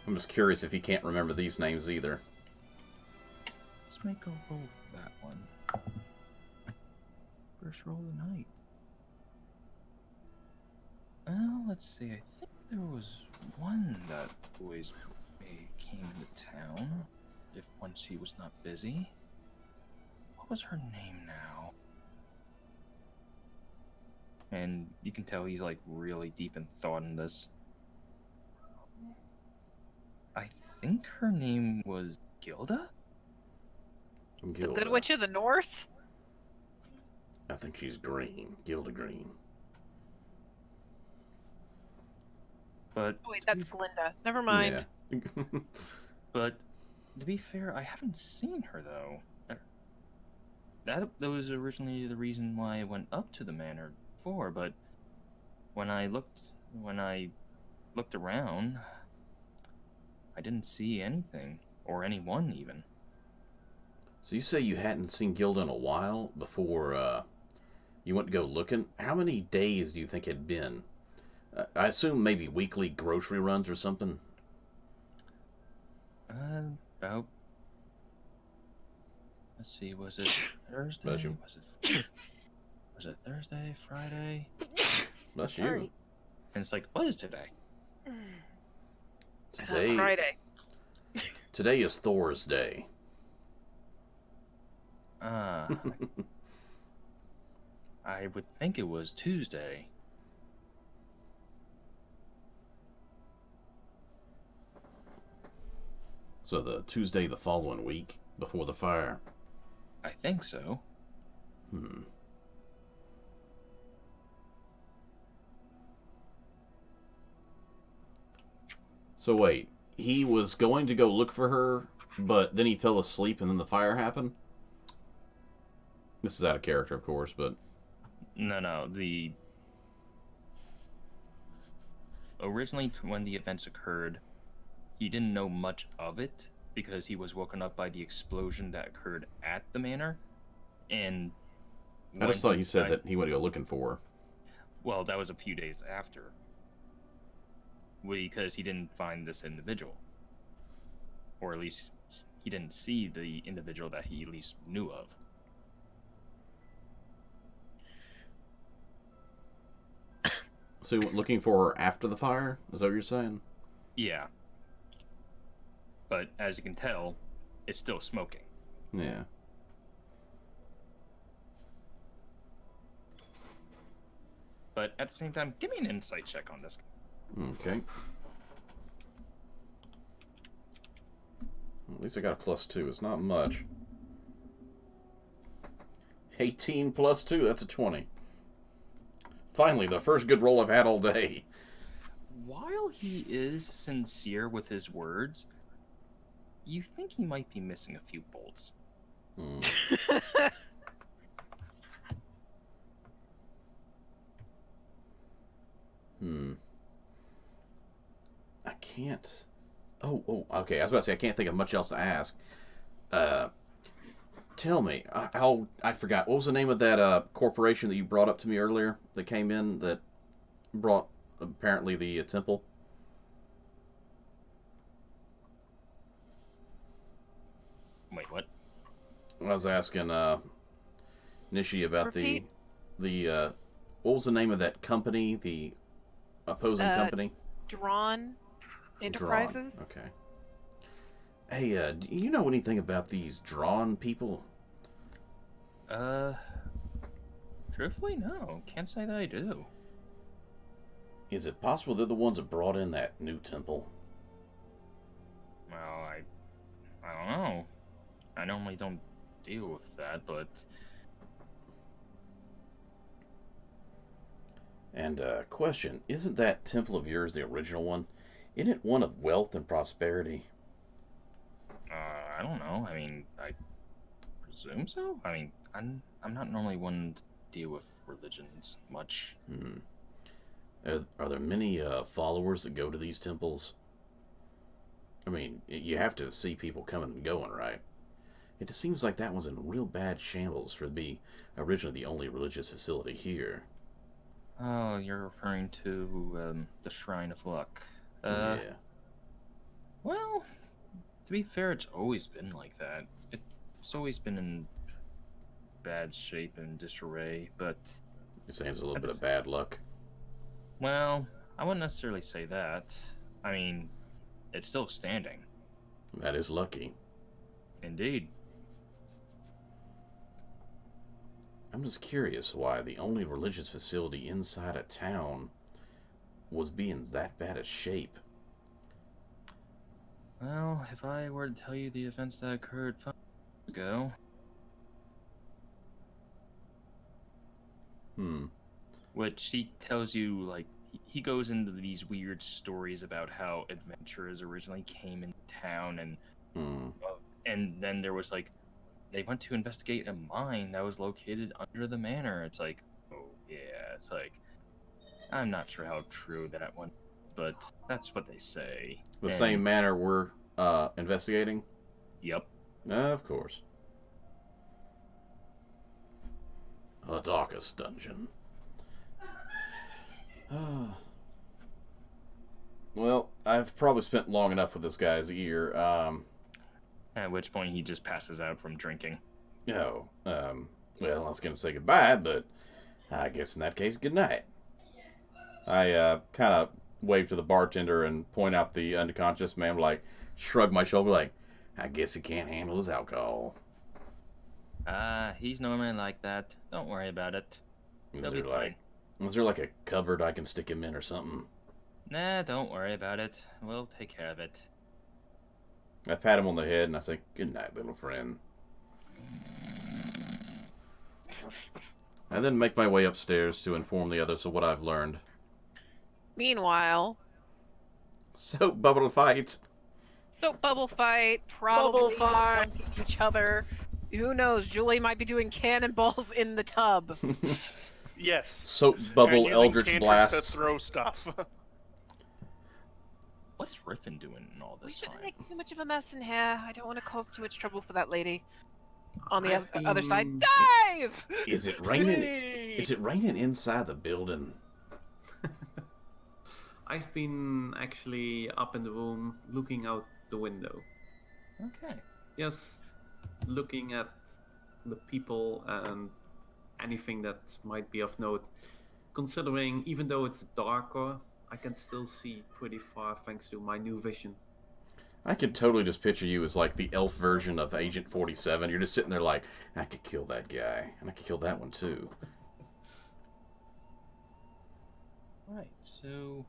I'm just curious if he can't remember these names either. let's make a roll for that one. First roll of the night. Well, let's see. I think there was one that always came into town, if once he was not busy. What was her name now? And you can tell he's like really deep in thought in this. I think her name was Gilda? The Good Witch of the North? I think she's green. Gilda Green. But Oh, wait, that's Glinda. Never mind. Yeah. But to be fair, I haven't seen her though. That was originally the reason why I went up to the manor before, but when I looked around, I didn't see anything or anyone even. So you say you hadn't seen Gilda in a while before you went to go looking? How many days do you think it had been? I assume maybe weekly grocery runs or something? About... Let's see, was it Thursday? Bless you. Was it Thursday, Friday? Bless you. Sorry. And it's like, what is today? Friday. Today is Thor's Day. I would think it was Tuesday. So the Tuesday the following week, before the fire. I think so. So wait, he was going to go look for her, but then he fell asleep and then the fire happened? This is out of character, of course, but... No, originally when the events occurred, he didn't know much of it because he was woken up by the explosion that occurred at the manor, and I just thought you said that he went to go looking for her. Well, that was a few days after, because he didn't find this individual, or at least he didn't see the individual that he at least knew of. So he went looking for her after the fire? Is that what you're saying? Yeah. But as you can tell, it's still smoking. Yeah. But at the same time, give me an insight check on this. Okay. At least I got a +2. It's not much. 18 + 2, that's a 20. Finally, the first good roll I've had all day. While he is sincere with his words, you think he might be missing a few bolts. I can't... Oh, okay. I was about to say, I can't think of much else to ask. Tell me, I forgot. What was the name of that corporation that you brought up to me earlier that came in that brought, apparently, the temple? Wait, what? I was asking Nishi about Repeat. the what was the name of that company, the opposing company? Drawn Enterprises. Drawn. Okay. Hey, do you know anything about these Drawn people? Truthfully, no. Can't say that I do. Is it possible they're the ones that brought in that new temple? Well, I don't know. I normally don't deal with that, but... And question, isn't that temple of yours the original one? Isn't it one of wealth and prosperity? I don't know. I mean, I presume so. I mean, I'm not normally one to deal with religions much. Hmm. Are there many followers that go to these temples? I mean, you have to see people coming and going, right? It just seems like that one's in real bad shambles for to be originally the only religious facility here. Oh, you're referring to the Shrine of Luck. Yeah. Well, to be fair, it's always been like that. It's always been in bad shape and disarray, but You're saying it's a little bit of bad luck. well, I wouldn't necessarily say that. I mean, it's still standing. That is lucky. Indeed. I'm just curious why the only religious facility inside a town was being that bad a shape. Well, if I were to tell you the events that occurred 5 years ago, which he tells you, like, he goes into these weird stories about how adventurers originally came into town, and then there was like, they went to investigate a mine that was located under the manor. It's like, oh yeah, it's like, I'm not sure how true that one, but that's what they say. The same manner we're investigating? Yep. Of course. The darkest dungeon. Well, I've probably spent long enough with this guy's ear. At which point he just passes out from drinking. Well, I was going to say goodbye, but I guess in that case, good night. I kind of wave to the bartender and point out the unconscious man, like, shrug my shoulder, like, I guess he can't handle his alcohol. He's normally like that. Don't worry about it. He'll be fine. Is there like a cupboard I can stick him in or something? Nah, don't worry about it. We'll take care of it. I pat him on the head and I say, good night, little friend. I then make my way upstairs to inform the others of what I've learned. Meanwhile, Soap bubble fight. soap bubble fight, probably dunking each other. Who knows? Julie might be doing cannonballs in the tub. Yes. Soap bubble and eldritch using blast. cantrips to throw stuff. What's Riffin doing in all We this shouldn't time? make too much of a mess in here. I don't want to cause too much trouble for that lady. On the other side, dive! Is it raining? Is it raining inside the building? I've been actually up in the room looking out the window. Okay. Just looking at the people and anything that might be of note. Considering even though it's darker, I can still see pretty far thanks to my new vision. I can totally just picture you as like the elf version of Agent 47. You're just sitting there like, I could kill that guy. And I could kill that one too. Alright, so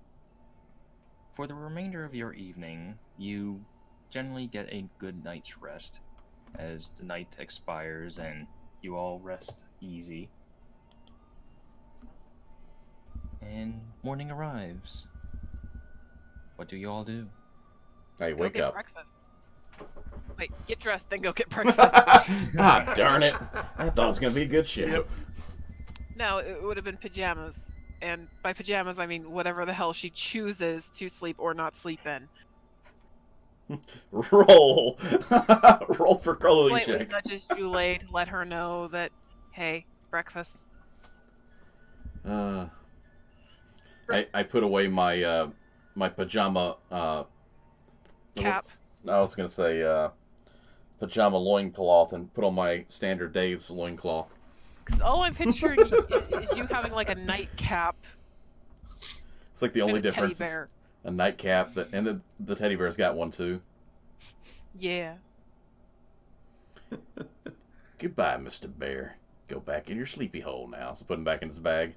for the remainder of your evening, you generally get a good night's rest as the night expires and you all rest easy. And morning arrives. What do you all do? Hey, Go wake get up. breakfast. Wait, get dressed, then go get breakfast. Ah, darn it. I thought it was going to be a good show. No, it would have been pajamas. And by pajamas, I mean whatever the hell she chooses to sleep or not sleep in. Roll. Roll for clothing Slightly check. nudges Juliet, let her know that, hey, breakfast. I put away my my pajama Cap. I was gonna say pajama loincloth and put on my standard Dave's loincloth. Because all I'm picturing is you having like a nightcap. It's like the only and a difference. teddy bear. A nightcap that, and the teddy bear's got one too. Yeah. Goodbye, Mr. Bear. Go back in your sleepy hole now. So put him back in his bag.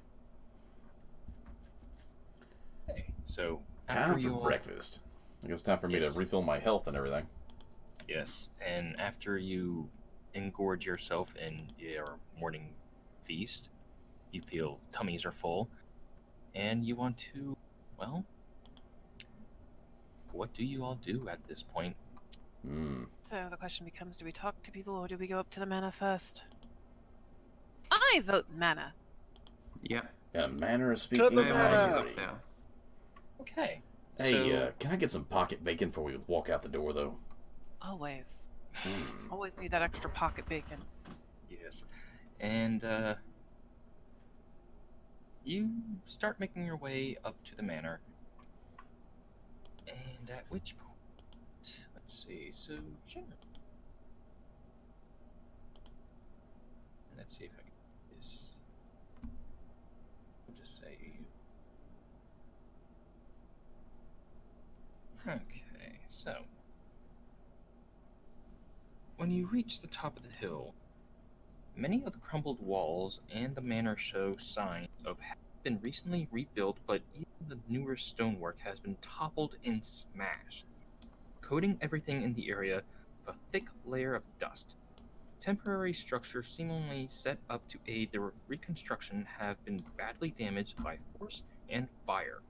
Okay, so after Time for you all... breakfast. I guess it's time for me to Yes. refill my health and everything. Yes, and after you engorge yourself in your morning feast, you feel tummies are full, and you want to, well, what do you all do at this point? So the question becomes, do we talk to people or do we go up to the manor first? I vote manor. Yeah. Got a manner of To speaking. the I manor. like I it up agree. there. Okay. Hey, So, can I get some pocket bacon before we walk out the door, though? Always. Mm. Always need that extra pocket bacon. yes. And you start making your way up to the manor. And at which point, let's see, so generally, let's see if I can do this. We'll just say, okay, so when you reach the top of the hill, many of the crumbled walls and the manor show signs of having been recently rebuilt, but even the newer stonework has been toppled and smashed, coating everything in the area with a thick layer of dust. Temporary structures seemingly set up to aid the reconstruction have been badly damaged by force and fire,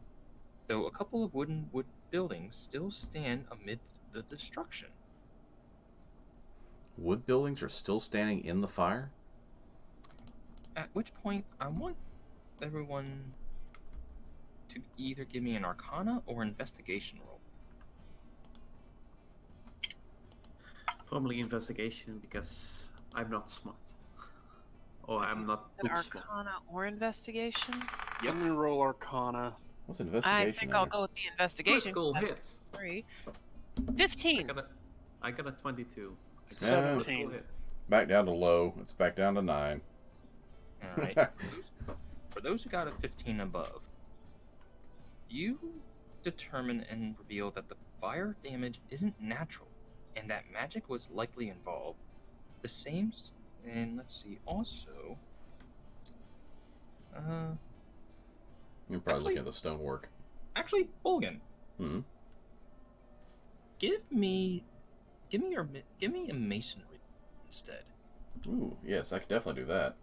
though a couple of wooden buildings still stand amid the destruction. Wood buildings are still standing in the fire? At which point, I want everyone to either give me an Arcana or investigation roll. Probably investigation because I'm not smart. Or I'm not An book smart. Arcana or investigation? Yep. I'm gonna roll Arcana. What's investigation? I think I'll go with the investigation. Critical That's hits. 3. I 15. got a 22. I got a 17. critical hit. Back down to low. It's back down to 9. All right. For those who got a 15 above, you determine and reveal that the fire damage isn't natural, and that magic was likely involved. The same, and let's see, also, You're probably Actually- looking at the stonework. actually, Bulgan, Hmm. give me a masonry instead. Ooh, yes, I could definitely do that.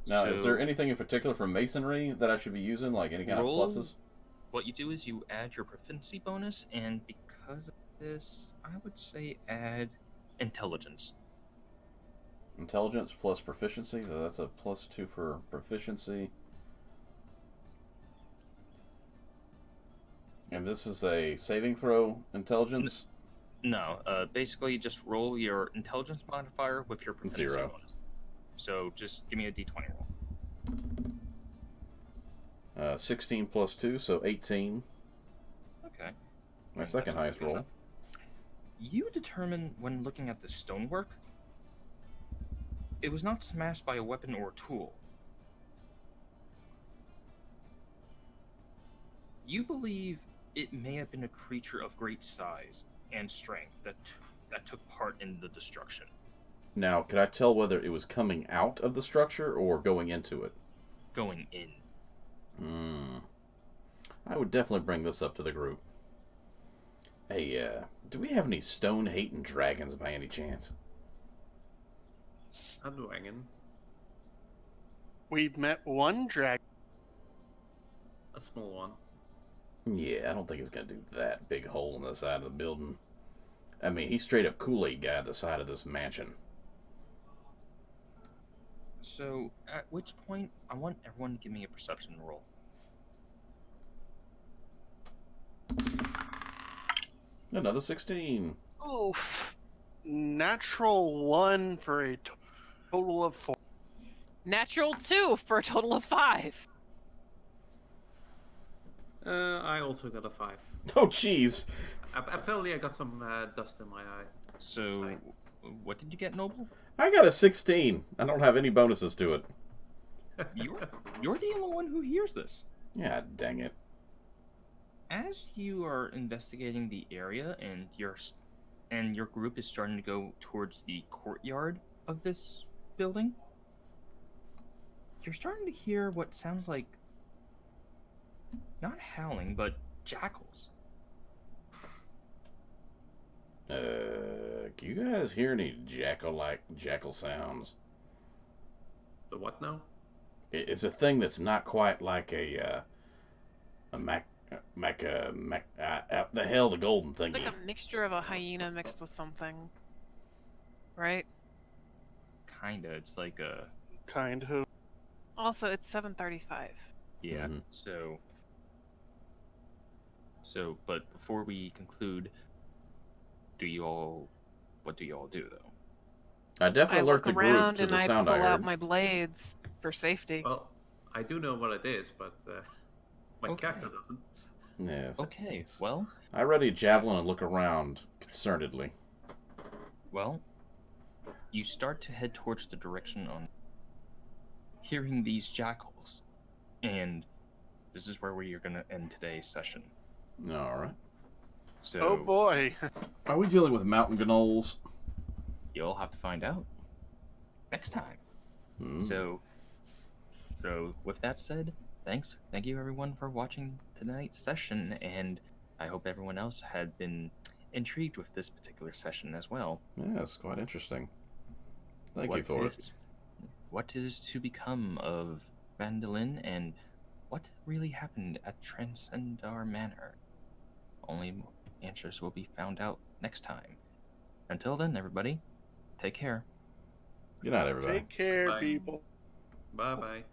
Now, is So- there anything in particular from masonry that I should be using, like any kind Roll- of pluses? What you do is you add your proficiency bonus, and because of this, I would say add intelligence. Intelligence plus proficiency, so that's a +2 for proficiency. And this is a saving throw intelligence? No, basically just roll your intelligence modifier with your proficiency 0. bonus. So just give me a d20 roll. 16 plus 2, so 18. Okay. My And second that's highest good roll. enough. You determine when looking at the stonework, it was not smashed by a weapon or tool. You believe it may have been a creature of great size and strength that took part in the destruction. Now, could I tell whether it was coming out of the structure or going into it? Going in. I would definitely bring this up to the group. Hey, do we have any stone-hating dragons by any chance? A dragon. We've met one dragon. A small one. Yeah, I don't think it's gonna do that big hole in the side of the building. I mean, he's straight up Kool-Aid guy at the side of this mansion. So, at which point, I want everyone to give me a perception roll. Another 16. Oof. Natural 1 for a total of 4. Natural 2 for a total of 5. I also got a 5. Oh, jeez. Apparently I got some dust in my eye. So, Fine. what did you get, Noble? I got a 16. I don't have any bonuses to it. You're the only one who hears this. Yeah, dang it. As you are investigating the area and your group is starting to go towards the courtyard of this building, you're starting to hear what sounds like not howling, but jackals. Can you guys hear any jackal sounds? The what now? It's a thing that's not quite like a the hell, the golden It's thingy. like a mixture of a hyena mixed with something, right? Kinda. It's like a Kind of. Also, it's 7:35. yeah. Mhm. But before we conclude, what do you all do though? I definitely I alert look the group around to and the I sound pull I out heard. my blades for safety. Well, I do know what it is, but my Okay. character doesn't. Yes. Okay. Well, I ready a javelin and look around concernedly. you start to head towards the direction on hearing these jackals, and this is where we are going to end today's session. All right. So Oh boy. Are we dealing with mountain gnolls? you'll have to find out next time. Hmm. So with that said, thank you everyone for watching tonight's session, and I hope everyone else had been intrigued with this particular session as well. Yeah, it's quite interesting. Thank you for it. What is to become of Vandalin, and what really happened at Transcendar Manor? Only answers will be found out next time. Until then, everybody, take care. Good night, everybody. Take care, Bye. people. Bye bye.